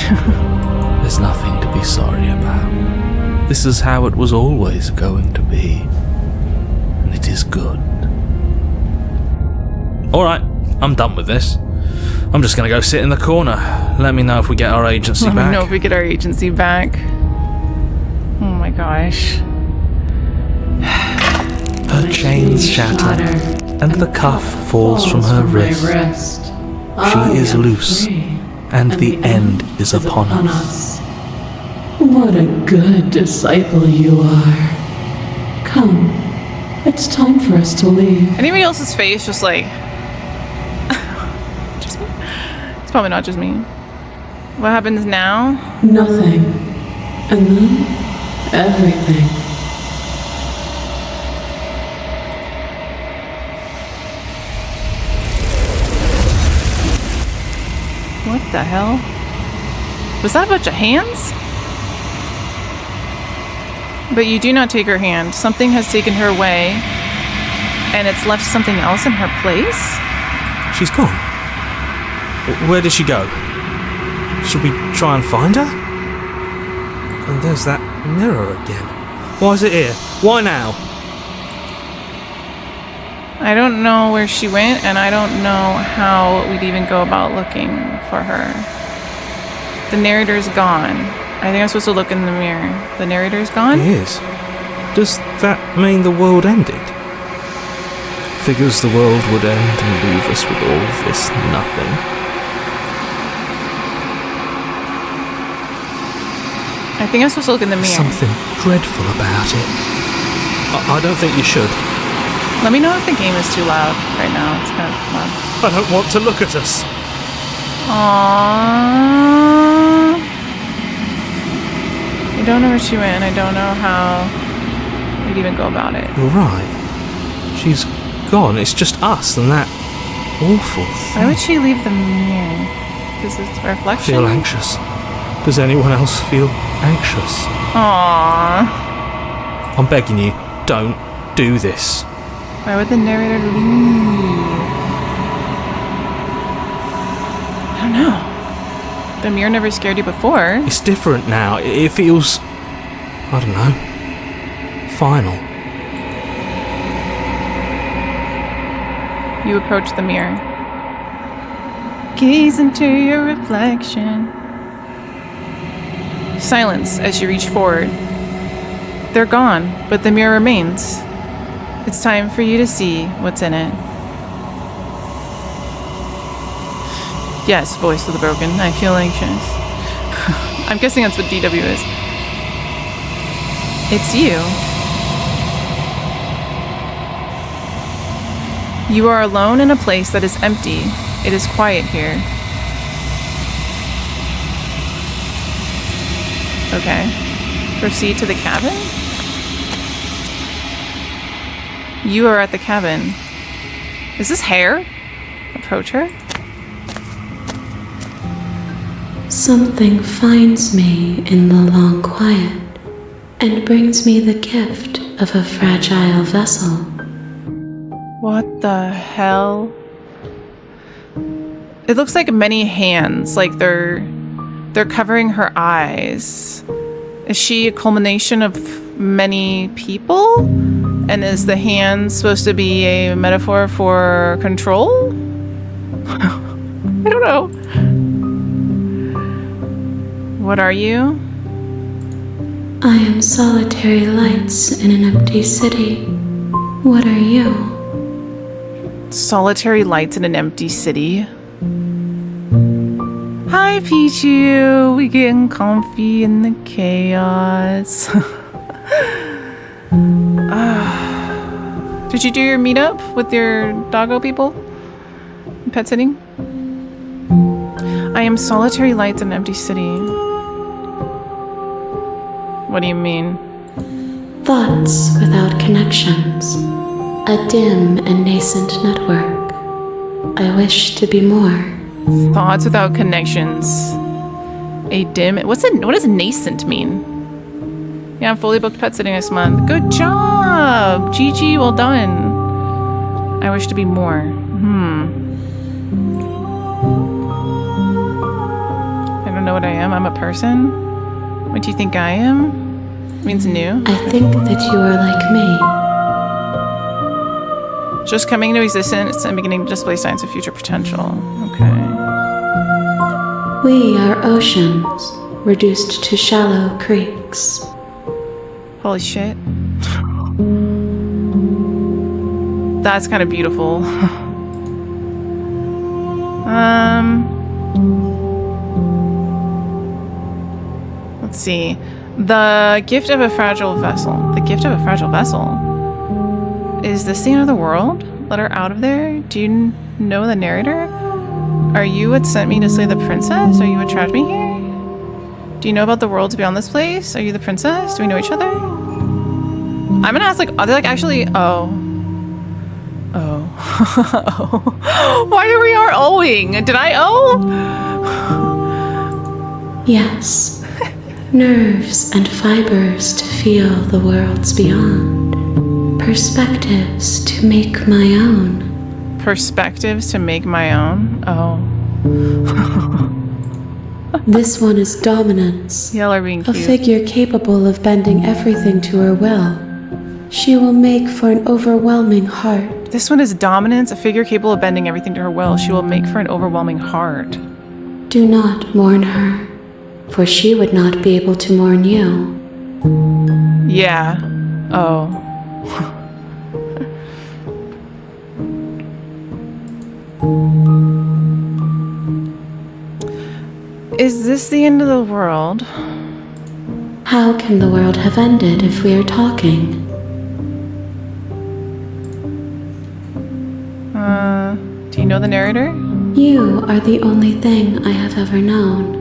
There's nothing to be sorry about. This is how it was always going to be. And it is good. Alright, I'm done with this. I'm just gonna go sit in the corner. Let me know if we get our agency Let me back. know if we get our agency back. Oh my gosh. Her chains shatter, and the cuff falls from her wrist. She is loose, and the end is upon us. What a good disciple you are. Come, it's time for us to leave. Anybody else's face just like... just me? It's probably not just me. What happens now? Nothing. And then, everything. What the hell? Was that a bunch of hands? But you do not take her hand. Something has taken her away, and it's left something else in her place? She's gone. Where did she go? Should we try and find her? And there's that mirror again. Why is it here? Why now? I don't know where she went, and I don't know how we'd even go about looking for her. The narrator's gone. I think I'm supposed to look in the mirror. The narrator's gone? He is. Does that mean the world ended? Figures the world would end and leave us with all this nothing. I think I'm supposed to look in the mirror. Something dreadful about it. I don't think you should. Let me know if the game is too loud right now. It's kind of loud. I don't want to look at us. Aww. I don't know where she went. I don't know how we'd even go about it. You're right. She's gone. It's just us and that awful thing. Why would she leave the mirror? Because it's a reflection? Feel anxious. Does anyone else feel anxious? Aww. I'm begging you, don't do this. Why would the narrator leave? I don't know. The mirror never scared you before. It's different now. It feels, I don't know, final. You approach the mirror. Gaze into your reflection. Silence as you reach forward. They're gone, but the mirror remains. It's time for you to see what's in it. Yes, voice of the broken. I feel anxious. I'm guessing that's what DW is. It's you. You are alone in a place that is empty. It is quiet here. Okay. Proceed to the cabin? You are at the cabin. Is this hair? Approach her. Something finds me in the long quiet and brings me the gift of a fragile vessel. What the hell? It looks like many hands, like they're covering her eyes. Is she a culmination of many people? And is the hand supposed to be a metaphor for control? I don't know. What are you? I am solitary lights in an empty city. What are you? Solitary lights in an empty city. Hi, Pichu. We getting comfy in the chaos. Did you do your meetup with your doggo people? Pet sitting? I am solitary lights in an empty city. What do you mean? Thoughts without connections. A dim and nascent network. I wish to be more. Thoughts without connections. A dim. What does nascent mean? Yeah, I'm fully booked pet sitting next month. Good job! GG, well done. I wish to be more. I don't know what I am. I'm a person? What do you think I am? It means new. I think that you are like me. Just coming into existence and beginning to display signs of future potential. Okay. We are oceans, reduced to shallow creeks. Holy shit. That's kind of beautiful. Let's see. The gift of a fragile vessel. The gift of a fragile vessel. Is this the end of the world? Let her out of there? Do you know the narrator? Are you what sent me to slay the princess? Are you what trapped me here? Do you know about the worlds beyond this place? Are you the princess? Do we know each other? I'm gonna ask, like, are they, like, actually... Oh. Why are we all owing? Did I owe? Yes. Nerves and fibers to feel the worlds beyond. Perspectives to make my own. Perspectives to make my own? Oh. This one is dominance. Y'all are being A cute. figure capable of bending everything to her will. She will make for an overwhelming heart. This one is dominance, a figure capable of bending everything to her will. She will make for an overwhelming heart. Do not mourn her, for she would not be able to mourn you. Yeah. Oh. Is this the end of the world? How can the world have ended if we are talking? Do you know the narrator? You are the only thing I have ever known.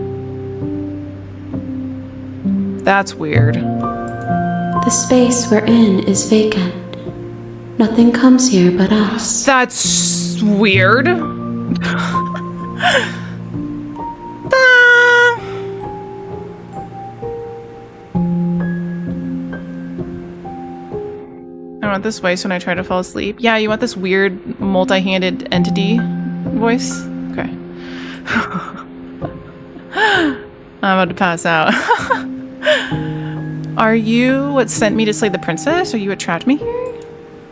That's weird. The space we're in is vacant. Nothing comes here but us. That's weird. I want this voice when I try to fall asleep. Yeah, you want this weird multi-handed entity voice? Okay. I'm about to pass out. Are you what sent me to slay the princess? Are you what trapped me here?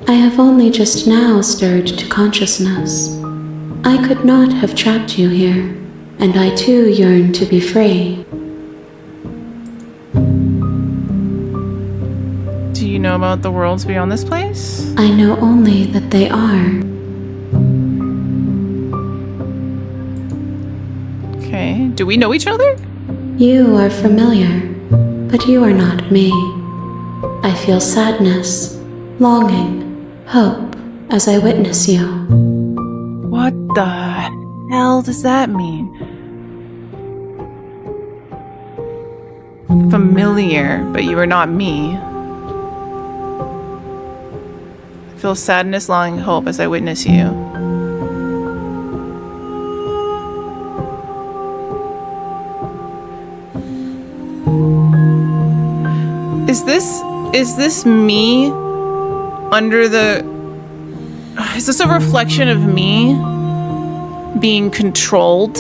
I have only just now stirred to consciousness. I could not have trapped you here, and I too yearn to be free. Do you know about the worlds beyond this place? I know only that they are. Okay. Do we know each other? You are familiar, but you are not me. I feel sadness, longing, hope as I witness you. What the hell does that mean? Familiar, but you are not me. Feel sadness, longing, hope as I witness you. Is this me under the... Is this a reflection of me being controlled?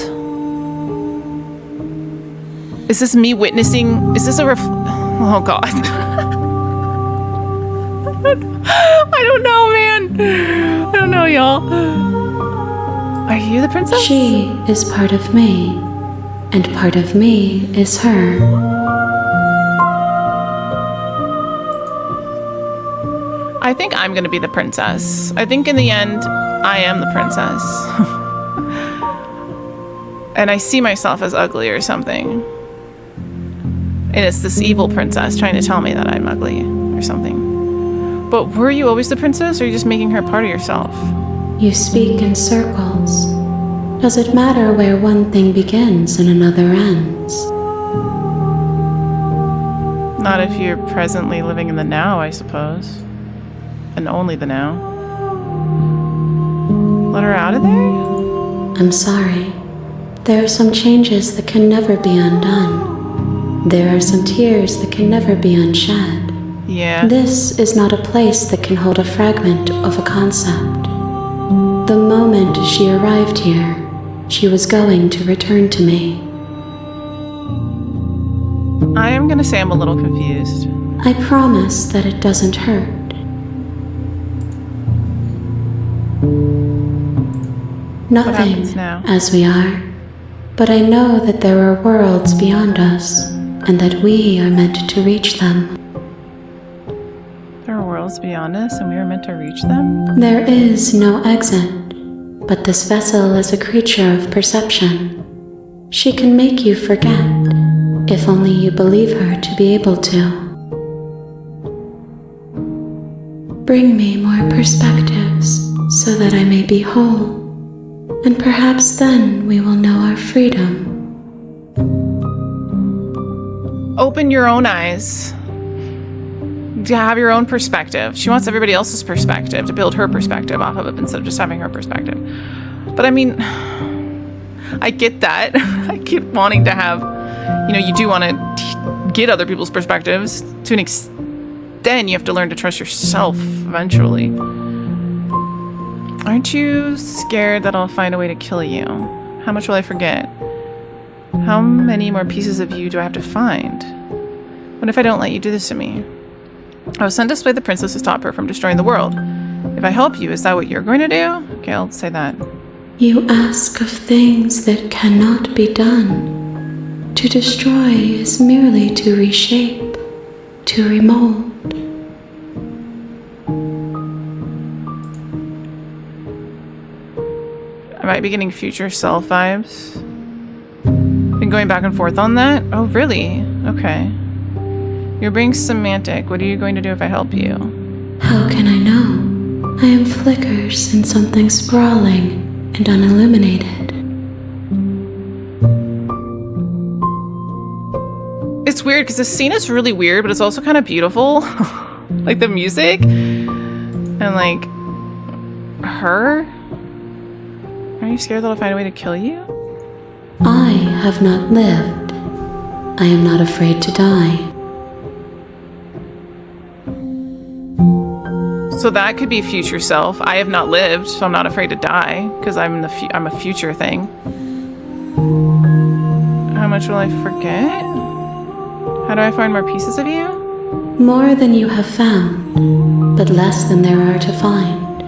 Is this me witnessing... Is this a Oh god. I don't know, man. I don't know, y'all. Are you the princess? She is part of me, and part of me is her. I think I'm gonna be the princess. I think in the end, I am the princess. And I see myself as ugly or something. And it's this evil princess trying to tell me that I'm ugly or something. But were you always the princess, or are you just making her part of yourself? You speak in circles. Does it matter where one thing begins and another ends? Not if you're presently living in the now, I suppose. And only the now. Let her out of there? I'm sorry. There are some changes that can never be undone. There are some tears that can never be unshed. Yeah. This is not a place that can hold a fragment of a concept. The moment she arrived here, she was going to return to me. I am gonna say I'm a little confused. I promise that it doesn't hurt. Nothing happens now? as we are, but I know that there are worlds beyond us, and that we are meant to reach them. There are worlds beyond us, and we are meant to reach them? There is no exit, but this vessel is a creature of perception. She can make you forget, if only you believe her to be able to. Bring me more perspectives, so that I may be whole. And perhaps then we will know our freedom. Open your own eyes. To have your own perspective. She wants everybody else's perspective, to build her perspective off of it instead of just having her perspective. But I mean, I get that. I keep wanting to have, you do want to get other people's perspectives. To an extent, you have to learn to trust yourself eventually. Aren't you scared that I'll find a way to kill you? How much will I forget? How many more pieces of you do I have to find? What if I don't let you do this to me? I was sent to slay the princess to stop her from destroying the world. If I help you, is that what you're going to do? Okay, I'll say that. You ask of things that cannot be done. To destroy is merely to reshape, to remold. I might be getting future self vibes. Been going back and forth on that? Oh, really? Okay. You're being semantic. What are you going to do if I help you? How can I know? I am flickers in something sprawling and unilluminated. It's weird because this scene is really weird, but it's also kind of beautiful. Like the music and like her. Are you scared that I'll find a way to kill you? I have not lived. I am not afraid to die. So that could be future self. I have not lived, so I'm not afraid to die because I'm a future thing. How much will I forget? How do I find more pieces of you? More than you have found, but less than there are to find.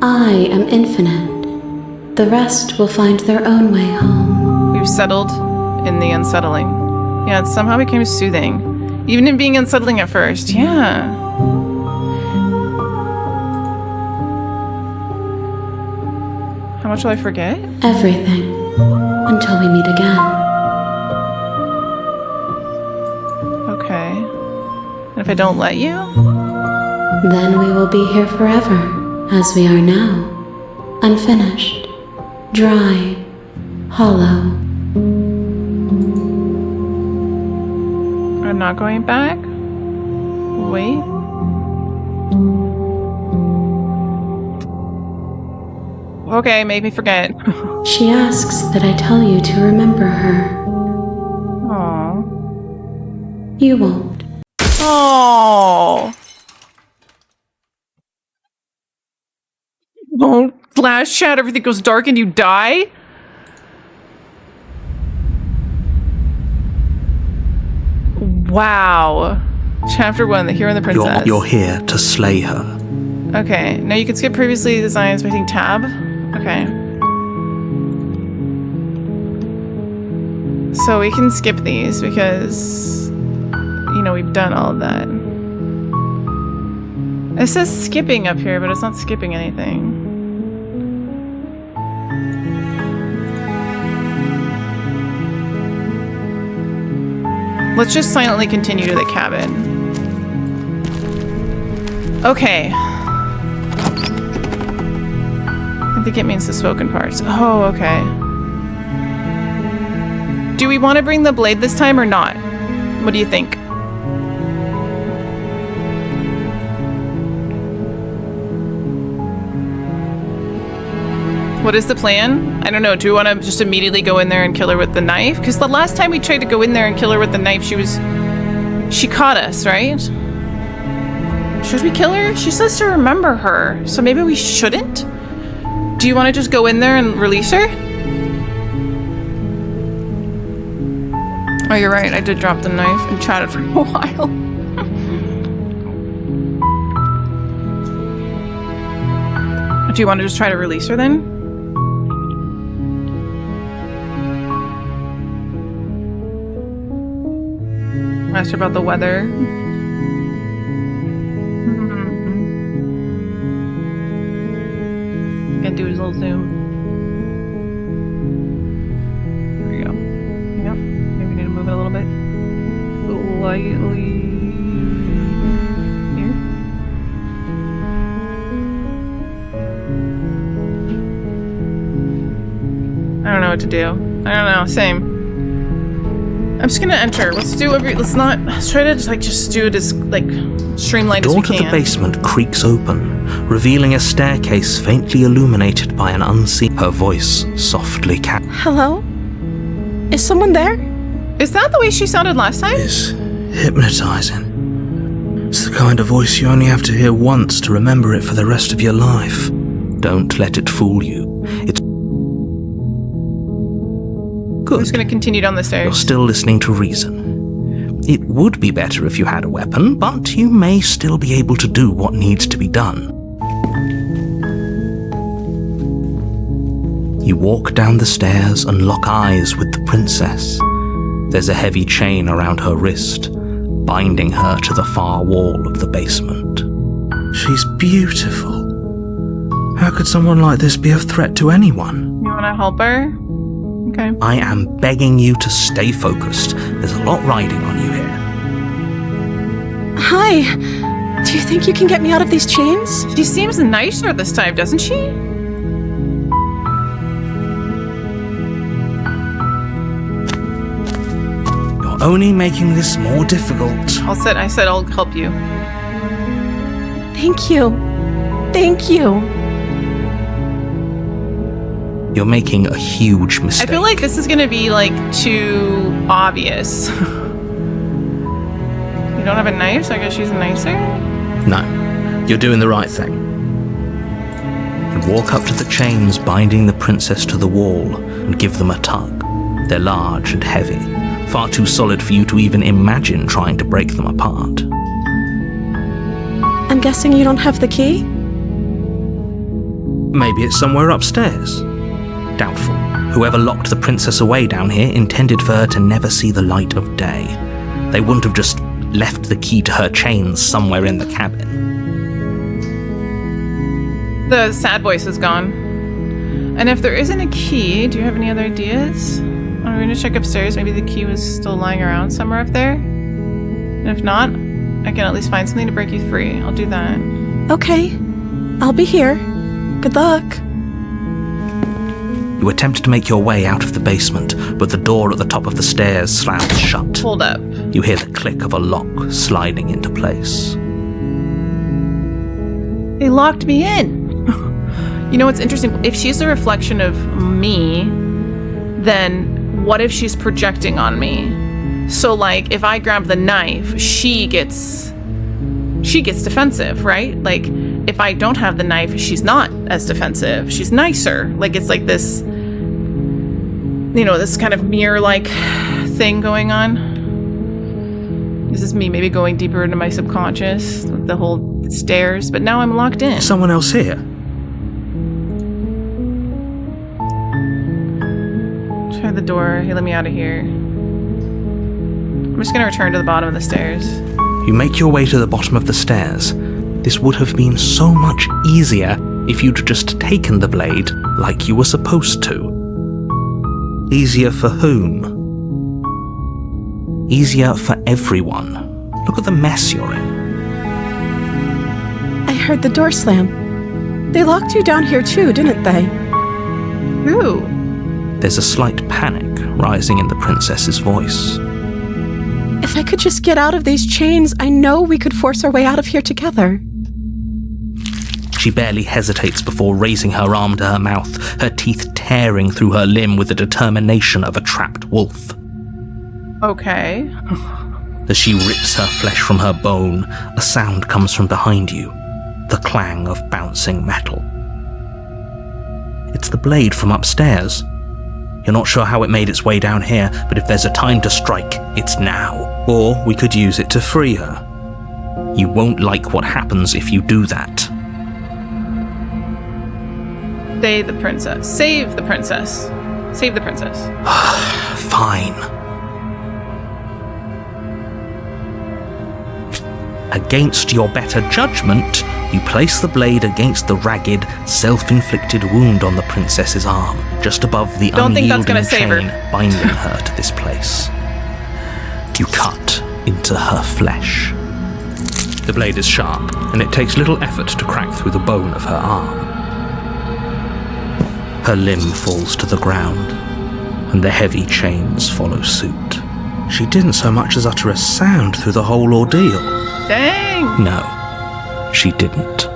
I am infinite. The rest will find their own way home. We've settled in the unsettling. Yeah, it somehow became soothing. Even in being unsettling at first. Yeah. How much will I forget? Everything. Until we meet again. Okay. And if I don't let you? Then we will be here forever, as we are now. Unfinished. Dry. Hollow. I'm not going back? Wait. Okay, make me forget. She asks that I tell you to remember her. Aww. You won't. Oh. Won't flash chat, everything goes dark and you die? Wow. Chapter 1, The Hero and the Princess. You're here to slay her. Okay, now you can skip previously designs by hitting tab. Okay. So we can skip these because, you know, we've done all of that. It says skipping up here, but it's not skipping anything. Let's just silently continue to the cabin. Okay. I think it means the spoken parts. Oh, okay. Do we want to bring the blade this time or not? What do you think? What is the plan? I don't know. Do we want to just immediately go in there and kill her with the knife? Because the last time we tried to go in there and kill her with the knife, she caught us, right? Should we kill her? She says to remember her, so maybe we shouldn't? Do you want to just go in there and release her? Oh, you're right. I did drop the knife and chatted for a while. Do you want to just try to release her then? Asked her about the weather. Gonna do his little zoom. There we go. Yep. Maybe we need to move it a little bit. Lightly. Here. I don't know what to do. I don't know. Same. I'm just gonna enter. Let's try to just do it as streamlined as we The door can. to the basement creaks open, revealing a staircase faintly illuminated by an unseen. Her voice softly Hello? Is someone there? Is that the way she sounded last time? It's hypnotizing. It's the kind of voice you only have to hear once to remember it for the rest of your life. Don't let it fool you. It's I'm just gonna continue down the stairs. You're still listening to reason. It would be better if you had a weapon, but you may still be able to do what needs to be done. You walk down the stairs and lock eyes with the princess. There's a heavy chain around her wrist, binding her to the far wall of the basement. She's beautiful. How could someone like this be a threat to anyone? You wanna help her? Okay. I am begging you to stay focused. There's a lot riding on you here. Hi. Do you think you can get me out of these chains? She seems nicer this time, doesn't she? You're only making this more difficult. I said I'll help you. Thank you. Thank you. You're making a huge mistake. I feel like this is gonna be like too obvious. You don't have a knife, so I guess she's nicer? No, you're doing the right thing. You walk up to the chains binding the princess to the wall and give them a tug. They're large and heavy, far too solid for you to even imagine trying to break them apart. I'm guessing you don't have the key? Maybe it's somewhere upstairs. Doubtful. Whoever locked the princess away down here intended for her to never see the light of day. They wouldn't have just left the key to her chains somewhere in the cabin. The sad voice is gone. And if there isn't a key, do you have any other ideas? I'm gonna check upstairs. Maybe the key was still lying around somewhere up there. And if not, I can at least find something to break you free. I'll do that. Okay. I'll be here. Good luck. You attempt to make your way out of the basement, but the door at the top of the stairs slams shut. Hold up. You hear the click of a lock sliding into place. They locked me in. You know what's interesting? If she's a reflection of me, then what if she's projecting on me? So like if I grab the knife, she gets defensive, right? Like if I don't have the knife, she's not as defensive. She's nicer. Like it's like this, you know, this kind of mirror-like thing going on. This is me maybe going deeper into my subconscious with the whole stairs, but now I'm locked in. Someone else here? Try the door. Hey, let me out of here. I'm just gonna return to the bottom of the stairs. You make your way to the bottom of the stairs. This would have been so much easier if you'd just taken the blade like you were supposed to. Easier for whom? Easier for everyone. Look at the mess you're in. I heard the door slam. They locked you down here too, didn't they? Who? There's a slight panic rising in the princess's voice. If I could just get out of these chains, I know we could force our way out of here together. She barely hesitates before raising her arm to her mouth, her teeth tearing through her limb with the determination of a trapped wolf. Okay. As she rips her flesh from her bone, a sound comes from behind you, the clang of bouncing metal. It's the blade from upstairs. You're not sure how it made its way down here, but if there's a time to strike, it's now. Or we could use it to free her. You won't like what happens if you do that. Save the princess. Save the princess. Save the princess. Fine. Against your better judgment, you place the blade against the ragged, self-inflicted wound on the princess's arm, just above the Don't think that's unyielding gonna save her. chain binding her to this place. You cut into her flesh. The blade is sharp, and it takes little effort to crack through the bone of her arm. Her limb falls to the ground, and the heavy chains follow suit. She didn't so much as utter a sound through the whole ordeal. Dang! No, she didn't.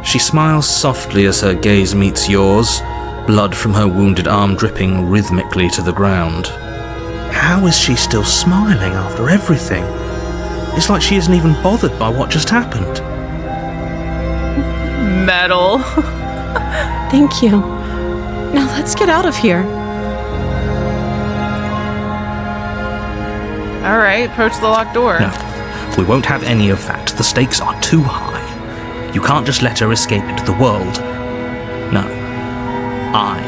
She smiles softly as her gaze meets yours, blood from her wounded arm dripping rhythmically to the ground. How is she still smiling after everything? It's like she isn't even bothered by what just happened. Metal. Thank you. Now let's get out of here. All right, approach the locked door. No, we won't have any of that. The stakes are too high. You can't just let her escape into the world. No, I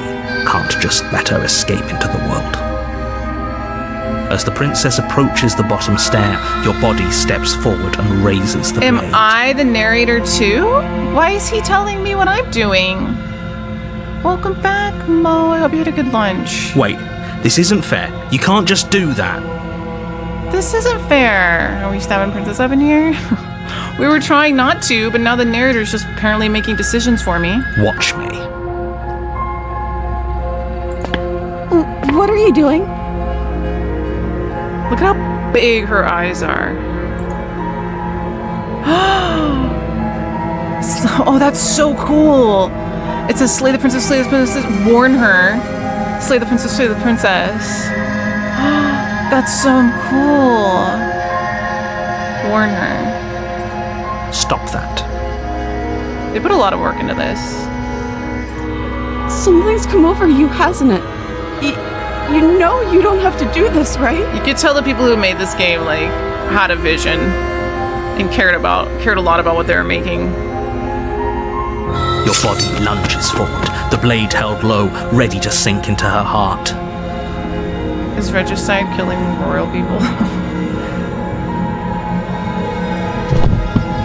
can't just let her escape into the world. As the princess approaches the bottom stair, your body steps forward and raises the blade. Am I the narrator too? Why is he telling me what I'm doing? Welcome back, Mo. I hope you had a good lunch. Wait, this isn't fair. You can't just do that. This isn't fair. Are we stabbing Princess up in here? We were trying not to, but now the narrator's just apparently making decisions for me. Watch me. What are you doing? Look at how big her eyes are. Oh, that's so cool. It says slay the princess, warn her. Slay the princess, slay the princess. That's so cool. Warn her. Stop that. They put a lot of work into this. Something's come over you, hasn't it? You know you don't have to do this, right? You could tell the people who made this game like had a vision and cared a lot about what they were making. Your body lunges forward, the blade held low, ready to sink into her heart. Is regicide killing royal people?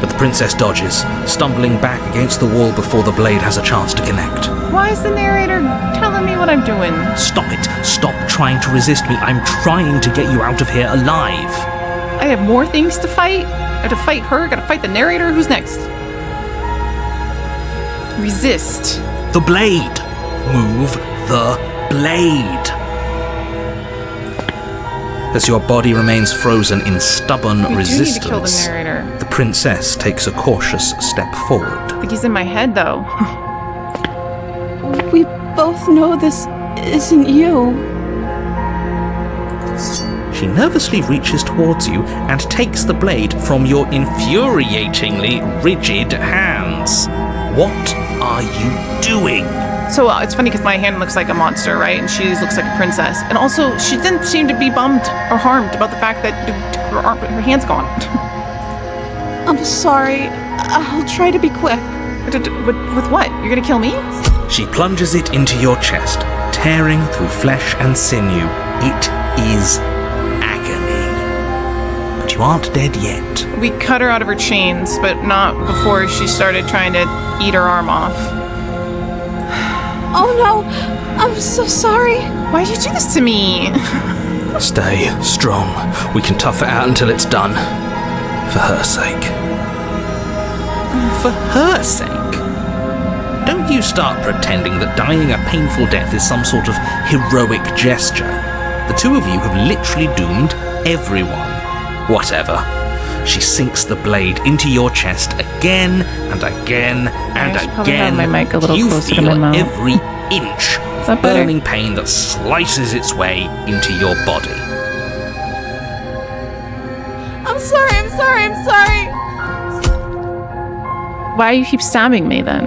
But the princess dodges, stumbling back against the wall before the blade has a chance to connect. Why is the narrator telling me what I'm doing? Stop it. Stop trying to resist me. I'm trying to get you out of here alive. I have more things to fight. I have to fight her, gotta fight the narrator. Who's next? Resist. The blade. Move the blade. As your body remains frozen in stubborn We resistance, do need to kill the narrator. the princess takes a cautious step forward. I think he's in my head though. We both know this isn't you. She nervously reaches towards you and takes the blade from your infuriatingly rigid hands. What are you doing? So it's funny because my hand looks like a monster, right? And she looks like a princess. And also, she didn't seem to be bummed or harmed about the fact that her hand's gone. I'm sorry. I'll try to be quick. With what? You're gonna kill me? She plunges it into your chest, tearing through flesh and sinew. It is agony. But you aren't dead yet. We cut her out of her chains, but not before she started trying to eat her arm off. Oh no! I'm so sorry. Why'd you do this to me? Stay strong. We can tough it out until it's done. For her sake. For her sake? Don't you start pretending that dying a painful death is some sort of heroic gesture. The two of you have literally doomed everyone. Whatever. She sinks the blade into your chest again and again and I should probably have again. my mic a little You closer to feel my mouth. every inch of that better? burning pain that slices its way into your body. I'm sorry. Why do you keep stabbing me then?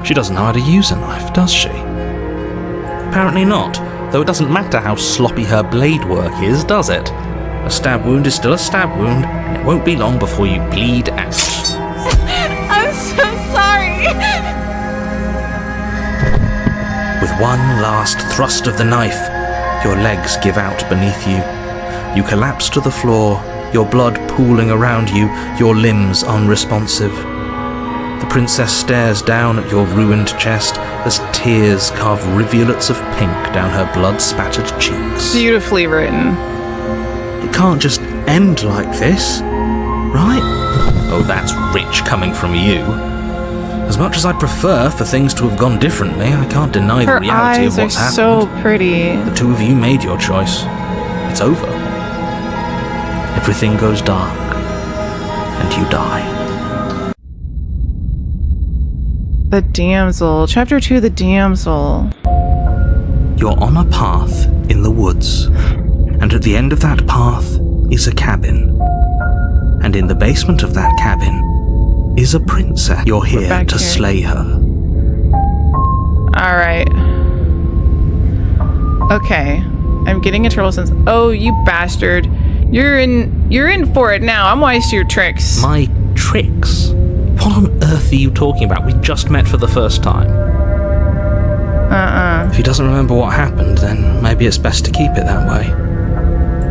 She doesn't know how to use a knife, does she? Apparently not, though it doesn't matter how sloppy her blade work is, does it? A stab wound is still a stab wound, and it won't be long before you bleed out. I'm so sorry. With one last thrust of the knife, your legs give out beneath you. You collapse to the floor, your blood pooling around you, your limbs unresponsive. The princess stares down at your ruined chest as tears carve rivulets of pink down her blood-spattered cheeks. Beautifully written. It can't just end like this, right? Oh, that's rich coming from you. As much as I'd prefer for things to have gone differently, I can't deny Her the reality eyes of are what's happened. so pretty. The two of you made your choice. It's over. Everything goes dark, and you die. The damsel. Chapter 2, The Damsel. You're on a path in the woods, and at the end of that path is a cabin. And in the basement of that cabin is a princess. You're here back to here. slay her. Alright. Okay. I'm getting a turtle sense. Oh, you bastard. You're in for it now. I'm wise to your tricks. My tricks? What on earth are you talking about? We just met for the first time. If he doesn't remember what happened, then maybe it's best to keep it that way.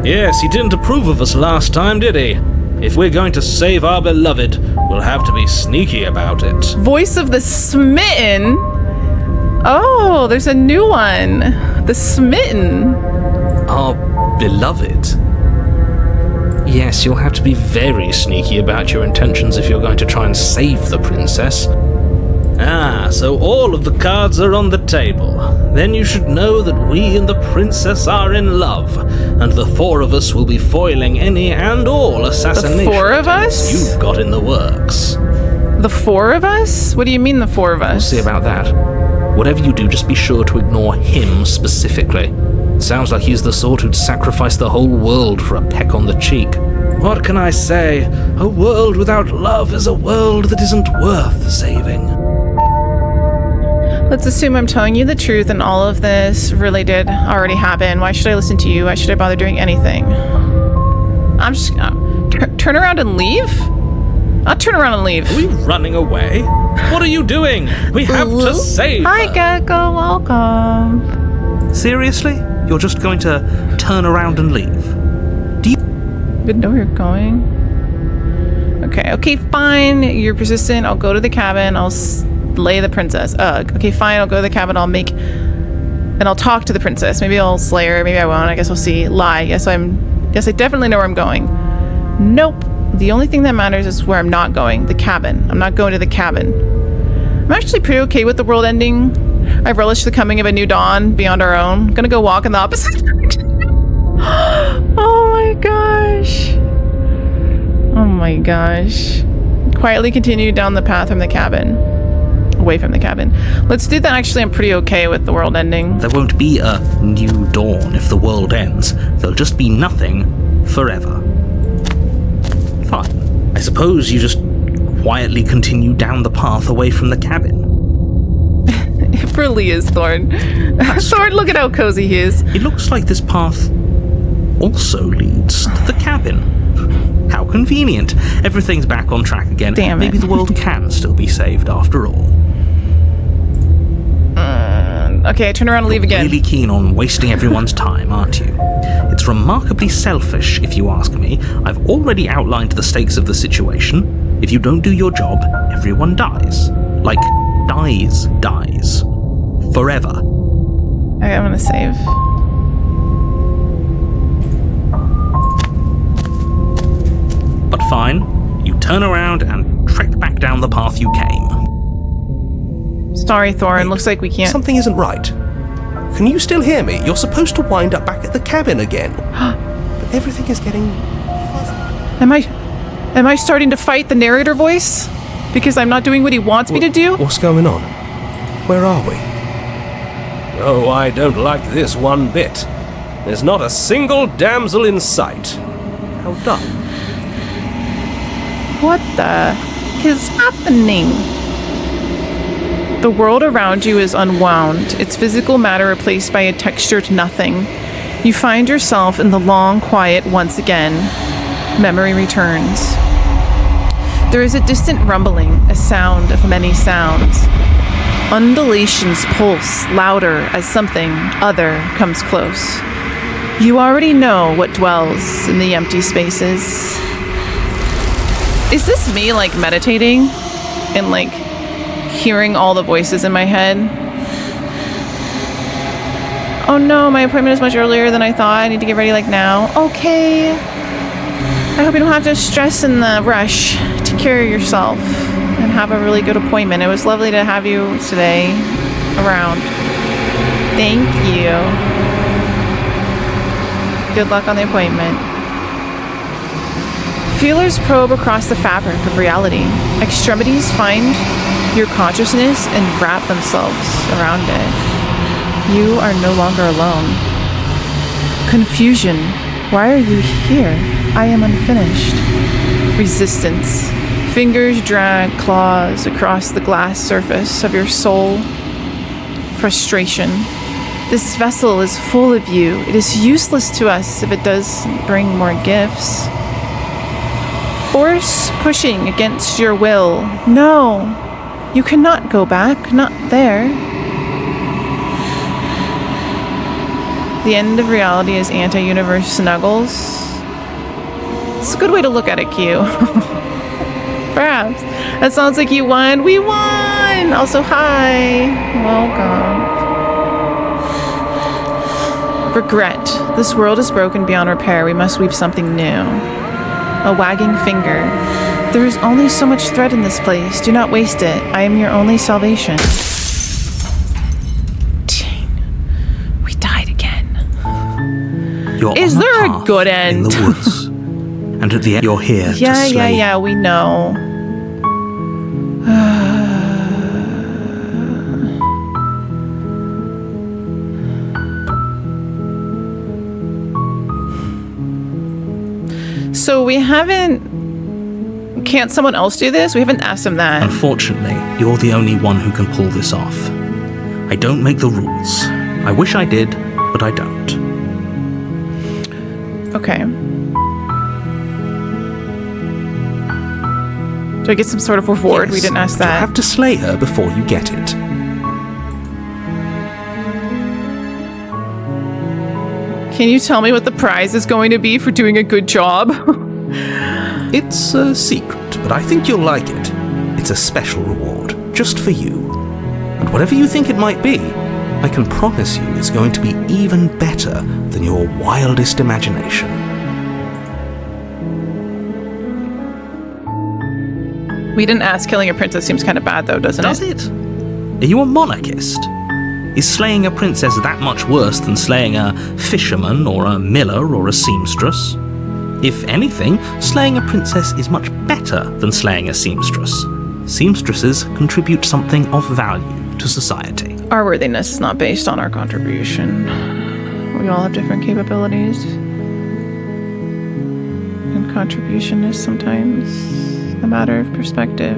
Yes, he didn't approve of us last time, did he? If we're going to save our beloved, we'll have to be sneaky about it. Voice of the Smitten. Oh, there's a new one. The Smitten. Our beloved? Yes, you'll have to be very sneaky about your intentions if you're going to try and save the princess. Ah, so all of the cards are on the table. Then you should know that we and the princess are in love, and the four of us will be foiling any and all assassination The four of us? you've got in the works. The four of us? What do you mean the four of us? We'll see about that. Whatever you do, just be sure to ignore him specifically. Sounds like he's the sort who'd sacrifice the whole world for a peck on the cheek. What can I say? A world without love is a world that isn't worth saving. Let's assume I'm telling you the truth and all of this really did already happen. Why should I listen to you? Why should I bother doing anything? I'm just turn around and leave? I'll turn around and leave. Are we running away? What are you doing? We have to save Hi, her. Gecko. Welcome. Seriously? You're just going to turn around and leave? Didn't know where you're going. Okay, fine. You're persistent. I'll go to the cabin. I'll slay the princess. Ugh. Okay, fine. I'll go to the cabin. I'll talk to the princess. Maybe I'll slay her. Maybe I won't. I guess we'll see. Lie. Yes, I definitely know where I'm going. Nope. The only thing that matters is where I'm not going. The cabin. I'm not going to the cabin. I'm actually pretty okay with the world ending. I relish the coming of a new dawn beyond our own. Gonna go walk in the opposite direction. Oh my gosh. Oh my gosh. Quietly continue down the path from the cabin. Away from the cabin. Let's do that. Actually, I'm pretty okay with the world ending. There won't be a new dawn if the world ends. There'll just be nothing forever. Fine. I suppose you just quietly continue down the path away from the cabin. It really is, Thorn. Thorn, look at how cozy he is. It looks like this path also leads to the cabin. How convenient. Everything's back on track again. Damn it. Maybe the world can still be saved after all. Okay, I turn around and leave again. Really keen on wasting everyone's time, aren't you? It's remarkably selfish, if you ask me. I've already outlined the stakes of the situation. If you don't do your job, everyone dies. Like, dies. Forever. Okay, I'm gonna save. But fine, you turn around and trek back down the path you came. Sorry, Thorn. Looks like we can't. Something isn't right. Can you still hear me? You're supposed to wind up back at the cabin again. But everything is getting fuzzy. Am I starting to fight the narrator voice? Because I'm not doing what he wants me to do? What's going on? Where are we? Oh, I don't like this one bit. There's not a single damsel in sight. How dull. What the heck is happening? The world around you is unwound, its physical matter replaced by a textured nothing. You find yourself in the long quiet once again. Memory returns. There is a distant rumbling, a sound of many sounds. Undulations pulse louder as something other comes close. You already know what dwells in the empty spaces. Is this me, like, meditating and, like, hearing all the voices in my head? Oh no, my appointment is much earlier than I thought. I need to get ready, like, now. Okay. I hope you don't have to stress in the rush. Take care of yourself and have a really good appointment. It was lovely to have you today around. Thank you. Good luck on the appointment. Feelers probe across the fabric of reality. Extremities find your consciousness and wrap themselves around it. You are no longer alone. Confusion. Why are you here? I am unfinished. Resistance. Fingers drag claws across the glass surface of your soul. Frustration. This vessel is full of you. It is useless to us if it doesn't bring more gifts. Force pushing against your will. No, you cannot go back. Not there. The end of reality is anti-universe snuggles. It's a good way to look at it, Q. Perhaps. That sounds like you won. We won! Also, hi. Welcome. Regret. This world is broken beyond repair. We must weave something new. A wagging finger. There is only so much thread in this place. Do not waste it. I am your only salvation. Dang. We died again. You're Is on there a path good in end? the woods, and at the end, you're here to slay. Yeah, we know. So we haven't... Can't someone else do this? We haven't asked him that. Unfortunately, you're the only one who can pull this off. I don't make the rules. I wish I did, but I don't. Okay. Do I get some sort of reward? Yes, We didn't ask You that. have to slay her before you get it. Can you tell me what the prize is going to be for doing a good job? It's a secret, but I think you'll like it. It's a special reward, just for you. And whatever you think it might be, I can promise you it's going to be even better than your wildest imagination. We didn't ask. Killing a princess seems kind of bad, though, doesn't Does it? it? Are you a monarchist? Is slaying a princess that much worse than slaying a fisherman or a miller or a seamstress? If anything, slaying a princess is much better than slaying a seamstress. Seamstresses contribute something of value to society. Our worthiness is not based on our contribution. We all have different capabilities. And contribution is sometimes a matter of perspective.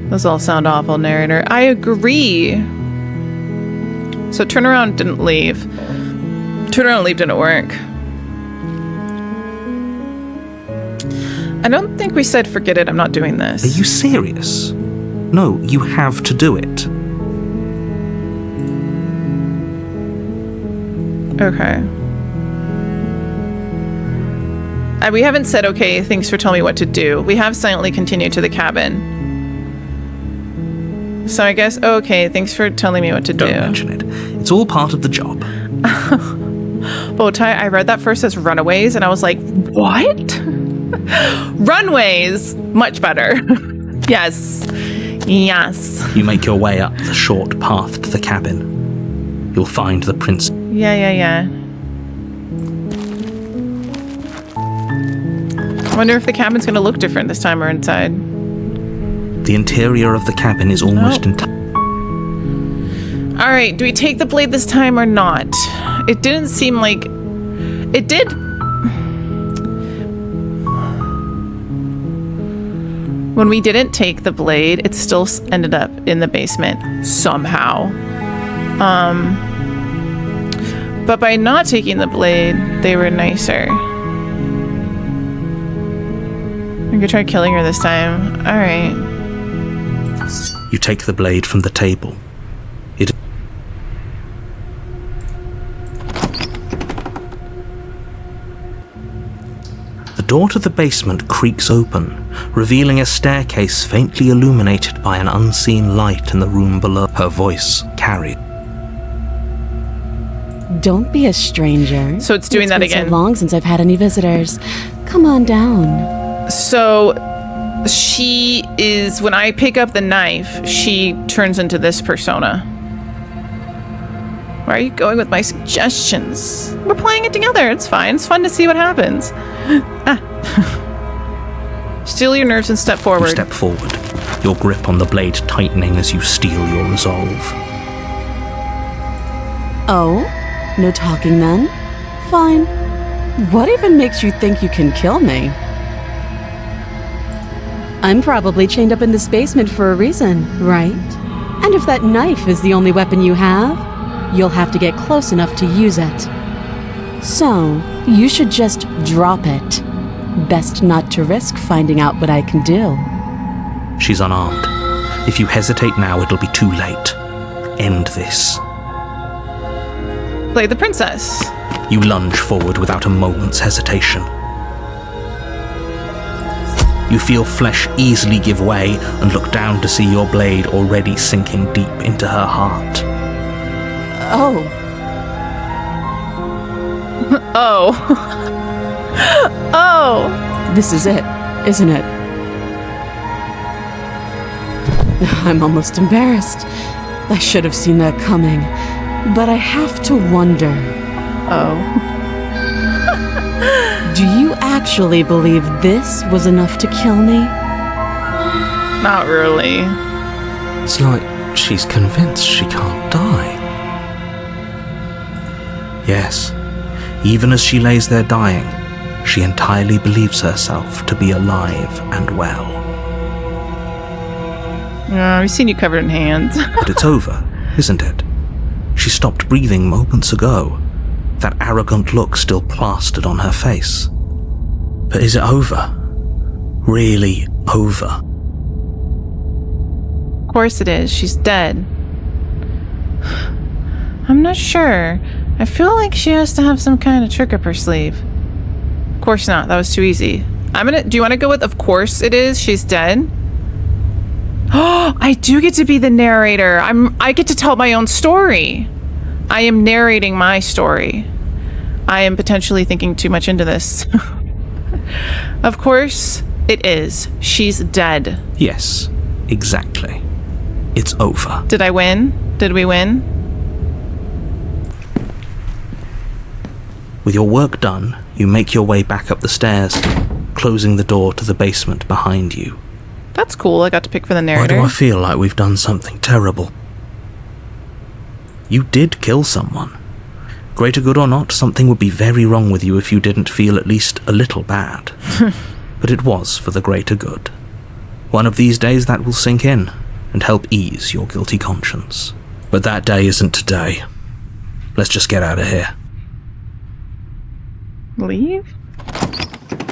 Those all sound awful, narrator. I agree. So turn around didn't leave. Turn around and leave didn't work. I don't think we said forget it, I'm not doing this. Are you serious? No, you have to do it. Okay. We haven't said, okay, thanks for telling me what to do. We have silently continued to the cabin. So I guess, okay, thanks for telling me what to do. Don't mention it. It's all part of the job. Bowtie, I read that first as runaways, and I was like, what? Runways! Much better. Yes. Yes. You make your way up the short path to the cabin. You'll find the prince. Yeah. I wonder if the cabin's gonna look different this time we're inside. The interior of the cabin is almost entirely. Alright, do we take the blade this time or not? It didn't seem like... It did... When we didn't take the blade, it still ended up in the basement somehow. But by not taking the blade, they were nicer. I'm gonna try killing her this time. Alright. You take the blade from the table. The door to the basement creaks open, revealing a staircase faintly illuminated by an unseen light in the room below. Her voice carried. Don't be a stranger. So it's doing that It's been again. so long since I've had any visitors. Come on down. So she is, when I pick up the knife, she turns into this persona. Why are you going with my suggestions? We're playing it together. It's fine. It's fun to see what happens. Still your nerves and step You forward. step forward, your grip on the blade tightening as you steel your resolve. Oh? No talking then? Fine. What even makes you think you can kill me? I'm probably chained up in this basement for a reason, right? And if that knife is the only weapon you have, you'll have to get close enough to use it. So, you should just drop it. Best not to risk finding out what I can do. She's unarmed. If you hesitate now, it'll be too late. End this. Play the princess. You lunge forward without a moment's hesitation. You feel flesh easily give way and look down to see your blade already sinking deep into her heart. Oh, Oh. Oh! This is it, isn't it? I'm almost embarrassed. I should have seen that coming. But I have to wonder, Oh. do you actually believe this was enough to kill me? Not really. It's like she's convinced she can't die. Yes, even as she lays there dying, she entirely believes herself to be alive and well. We've seen you covered in hands. But it's over, isn't it? She stopped breathing moments ago, that arrogant look still plastered on her face. But is it over? Really over? Of course it is. She's dead. I'm not sure. I feel like she has to have some kind of trick up her sleeve. Of course not. That was too easy. Do you want to go with of course it is? She's dead? Oh, I do get to be the narrator. I get to tell my own story. I am narrating my story. I am potentially thinking too much into this. Of course it is. She's dead. Yes, exactly. It's over. Did I win? Did we win? With your work done, you make your way back up the stairs, closing the door to the basement behind you. That's cool. I got to pick for the Why narrator. do I feel like we've done something terrible? You did kill someone. Greater good or not, something would be very wrong with you if you didn't feel at least a little bad. But it was for the greater good. One of these days that will sink in and help ease your guilty conscience. But that day isn't today. Let's just get out of here. Leave?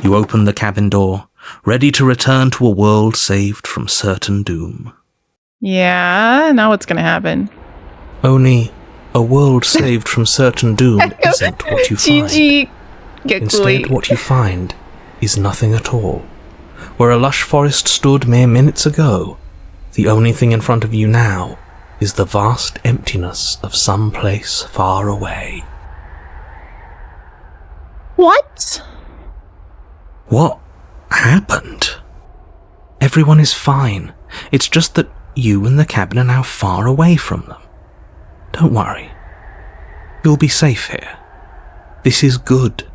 You open the cabin door, ready to return to a world saved from certain doom. Yeah, now what's gonna happen? Only a world saved from certain doom isn't what you find. GG. Get Instead, what you find is nothing at all. Where a lush forest stood mere minutes ago, the only thing in front of you now is the vast emptiness of some place far away. What? What happened? Everyone is fine. It's just that you and the cabin are now far away from them. Don't worry. You'll be safe here. This is good.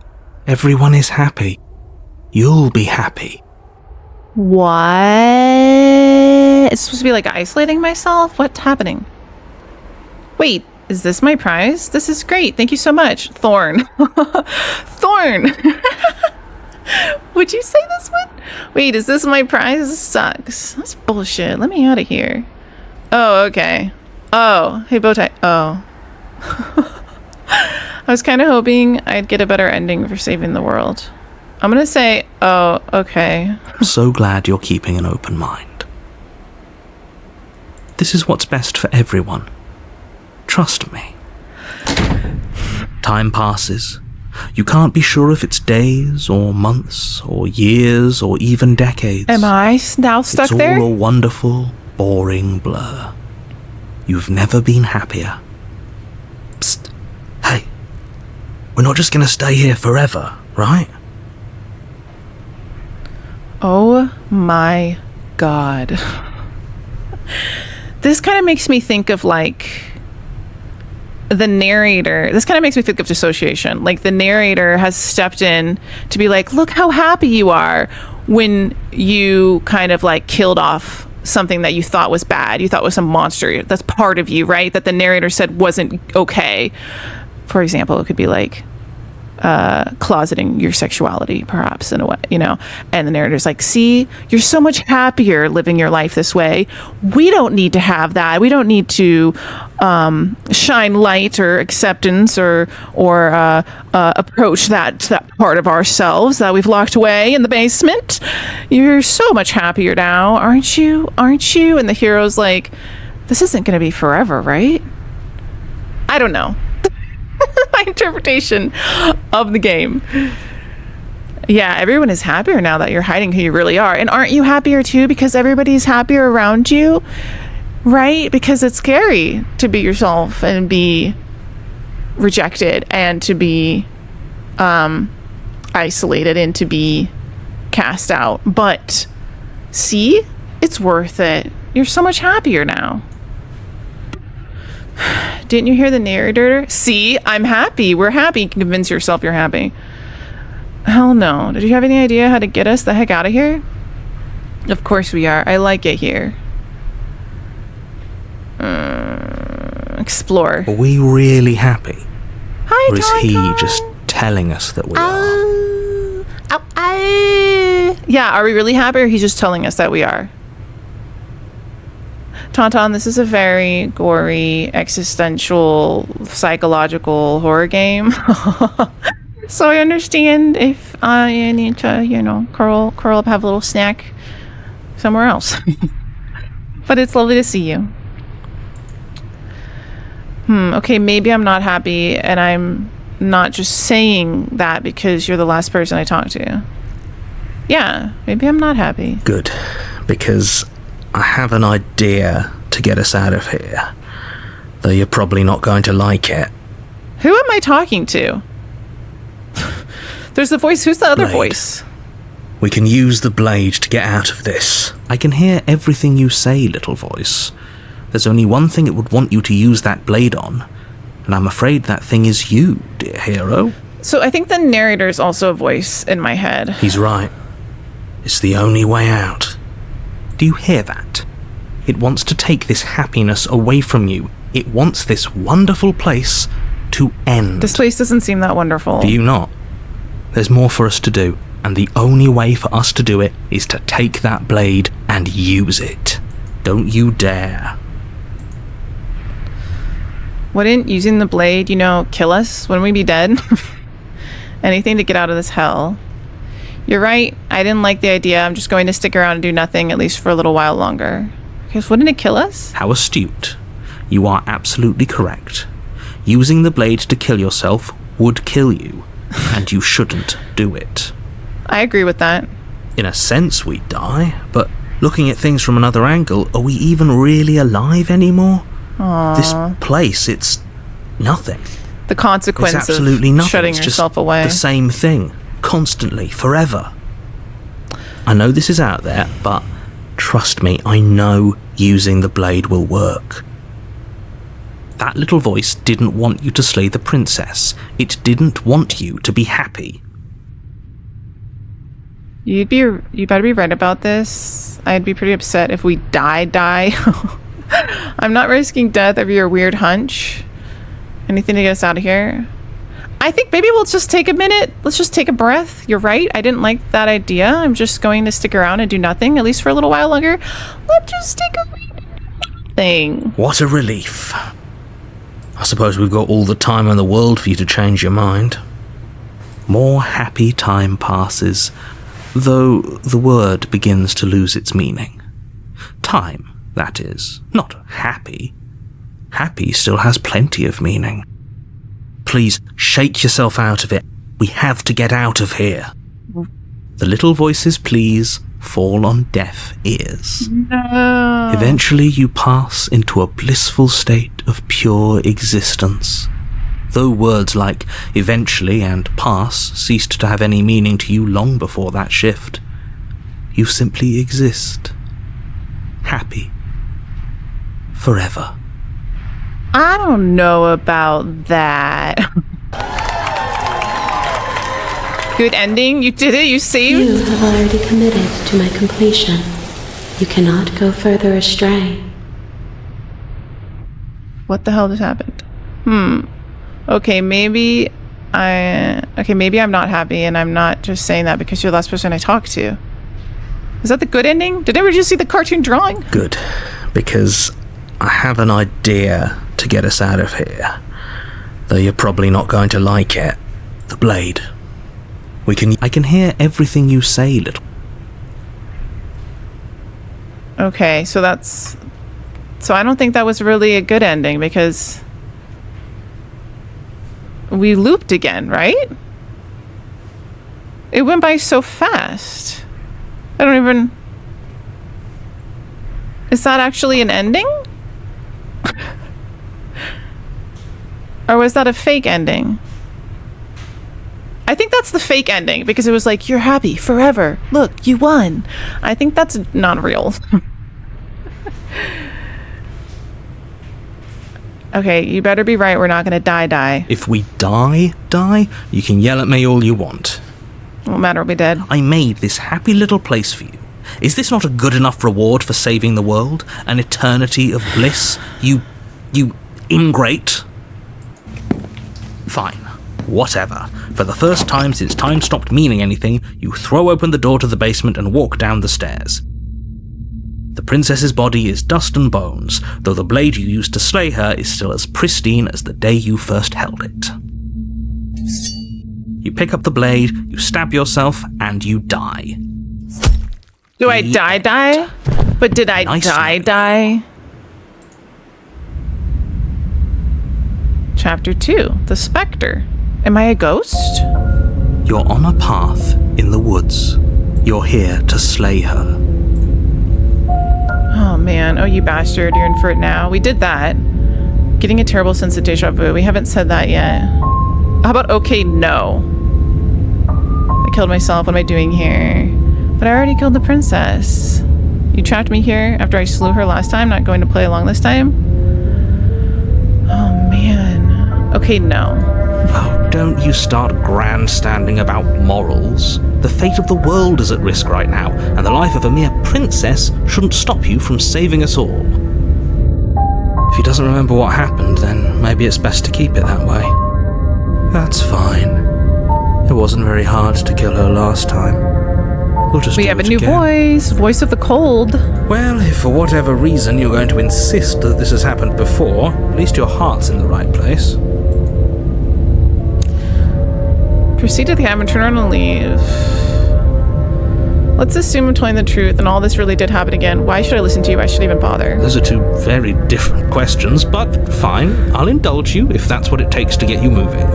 Everyone is happy. You'll be happy. What? It's supposed to be like isolating myself? What's happening? Wait, is this my prize? This is great. Thank you so much. Thorn. Thorn! Would you say this one? Wait, is this my prize? This sucks. That's bullshit. Let me out of here. Oh, okay. Oh, hey, Bowtie. Oh. I was kind of hoping I'd get a better ending for saving the world. I'm gonna say, oh, okay. I'm so glad you're keeping an open mind. This is what's best for everyone. Trust me. Time passes. You can't be sure if it's days or months or years or even decades. Am I now stuck it's there? all a wonderful, boring blur. You've never been happier. Psst. Hey. We're not just gonna stay here forever, right? Oh my god. This kind of makes me think of like the narrator. This kind of makes me think of dissociation. Like the narrator has stepped in to be like, look how happy you are when you kind of like killed off something that you thought was bad. You thought was a monster. That's part of you, right? That the narrator said wasn't okay. For example, it could be like closeting your sexuality, perhaps, in a way, you know, and the narrator's like, see, you're so much happier living your life this way. We don't need to have that. We don't need to shine light or acceptance or approach that part of ourselves that we've locked away in the basement. You're so much happier now, aren't you? Aren't you? And the hero's like, this isn't going to be forever, right? I don't know. My interpretation of the game. Yeah, everyone is happier now that you're hiding who you really are. And aren't you happier too because everybody's happier around you? Right? Because it's scary to be yourself and be rejected and to be isolated and to be cast out. But see, it's worth it. You're so much happier now. Didn't you hear the narrator? See, I'm happy. We're happy. Convince yourself you're happy. Hell no. Did you have any idea how to get us the heck out of here? Of course we are. I like it here. Explore. Are we really happy? Hi, Or is Tonton. he just telling us that we are? Yeah, are we really happy or he's just telling us that we are? Tauntaun, this is a very gory, existential, psychological horror game. So I understand if I need to, you know, curl up, have a little snack somewhere else. But it's lovely to see you. Okay, maybe I'm not happy and I'm not just saying that because you're the last person I talked to. Yeah, maybe I'm not happy. Good, because I have an idea to get us out of here, though you're probably not going to like it. Who am I talking to? There's the voice. Who's the other Blade. voice? We can use the blade to get out of this. I can hear everything you say, little voice. There's only one thing it would want you to use that blade on, and I'm afraid that thing is you, dear hero. So I think the narrator is also a voice in my head. He's right. It's the only way out. Do you hear that? It wants to take this happiness away from you. It wants this wonderful place to end. This place doesn't seem that wonderful. Do you not? There's more for us to do, and the only way for us to do it is to take that blade and use it. Don't you dare. Wouldn't using the blade, you know, kill us? Wouldn't we be dead? Anything to get out of this hell. You're right. I didn't like the idea. I'm just going to stick around and do nothing, at least for a little while longer. Because wouldn't it kill us? How astute. You are absolutely correct. Using the blade to kill yourself would kill you, and you shouldn't do it. I agree with that. In a sense, we die, but looking at things from another angle, are we even really alive anymore? Aww. This place, it's nothing. The consequence It's absolutely of nothing. shutting It's yourself just away. the same thing, constantly, forever. I know this is out there, but trust me, I know using the blade will work. That little voice didn't want you to slay the princess. It didn't want you to be happy. You better be right about this. I'd be pretty upset if we die. I'm not risking death over your weird hunch. Anything to get us out of here? I think maybe we'll just take a minute. Let's just take a breath. You're right. I didn't like that idea. I'm just going to stick around and do nothing, at least for a little while longer. Let's just take a thing. What a relief. I suppose we've got all the time in the world for you to change your mind. More happy time passes, though the word begins to lose its meaning. Time, that is, not happy. Happy still has plenty of meaning. Please, shake yourself out of it. We have to get out of here. The little voice's pleas fall on deaf ears. No. Eventually you pass into a blissful state of pure existence. Though words like eventually and pass ceased to have any meaning to you long before that shift, you simply exist. Happy. Forever. I don't know about that. Good ending. You did it. You saved. You have already committed to my completion. You cannot go further astray. What the hell just happened? Okay, maybe I'm not happy, and I'm not just saying that because you're the last person I talked to. Is that the good ending? Did everyone just see the cartoon drawing? Good, because I have an idea to get us out of here. Though you're probably not going to like it. The blade. I can hear everything you say, little. Okay, so I don't think that was really a good ending because we looped again, right? It went by so fast. Is that actually an ending? Or was that a fake ending? I think that's the fake ending because it was like, you're happy forever. Look, you won. I think that's not real. Okay, you better be right. We're not going to die. If we die, you can yell at me all you want. Won't matter, we'll be dead. I made this happy little place for you. Is this not a good enough reward for saving the world? An eternity of bliss? You ingrate? Fine. Whatever. For the first time since time stopped meaning anything, you throw open the door to the basement and walk down the stairs. The princess's body is dust and bones, though the blade you used to slay her is still as pristine as the day you first held it. You pick up the blade, you stab yourself, and you die. Do I die? But did I die? Chapter 2, The Spectre. Am I a ghost? You're on a path in the woods. You're here to slay her. Oh man, oh you bastard, you're in for it now. We did that. Getting a terrible sense of deja vu. We haven't said that yet. How about okay, no? I killed myself, what am I doing here? But I already killed the princess. You trapped me here after I slew her last time, not going to play along this time? Oh man. Okay, no. Oh, don't you start grandstanding about morals. The fate of the world is at risk right now, and the life of a mere princess shouldn't stop you from saving us all. If he doesn't remember what happened, then maybe it's best to keep it that way. That's fine. It wasn't very hard to kill her last time. We'll just We do have a it new again. voice of the cold. Well, if for whatever reason you're going to insist that this has happened before, at least your heart's in the right place. Proceed to the cabin, turn around and leave. Let's assume I'm telling the truth and all this really did happen again. Why should I listen to you? I shouldn't even bother. Those are two very different questions, but fine. I'll indulge you if that's what it takes to get you moving.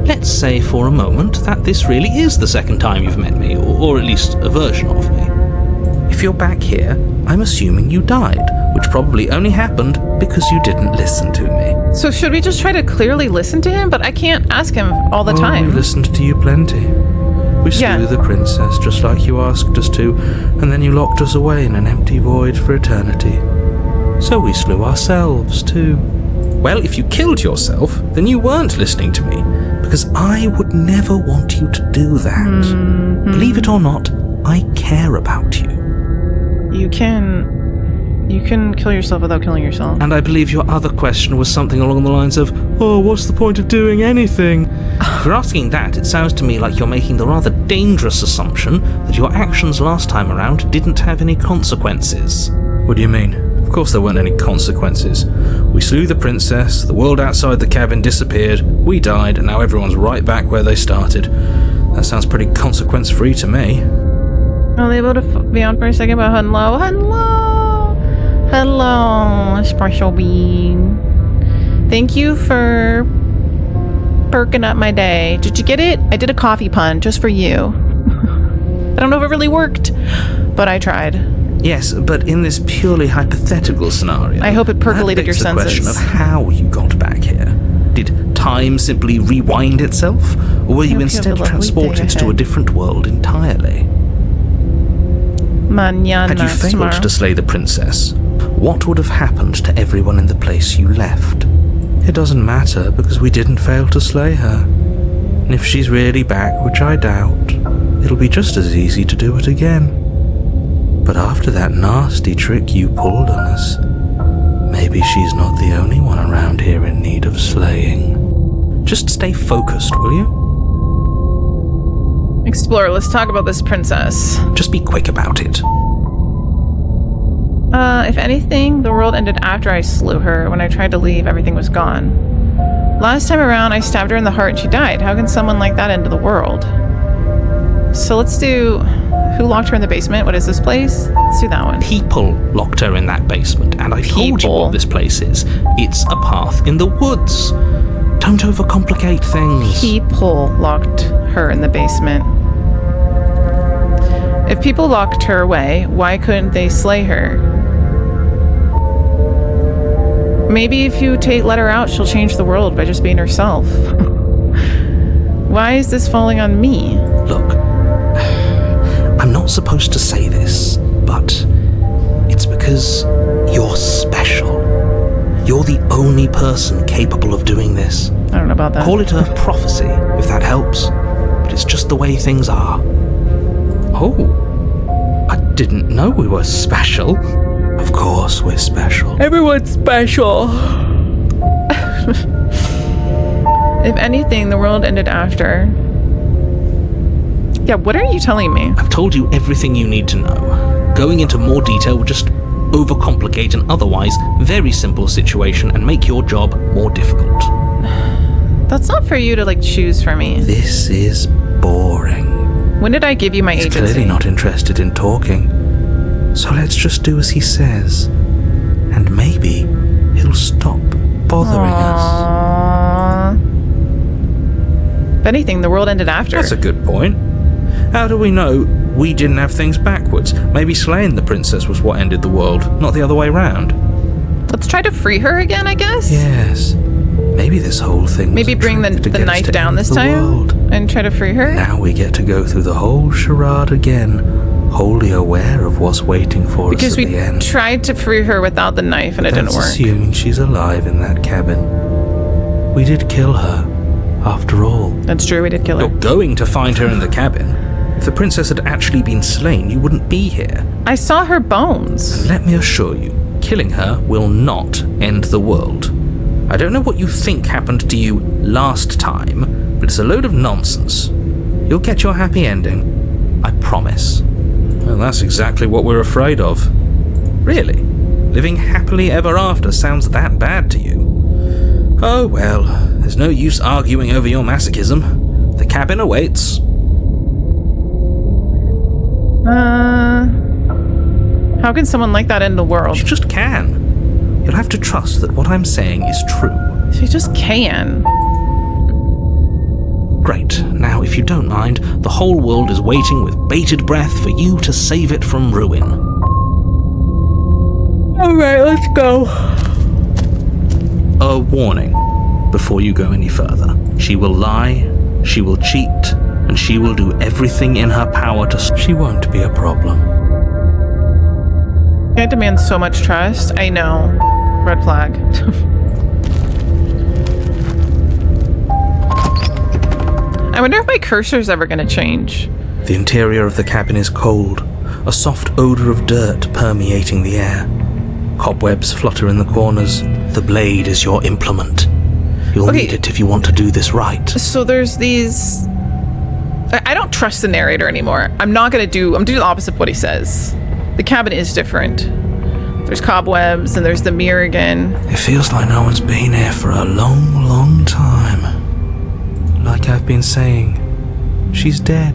Let's say for a moment that this really is the second time you've met me, or at least a version of me. If you're back here, I'm assuming you died, which probably only happened because you didn't listen to me. So should we just try to clearly listen to him? But I can't ask him all the We time. listened to you plenty. We slew the princess just like you asked us to, and then you locked us away in an empty void for eternity. So we slew ourselves too. Well, if you killed yourself, then you weren't listening to me, because I would never want you to do that. Mm-hmm. Believe it or not, I care about you. You can kill yourself without killing yourself. And I believe your other question was something along the lines of, oh, what's the point of doing anything? If you're asking that, it sounds to me like you're making the rather dangerous assumption that your actions last time around didn't have any consequences. What do you mean? Of course there weren't any consequences. We slew the princess, the world outside the cabin disappeared, we died, and now everyone's right back where they started. That sounds pretty consequence-free to me. I'll be able to be on for a second, but hello, special being. Thank you for perking up my day. Did you get it? I did a coffee pun just for you. I don't know if it really worked, but I tried. Yes, but in this purely hypothetical scenario, I hope it percolated your that begs the senses. question of how you got back here. Did time simply rewind itself, or were you Hope you have instead a lovely transported day to a ahead. different world entirely? Mañana, Had you failed tomorrow. to slay the princess, what would have happened to everyone in the place you left? It doesn't matter, because we didn't fail to slay her. And if she's really back, which I doubt, it'll be just as easy to do it again. But after that nasty trick you pulled on us, maybe she's not the only one around here in need of slaying. Just stay focused, will you? Explorer, let's talk about this princess. Just be quick about it. If anything, the world ended after I slew her. When I tried to leave, everything was gone. Last time around, I stabbed her in the heart and she died. How can someone like that enter the world? So let's do... Who locked her in the basement? What is this place? Let's do that one. People locked her in that basement, and I told you People. what this place is. It's a path in the woods. Don't overcomplicate things. People locked her in the basement. If people locked her away, why couldn't they slay her? Maybe if you let her out, she'll change the world by just being herself. Why is this falling on me? Look, I'm not supposed to say this, but it's because you're special. You're the only person capable of doing this. I don't know about that. Call it a prophecy, if that helps, but it's just the way things are. Oh, I didn't know we were special. Of course we're special. Everyone's special. If anything, the world ended after. Yeah, what are you telling me? I've told you everything you need to know. Going into more detail would just overcomplicate an otherwise very simple situation and make your job more difficult. That's not for you to, like, choose for me. This is boring. When did I give you my He's agency? clearly not interested in talking. So let's just do as he says. And maybe he'll stop bothering us. Aww. If anything, the world ended after. That's a good point. How do we know we didn't have things backwards? Maybe slaying the princess was what ended the world, not the other way round. Let's try to free her again, I guess? Yes. Maybe this whole thing was Maybe a bring trick to the get us knife to down end this the time world. and try to free her? Now we get to go through the whole charade again, wholly aware of what's waiting for Because us at the we end. tried to free her without the knife and it didn't That's work. assuming she's alive in that cabin. We did kill her, after all. That's true, we did kill her. You're going to find her in the cabin. If the princess had actually been slain, you wouldn't be here. I saw her bones. Let me assure you, killing her will not end the world. I don't know what you think happened to you last time, but it's a load of nonsense. You'll get your happy ending. I promise. Well, that's exactly what we're afraid of. Really? Living happily ever after sounds that bad to you? Oh well, there's no use arguing over your masochism. The cabin awaits. How can someone like that end the world? You just can. You'll have to trust that what I'm saying is true. She just can. Great. Now, if you don't mind, the whole world is waiting with bated breath for you to save it from ruin. Alright, let's go. A warning before you go any further. She will lie, she will cheat, and she will do everything in her power to... She won't be a problem. I demand so much trust. I know. Red flag. I wonder if my cursor's ever gonna change. The interior of the cabin is cold, a soft odor of dirt permeating the air. Cobwebs flutter in the corners. The blade is your implement. You'll need it if you want to do this right. So there's these... I don't trust the narrator anymore. I'm doing the opposite of what he says. The cabin is different. There's cobwebs and there's the mirror again. It feels like no one's been here for a long, long time. Like I've been saying, she's dead.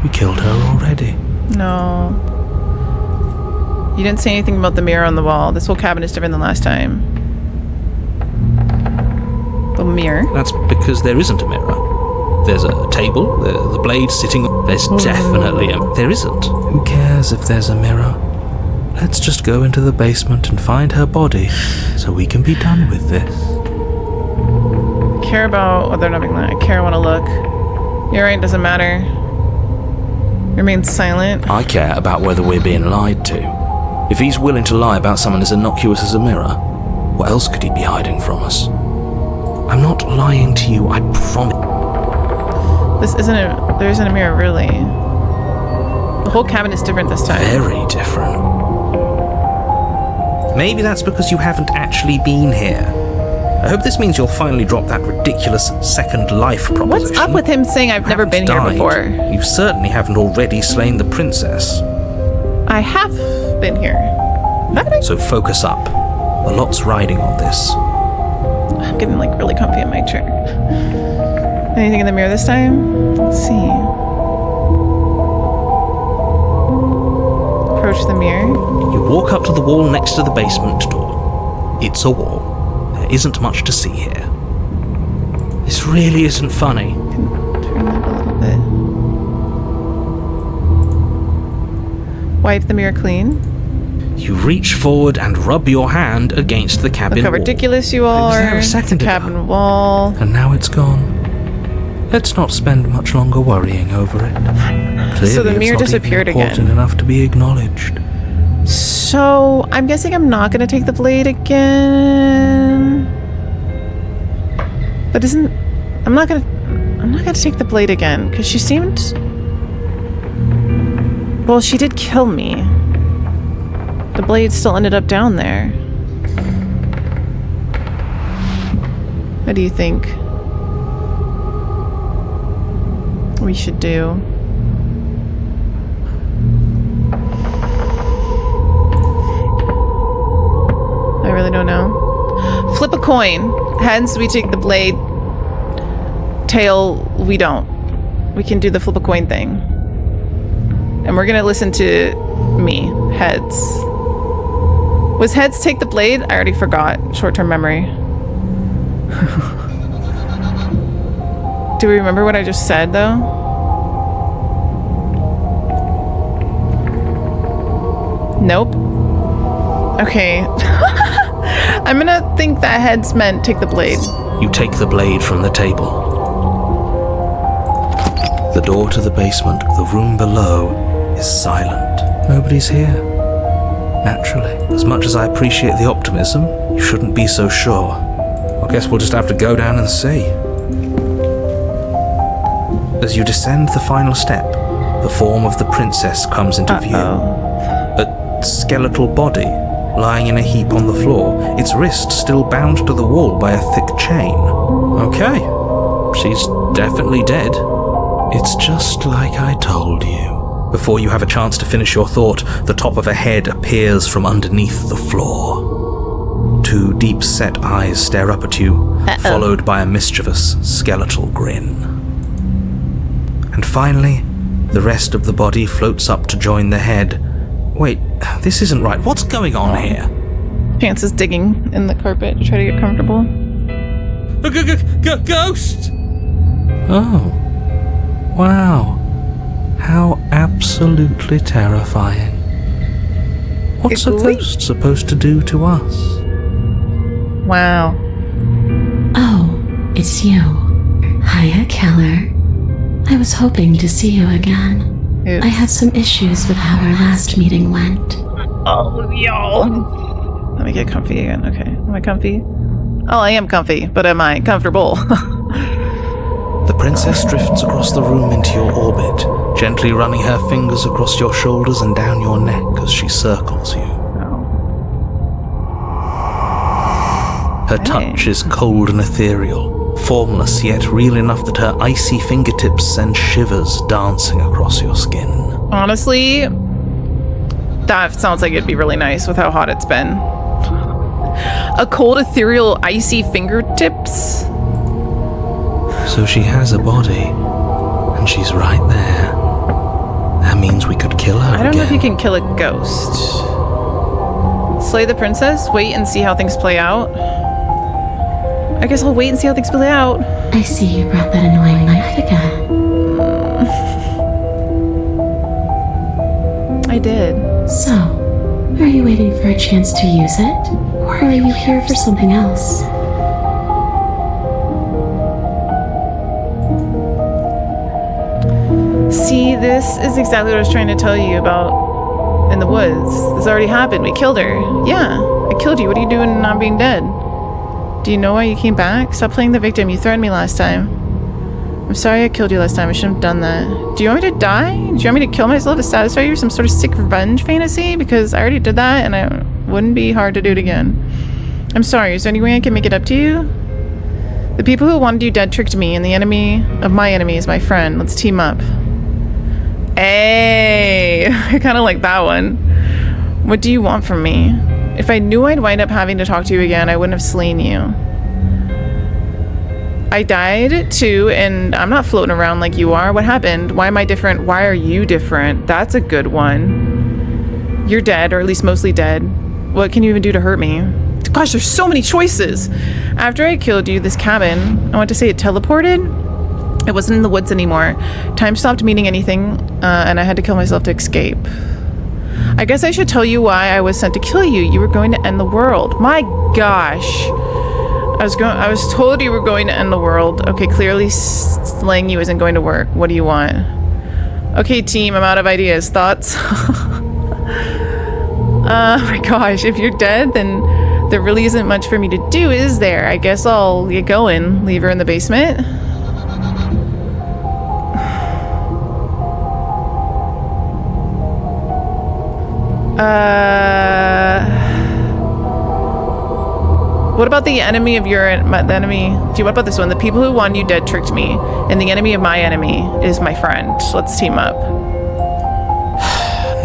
We killed her already. No. You didn't say anything about the mirror on the wall. This whole cabin is different than last time. The mirror? That's because there isn't a mirror. There's a table, the blade sitting... There's definitely a... There isn't. Who cares if there's a mirror? Let's just go into the basement and find her body so we can be done with this. Care about whether or not being lied. I care, I want to look. You're right, doesn't matter. Remain silent. I care about whether we're being lied to. If he's willing to lie about someone as innocuous as a mirror, what else could he be hiding from us? I'm not lying to you, I promise. There isn't a mirror, really. The whole cabin is different this time. Very different. Maybe that's because you haven't actually been here. I hope this means you'll finally drop that ridiculous second life proposition. What's up with him saying I've never been here before? You certainly haven't already slain the princess. I have been here. Haven't I? So focus up. A lot's riding on this. I'm getting like really comfy in my chair. Anything in the mirror this time? Let's see. Approach the mirror. You walk up to the wall next to the basement door. It's a wall. There isn't much to see here. This really isn't funny. Turn that a little bit. Wipe the mirror clean. You reach forward and rub your hand against the cabin Look how wall. ridiculous you all was are. there a second ago. Cabin wall. And now it's gone. Let's not spend much longer worrying over it. Clearly, So the mirror it's not disappeared even important again. enough to be acknowledged. So I'm guessing I'm not gonna take the blade again. But I'm not gonna take the blade again because she seemed. Well, she did kill me. The blade still ended up down there. What do you think we should do? I really don't know. Flip a coin. Heads, we take the blade. Tail, we don't. We can do the flip a coin thing. And we're gonna listen to me. Heads. Was heads take the blade? I already forgot. Short-term memory. Do we remember what I just said, though? Nope. Okay. I'm gonna think that heads meant take the blade. You take the blade from the table. The door to the basement, the room below, is silent. Nobody's here. Naturally. As much as I appreciate the optimism, you shouldn't be so sure. I guess we'll just have to go down and see. As you descend the final step, the form of the princess comes into view. A skeletal body, lying in a heap on the floor, its wrist still bound to the wall by a thick chain. Okay, she's definitely dead. It's just like I told you. Before you have a chance to finish your thought, the top of a head appears from underneath the floor. Two deep-set eyes stare up at you, followed by a mischievous skeletal grin. And finally, the rest of the body floats up to join the head. Wait, this isn't right. What's going on here? Chance is digging in the carpet to try to get comfortable. Ghost! Oh. Wow. How absolutely terrifying. What's a ghost supposed to do to us? Wow. Oh, it's you. Hiya, Keller. I was hoping to see you again. Oops. I had some issues with how our last meeting went. Oh, yo. Let me get comfy again. Okay. Am I comfy? Oh, I am comfy, but am I comfortable? The princess drifts across the room into your orbit, gently running her fingers across your shoulders and down your neck as she circles you. Her touch is cold and ethereal, formless yet real enough that her icy fingertips send shivers dancing across your skin. Honestly, that sounds like it'd be really nice with how hot it's been. A cold, ethereal, icy fingertips? So she has a body, and she's right there. That means we could kill her I don't know if you again. can kill a ghost. Slay the princess? Wait and see how things play out? I guess I'll wait and see how things play out. I see you brought that annoying knife again. I did. So, are you waiting for a chance to use it? Or are you here for something else? See, this is exactly what I was trying to tell you about in the woods. This already happened. We killed her. Yeah, I killed you. What are you doing not being dead? Do you know why you came back? Stop playing the victim. You threatened me last time. I'm sorry I killed you last time. I shouldn't have done that. Do you want me to die? Do you want me to kill myself to satisfy you? Some sort of sick revenge fantasy? Because I already did that and it wouldn't be hard to do it again. I'm sorry. Is there any way I can make it up to you? The people who wanted you dead tricked me, and the enemy of my enemy is my friend. Let's team up. Hey, I kind of like that one. What do you want from me? If I knew I'd wind up having to talk to you again, I wouldn't have slain you. I died too, and I'm not floating around like you are. What happened? Why am I different? Why are you different? That's a good one. You're dead, or at least mostly dead. What can you even do to hurt me? Gosh, there's so many choices. After I killed you, this cabin, I want to say it teleported. It wasn't in the woods anymore. Time stopped meaning anything, and I had to kill myself to escape. I guess I should tell you why I was sent to kill you. You were going to end the world. My gosh. I was told you were going to end the world. Okay, clearly slaying you isn't going to work. What do you want? Okay, team, I'm out of ideas. Thoughts? Oh my gosh, if you're dead, then there really isn't much for me to do, is there? I guess I'll get going. Leave her in the basement. What about the enemy of your enemy? What about this one? The people who want you dead tricked me, and the enemy of my enemy is my friend. Let's team up.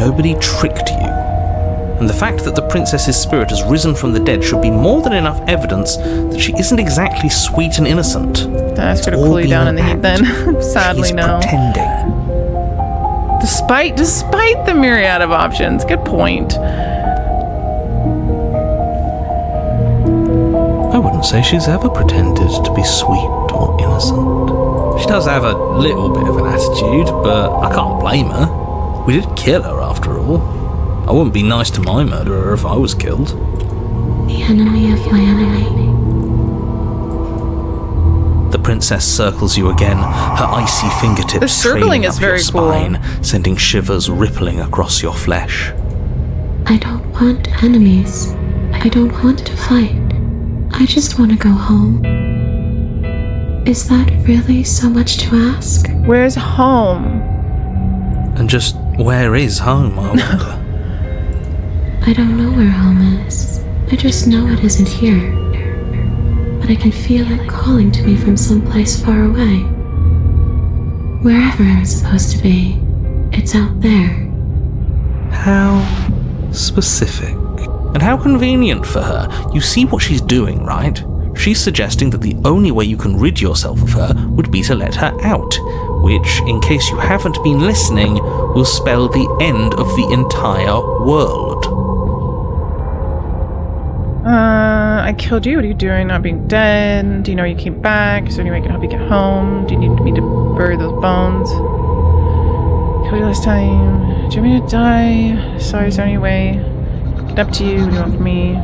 Nobody tricked you. And the fact that the princess's spirit has risen from the dead should be more than enough evidence that she isn't exactly sweet and innocent. That's going to cool you down in the heat then. Sadly, She's no. pretending. Despite the myriad of options. Good point. I wouldn't say she's ever pretended to be sweet or innocent. She does have a little bit of an attitude, but I can't blame her. We did kill her after all. I wouldn't be nice to my murderer if I was killed. The enemy of my enemy. The princess circles you again, her icy fingertips The circling trailing is up very your spine, sending shivers rippling across your flesh. I don't want enemies. I don't want to fight. I just want to go home. Is that really so much to ask? Where's home? And just where is home, I wonder? I don't know where home is. I just know it isn't here. But I can feel it calling to me from someplace far away. Wherever I'm supposed to be, it's out there. How specific. And how convenient for her. You see what she's doing, right? She's suggesting that the only way you can rid yourself of her would be to let her out, which, in case you haven't been listening, will spell the end of the entire world. I killed you. What are you doing? Not being dead. Do you know you came back? Is there any way I can help you get home? Do you need me to bury those bones? Killed you last time. Do you want me to die? Sorry, is there any way? It's up to you. What do you want from me?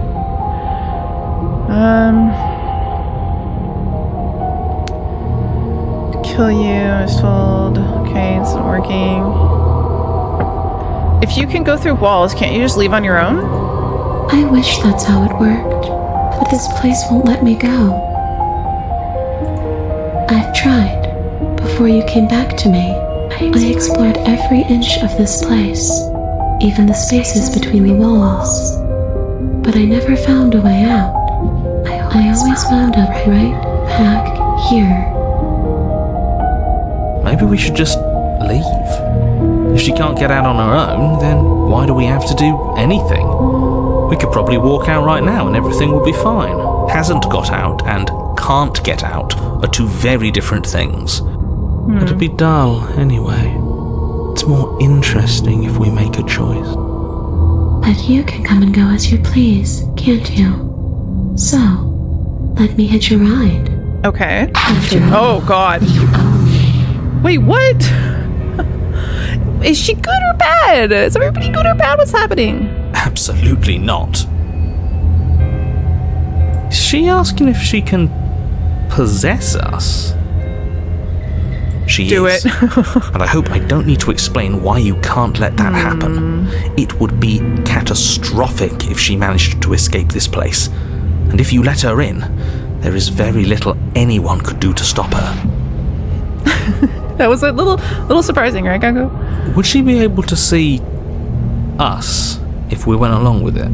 Kill you, I was told. Okay, this isn't working. If you can go through walls, can't you just leave on your own? I wish that's how it worked, but this place won't let me go. I've tried. Before you came back to me, I explored every inch of this place, even the spaces between the walls. But I never found a way out. I always wound up right back here. Maybe we should just leave. If she can't get out on her own, then why do we have to do anything? We could probably walk out right now and everything will be fine. Hasn't got out and can't get out are two very different things. It'd be dull anyway. It's more interesting if we make a choice. But you can come and go as you please, can't you? So, let me hitch a ride. Okay. After all, Oh, God. you own me. Wait, what? Is she good or bad? Is everybody good or bad? What's happening? Absolutely not. Is she asking if she can possess us? She Do is. it. And I hope I don't need to explain why you can't let that happen. It would be catastrophic if she managed to escape this place. And if you let her in, there is very little anyone could do to stop her. That was a little surprising, right, Gago? Would she be able to see us if we went along with it?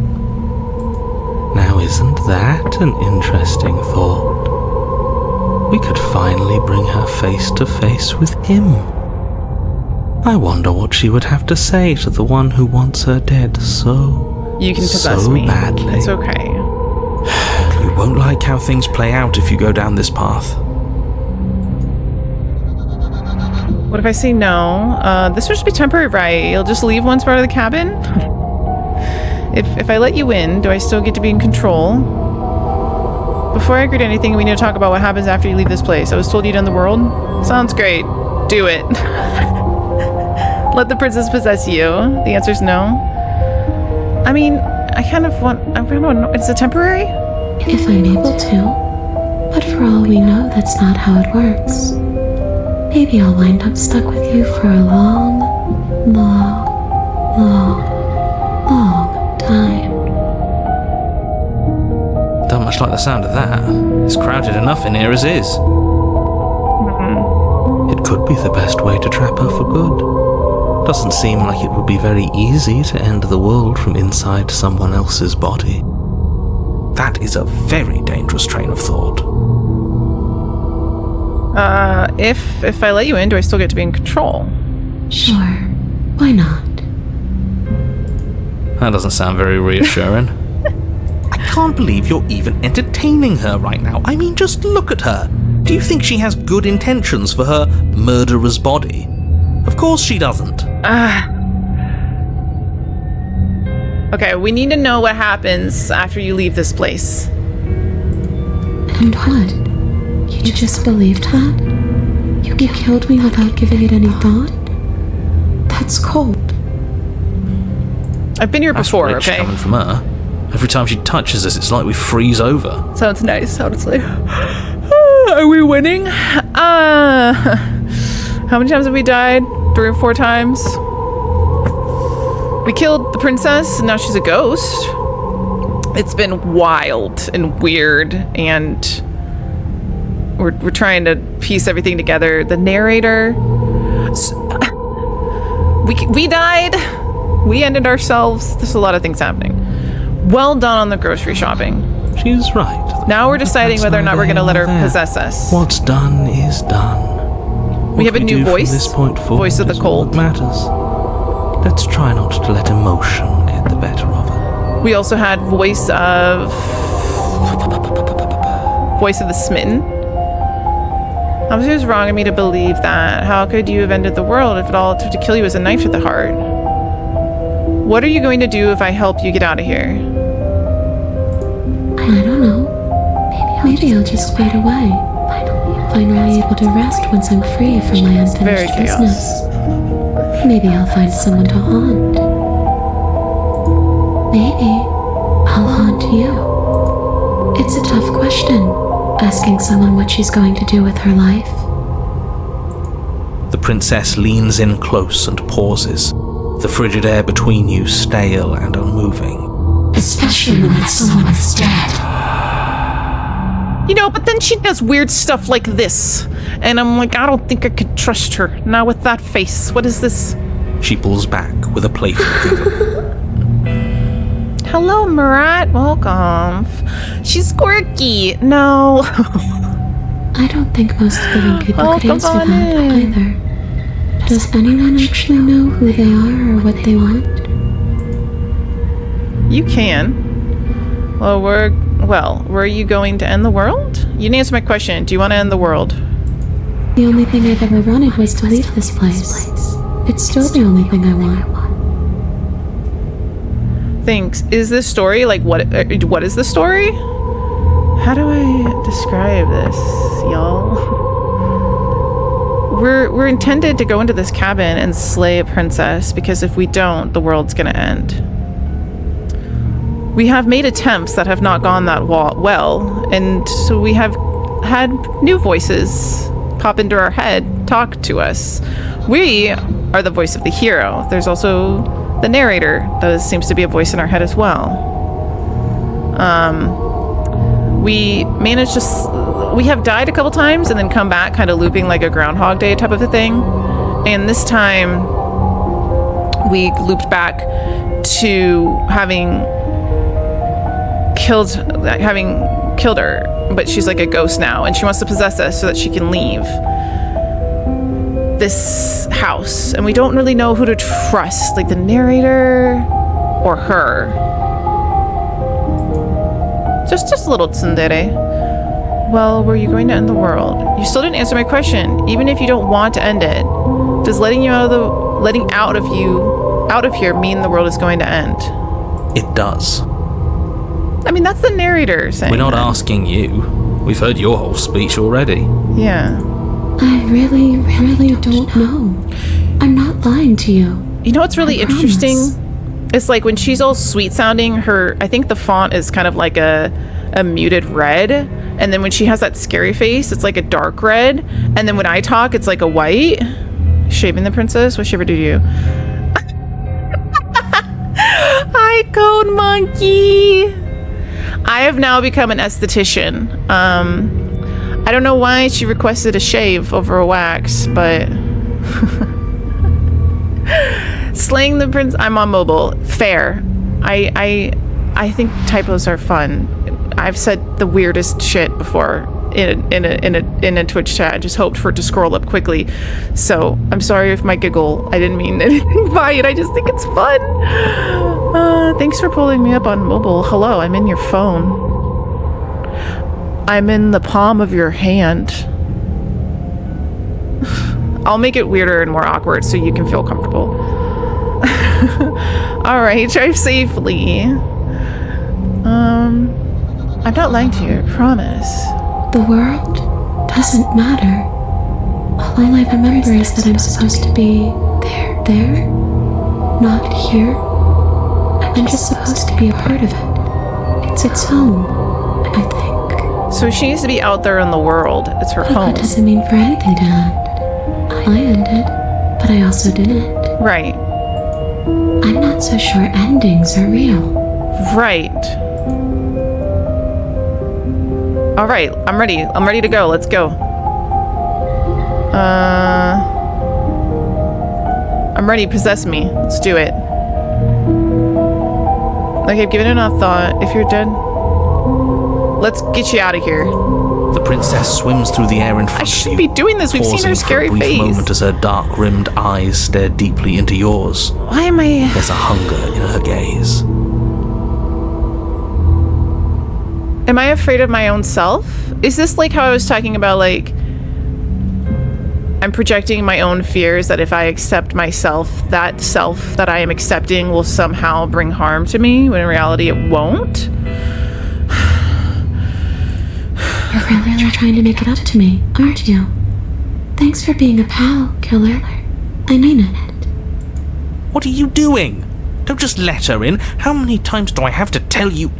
Now, isn't that an interesting thought? We could finally bring her face to face with him. I wonder what she would have to say to the one who wants her dead so You can possess so me. badly. It's okay. You won't like how things play out if you go down this path. What if I say no? This would just be temporary, right? You'll just leave once part of the cabin? If I let you in, do I still get to be in control? Before I agree to anything, we need to talk about what happens after you leave this place. I was told you'd end the world? Sounds great. Do it. Let the princess possess you. The answer's no. I mean, I kind of want... Is it temporary? If I'm able to, But for all we know, that's not how it works. Maybe I'll wind up stuck with you for a long, long, long, long time. Don't much like the sound of that. It's crowded enough in here as is. It could be the best way to trap her for good. Doesn't seem like it would be very easy to end the world from inside someone else's body. That is a very dangerous train of thought. If I let you in, do I still get to be in control? Sure, why not? That doesn't sound very reassuring. I can't believe you're even entertaining her right now. I mean, just look at her. Do you think she has good intentions for her murderer's body? Of course she doesn't. Okay, we need to know what happens after you leave this place. And what? You just believed that? You killed me without giving it any thought? That's cold. I've been here That's before, rich okay? coming from her. Every time she touches us, it's like we freeze over. Sounds nice, honestly. Are we winning? How many times have we died? 3 or 4 times? We killed the princess, and now she's a ghost. It's been wild and weird, and we're trying to piece everything together. The narrator... We died. We ended ourselves. There's a lot of things happening. Well done on the grocery shopping. She's right. Now we're deciding whether or not we're going to let her possess us. What's done is done. We have a new do from voice. This point forward Voice of the is cold. what matters. Let's try not to let emotion get the better of her. We also had voice of the smitten. Obviously, it was wrong of me to believe that. How could you have ended the world if it all took to kill you was a knife to the heart? What are you going to do if I help you get out of here? I don't know. Maybe I'll just fade away. Finally able to rest once I'm free from my Very unfinished chaos. business. Maybe I'll find someone to haunt. Maybe I'll haunt you. It's a tough question, asking someone what she's going to do with her life. The princess leans in close and pauses, the frigid air between you stale and unmoving. Especially when that someone is dead. You know, but then she does weird stuff like this. And I'm like, I don't think I could trust her. Now with that face, what is this? She pulls back with a playful giggle. Hello, Marat. Welcome. She's quirky. No. I don't think most living people Oh, could come answer on that in. either. Does anyone actually know who they are or what they want? You can. Well, were you going to end the world? You didn't answer my question. Do you want to end the world? The only thing I've ever wanted was to leave this place. It's still the only thing I want. Thanks. Is this story like what is the story? How do I describe this, y'all? We're intended to go into this cabin and slay a princess because if we don't, the world's gonna end. We have made attempts that have not gone that well, and so we have had new voices pop into our head, talk to us. We are the voice of the hero. There's also the narrator that seems to be a voice in our head as well. We managed to... we have died a couple times and then come back kind of looping like a Groundhog Day type of a thing. And this time we looped back to having killed her, but she's like a ghost now and she wants to possess us so that she can leave this house. And we don't really know who to trust, like the narrator or her. Just a little tsundere. Well, were you going to end the world? You still didn't answer my question. Even if you don't want to end it, does letting out of here mean the world is going to end? It does. I mean, that's the narrator saying We're not that. asking you. We've heard your whole speech already. Yeah. I really, really don't know. I'm not lying to you. You know what's really I promise. interesting? It's like when she's all sweet sounding, I think the font is kind of like a a muted red, and then when she has that scary face, it's like a dark red, and then when I talk, it's like a white. Shaving the princess? What'd she ever do to you? Hi, Code Monkey! I have now become an esthetician. I don't know why she requested a shave over a wax, but... Slaying the prince... I'm on mobile. Fair. I think typos are fun. I've said the weirdest shit before in a Twitch chat. I just hoped for it to scroll up quickly. So I'm sorry if my giggle, I didn't mean anything by it. I just think it's fun. Thanks for pulling me up on mobile. Hello, I'm in your phone. I'm in the palm of your hand. I'll make it weirder and more awkward so you can feel comfortable. Alright, drive safely. I'm not lying to you, I promise. The world doesn't matter. All I remember is that I'm supposed to be there, not here. I'm just supposed to be a part of it. It's home, I think. So she needs to be out there in the world. It's her home. That doesn't mean for anything to end. I ended, but I also didn't. Right. I'm not so sure endings are real. Right. All right, I'm ready. I'm ready to go. Let's go. I'm ready. Possess me. Let's do it. Okay, I've given it enough thought. If you're dead, let's get you out of here. The princess swims through the air in front I of you. shouldn't be doing this. We've seen her scary for a brief face. moment as her dark-rimmed eyes stare deeply into yours. Why am I... There's a hunger in her gaze. Am I afraid of my own self? Is this like how I was talking about, like, I'm projecting my own fears that if I accept myself, that self that I am accepting will somehow bring harm to me, when in reality it won't? You're really trying to make it up to me, aren't you? Thanks for being a pal, killer. I mean it. What are you doing? Don't just let her in. How many times do I have to tell you?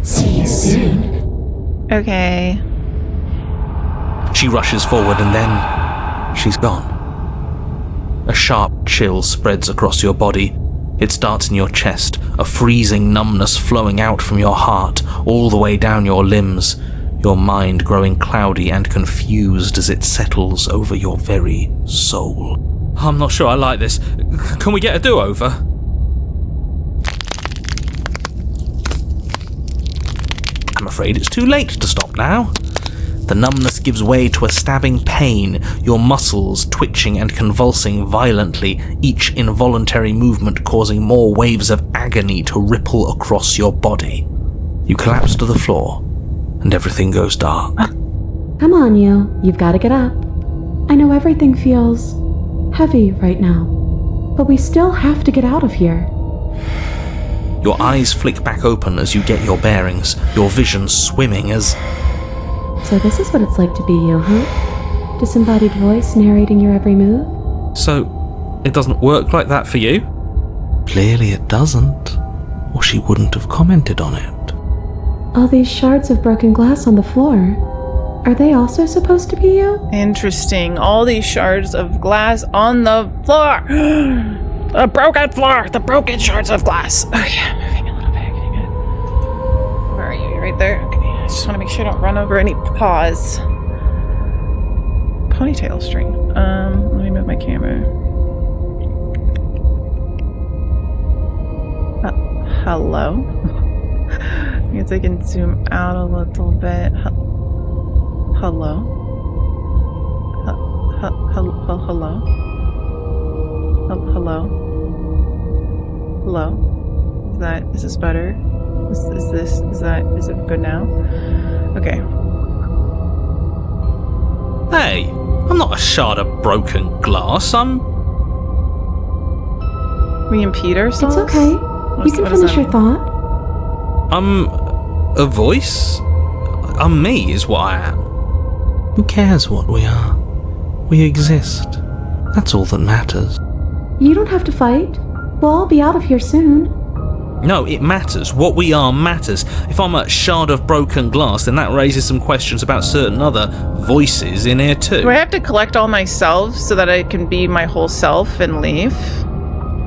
See you soon. Okay. She rushes forward and then she's gone. A sharp chill spreads across your body. It starts in your chest, a freezing numbness flowing out from your heart, all the way down your limbs, your mind growing cloudy and confused as it settles over your very soul. I'm not sure I like this. Can we get a do-over? I'm afraid it's too late to stop now. The numbness gives way to a stabbing pain, your muscles twitching and convulsing violently, each involuntary movement causing more waves of agony to ripple across your body. You collapse to the floor, and everything goes dark. Come on, you've got to get up. I know everything feels heavy right now, but we still have to get out of here. Your eyes flick back open as you get your bearings, your vision swimming as... So this is what it's like to be you, huh? Disembodied voice narrating your every move? So, it doesn't work like that for you? Clearly it doesn't, or she wouldn't have commented on it. All these shards of broken glass on the floor, are they also supposed to be you? Interesting. All these shards of glass on the floor. The broken floor. The broken shards of glass. Okay, I'm moving a little bit. Okay, good. Where are you? You're right there? Okay. I just want to make sure I don't run over any paws. Ponytail string. Let me move my camera. Hello? I guess I can zoom out a little bit. Hello? Hello? Hello? Hello? Is this better? Is it good now? Okay. Hey, I'm not a shard of broken glass, I'm... We impede ourselves? It's okay. You can finish your thought. I'm a voice? I'm me is what I am. Who cares what we are? We exist. That's all that matters. You don't have to fight. We'll all be out of here soon. No, it matters. What we are matters. If I'm a shard of broken glass, then that raises some questions about certain other voices in here too. Do I have to collect all myself so that I can be my whole self and leave?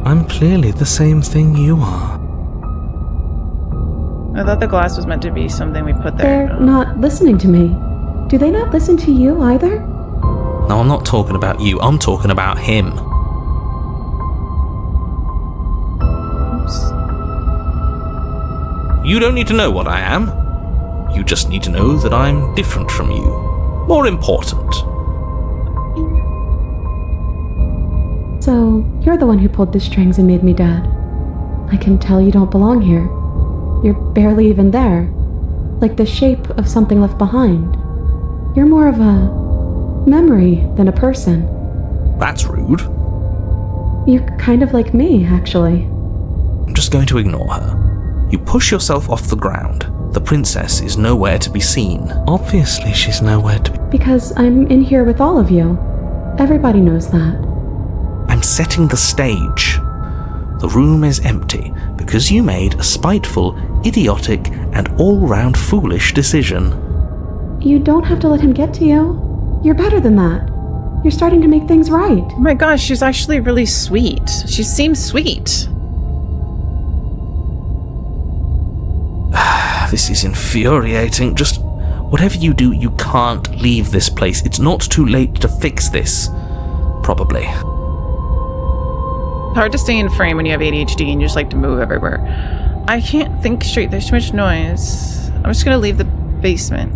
I'm clearly the same thing you are. I thought the glass was meant to be something we put there. They're not listening to me. Do they not listen to you either? No, I'm not talking about you. I'm talking about him. Oops. You don't need to know what I am. You just need to know that I'm different from you. More important. So, you're the one who pulled the strings and made me dead. I can tell you don't belong here. You're barely even there. Like the shape of something left behind. You're more of a memory than a person. That's rude. You're kind of like me, actually. I'm just going to ignore her. You push yourself off the ground. The princess is nowhere to be seen. Obviously, she's nowhere to be. Because I'm in here with all of you. Everybody knows that. I'm setting the stage. The room is empty because you made a spiteful, idiotic, and all-round foolish decision. You don't have to let him get to you. You're better than that. You're starting to make things right. Oh my gosh, she's actually really sweet. She seems sweet. This is infuriating. Just whatever you do, you can't leave this place. It's not too late to fix this. Probably. It's hard to stay in frame when you have ADHD and you just like to move everywhere. I can't think straight. There's too much noise. I'm just gonna leave the basement.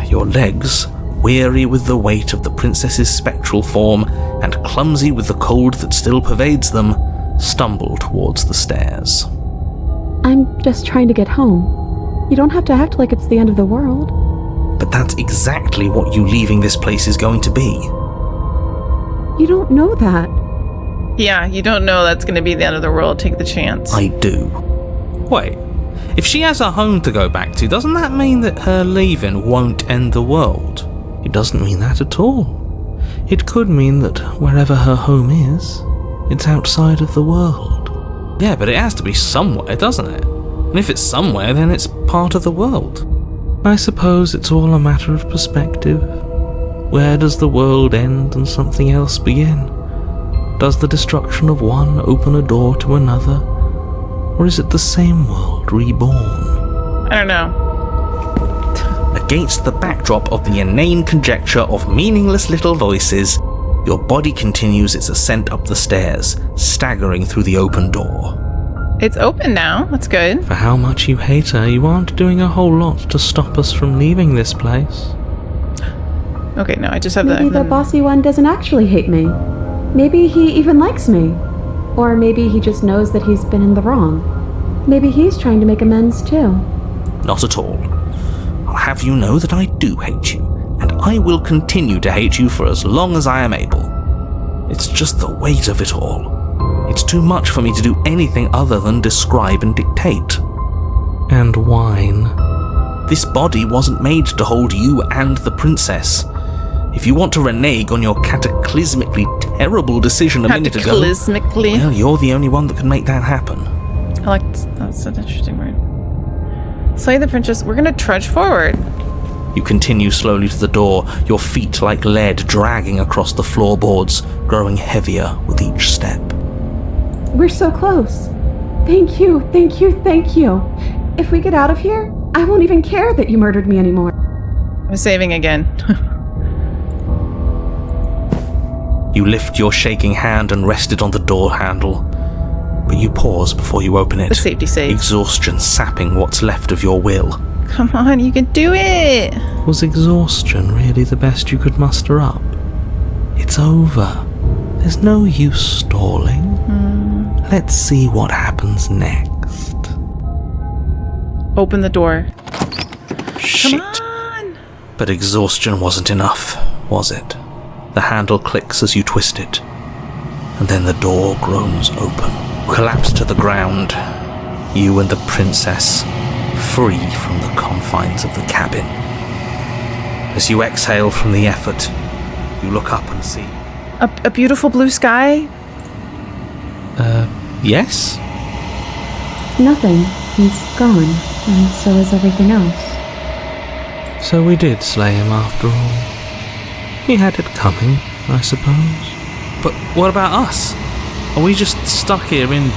Your legs, weary with the weight of the princess's spectral form and clumsy with the cold that still pervades them, stumble towards the stairs. I'm just trying to get home. You don't have to act like it's the end of the world. But that's exactly what you leaving this place is going to be. You don't know that. Yeah, you don't know that's gonna be the end of the world. Take the chance. I do. Wait, if she has a home to go back to, doesn't that mean that her leaving won't end the world? It doesn't mean that at all. It could mean that wherever her home is, it's outside of the world. Yeah, but it has to be somewhere, doesn't it? And if it's somewhere, then it's part of the world. I suppose it's all a matter of perspective. Where does the world end and something else begin? Does the destruction of one open a door to another? Or is it the same world reborn? I don't know. Against the backdrop of the inane conjecture of meaningless little voices, your body continues its ascent up the stairs, staggering through the open door. It's open now. That's good. For how much you hate her, you aren't doing a whole lot to stop us from leaving this place. Okay, no, I just have Maybe the bossy one doesn't actually hate me. Maybe he even likes me. Or maybe he just knows that he's been in the wrong. Maybe he's trying to make amends too. Not at all. I'll have you know that I do hate you, and I will continue to hate you for as long as I am able. It's just the weight of it all. It's too much for me to do anything other than describe and dictate. And whine. This body wasn't made to hold you and the princess. If you want to renege on your cataclysmically terrible decision a minute ago, Cataclysmically? well, you're the only one that can make that happen. That's an interesting word. Slay the princess. We're gonna trudge forward. You continue slowly to the door, your feet like lead dragging across the floorboards, growing heavier with each step. We're so close. Thank you, thank you, thank you. If we get out of here, I won't even care that you murdered me anymore. I'm saving again. You lift your shaking hand and rest it on the door handle, but you pause before you open it. The safety save. Exhaustion sapping what's left of your will. Come on, you can do it! Was exhaustion really the best you could muster up? It's over. There's no use stalling. Let's see what happens next. Open the door. Shit. Come on! But exhaustion wasn't enough, was it? The handle clicks as you twist it, and then the door groans open. Collapse to the ground, you and the princess, free from the confines of the cabin. As you exhale from the effort, you look up and see... A beautiful blue sky? Yes? Nothing. He's gone, and so is everything else. So we did slay him after all. He had it coming, I suppose. But what about us? Are we just stuck here in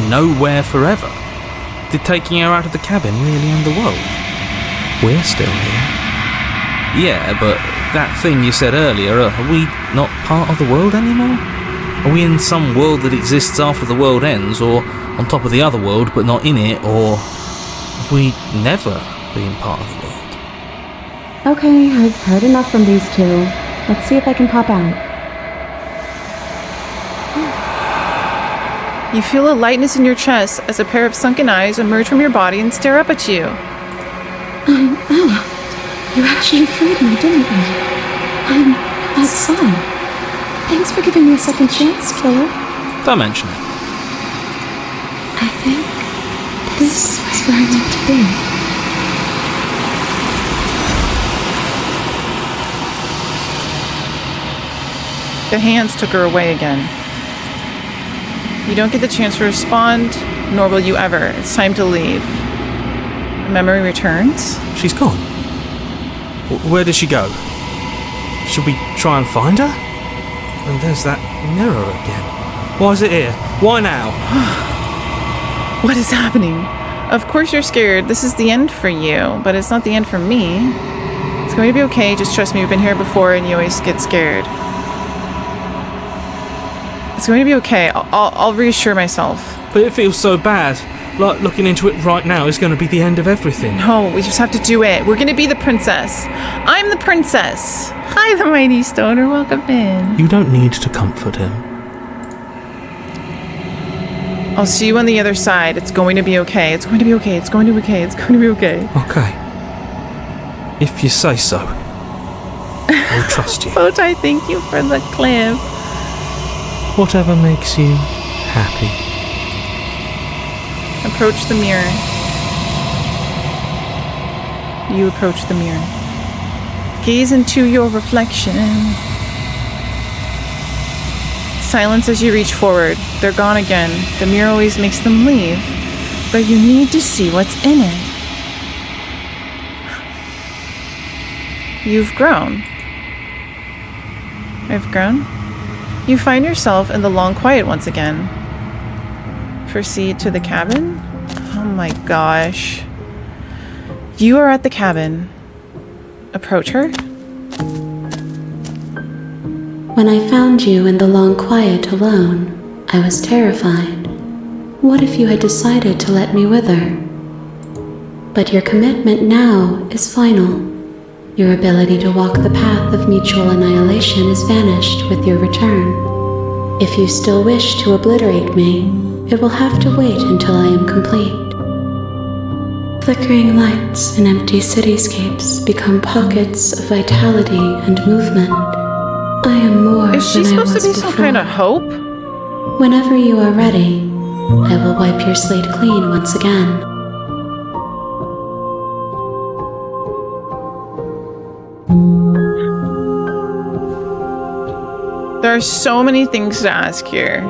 nowhere forever? Did taking her out of the cabin really end the world? We're still here. Yeah, but that thing you said earlier, are we not part of the world anymore? Are we in some world that exists after the world ends, or on top of the other world but not in it, or have we never been part of the world? Okay, I've heard enough from these two. Let's see if I can pop out. You feel a lightness in your chest as a pair of sunken eyes emerge from your body and stare up at you. I'm out. You actually freed me, didn't you? I'm outside. Thanks for giving me a second chance, killer. Don't mention it. I think this is where I'm meant to be. The hands took her away again. You don't get the chance to respond, nor will you ever. It's time to leave. Memory returns. She's gone. Where did she go? Should we try and find her? And there's that mirror again. Why is it here? Why now? What is happening? Of course you're scared. This is the end for you, but it's not the end for me. It's going to be okay. Just trust me. We've been here before and you always get scared. It's going to be okay. I'll reassure myself. But it feels so bad. Like looking into it right now is going to be the end of everything. No, we just have to do it. We're going to be the princess. I'm the princess. Hi, the mighty stoner. Welcome in. You don't need to comfort him. I'll see you on the other side. It's going to be okay. It's going to be okay. It's going to be okay. It's going to be okay. Okay. If you say so. I'll trust you. Bowtie, thank you for the clip. Whatever makes you happy. Approach the mirror. You approach the mirror. Gaze into your reflection. Silence as you reach forward. They're gone again. The mirror always makes them leave. But you need to see what's in it. You've grown. I've grown? You find yourself in the long quiet once again. Proceed to the cabin? Oh my gosh. You are at the cabin. Approach her. When I found you in the long quiet alone, I was terrified. What if you had decided to let me wither? But your commitment now is final. Your ability to walk the path of mutual annihilation is vanished with your return. If you still wish to obliterate me, it will have to wait until I am complete. Flickering lights and empty cityscapes become pockets of vitality and movement. I am more Is she than I supposed was to be before. some kind of hope? Whenever you are ready, I will wipe your slate clean once again. There are so many things to ask here.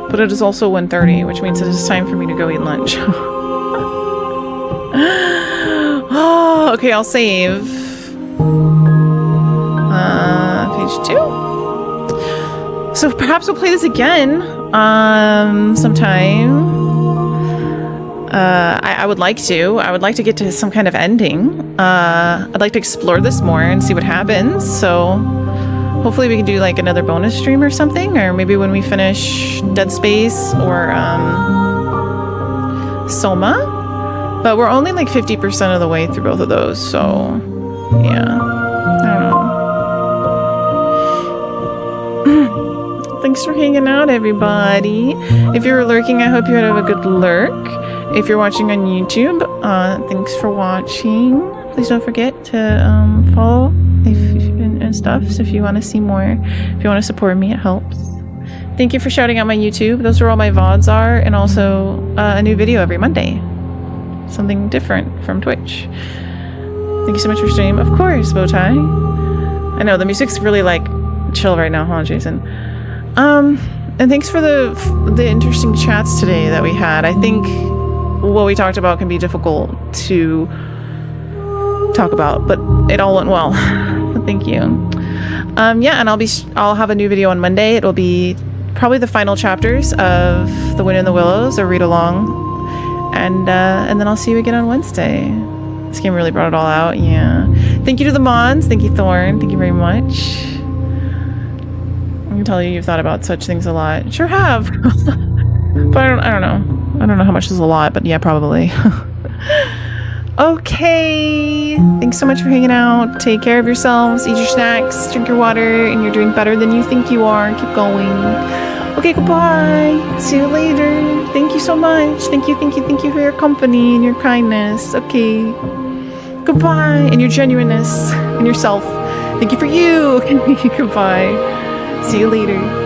But it is also 1:30, which means it is time for me to go eat lunch. Oh, okay, I'll save. Page 2. So perhaps we'll play this again sometime. I would like to. I would like to get to some kind of ending. I'd like to explore this more and see what happens. So hopefully we can do like another bonus stream or something, or maybe when we finish Dead Space or Soma. But we're only like 50% of the way through both of those, so yeah. I don't know. Thanks for hanging out, everybody. If you were lurking, I hope you had a good lurk. If you're watching on YouTube, thanks for watching. Please don't forget to follow and stuff. So if you want to see more, if you want to support me, it helps. Thank you for shouting out my YouTube. Those are all my VODs are, and also a new video every Monday. Something different from Twitch. Thank you so much for streaming. Of course, Bowtie. I know the music's really like chill right now, huh, Jason? And thanks for the interesting chats today that we had. I think what we talked about can be difficult to talk about, but it all went well. Thank you. Yeah, and I'll have a new video on Monday. It'll be probably the final chapters of The Wind in the Willows, or read along, and then I'll see you again on Wednesday. This game really brought it all out. Yeah. Thank you to the mods. Thank you, Thorn. Thank you very much. I can tell you've thought about such things a lot. Sure have. But I don't know. I don't know how much is a lot, but yeah, probably. Okay. Thanks so much for hanging out. Take care of yourselves. Eat your snacks. Drink your water. And you're doing better than you think you are. Keep going. Okay, goodbye. See you later. Thank you so much. Thank you for your company and your kindness. Okay. Goodbye. And your genuineness and yourself. Thank you for you. Goodbye. See you later.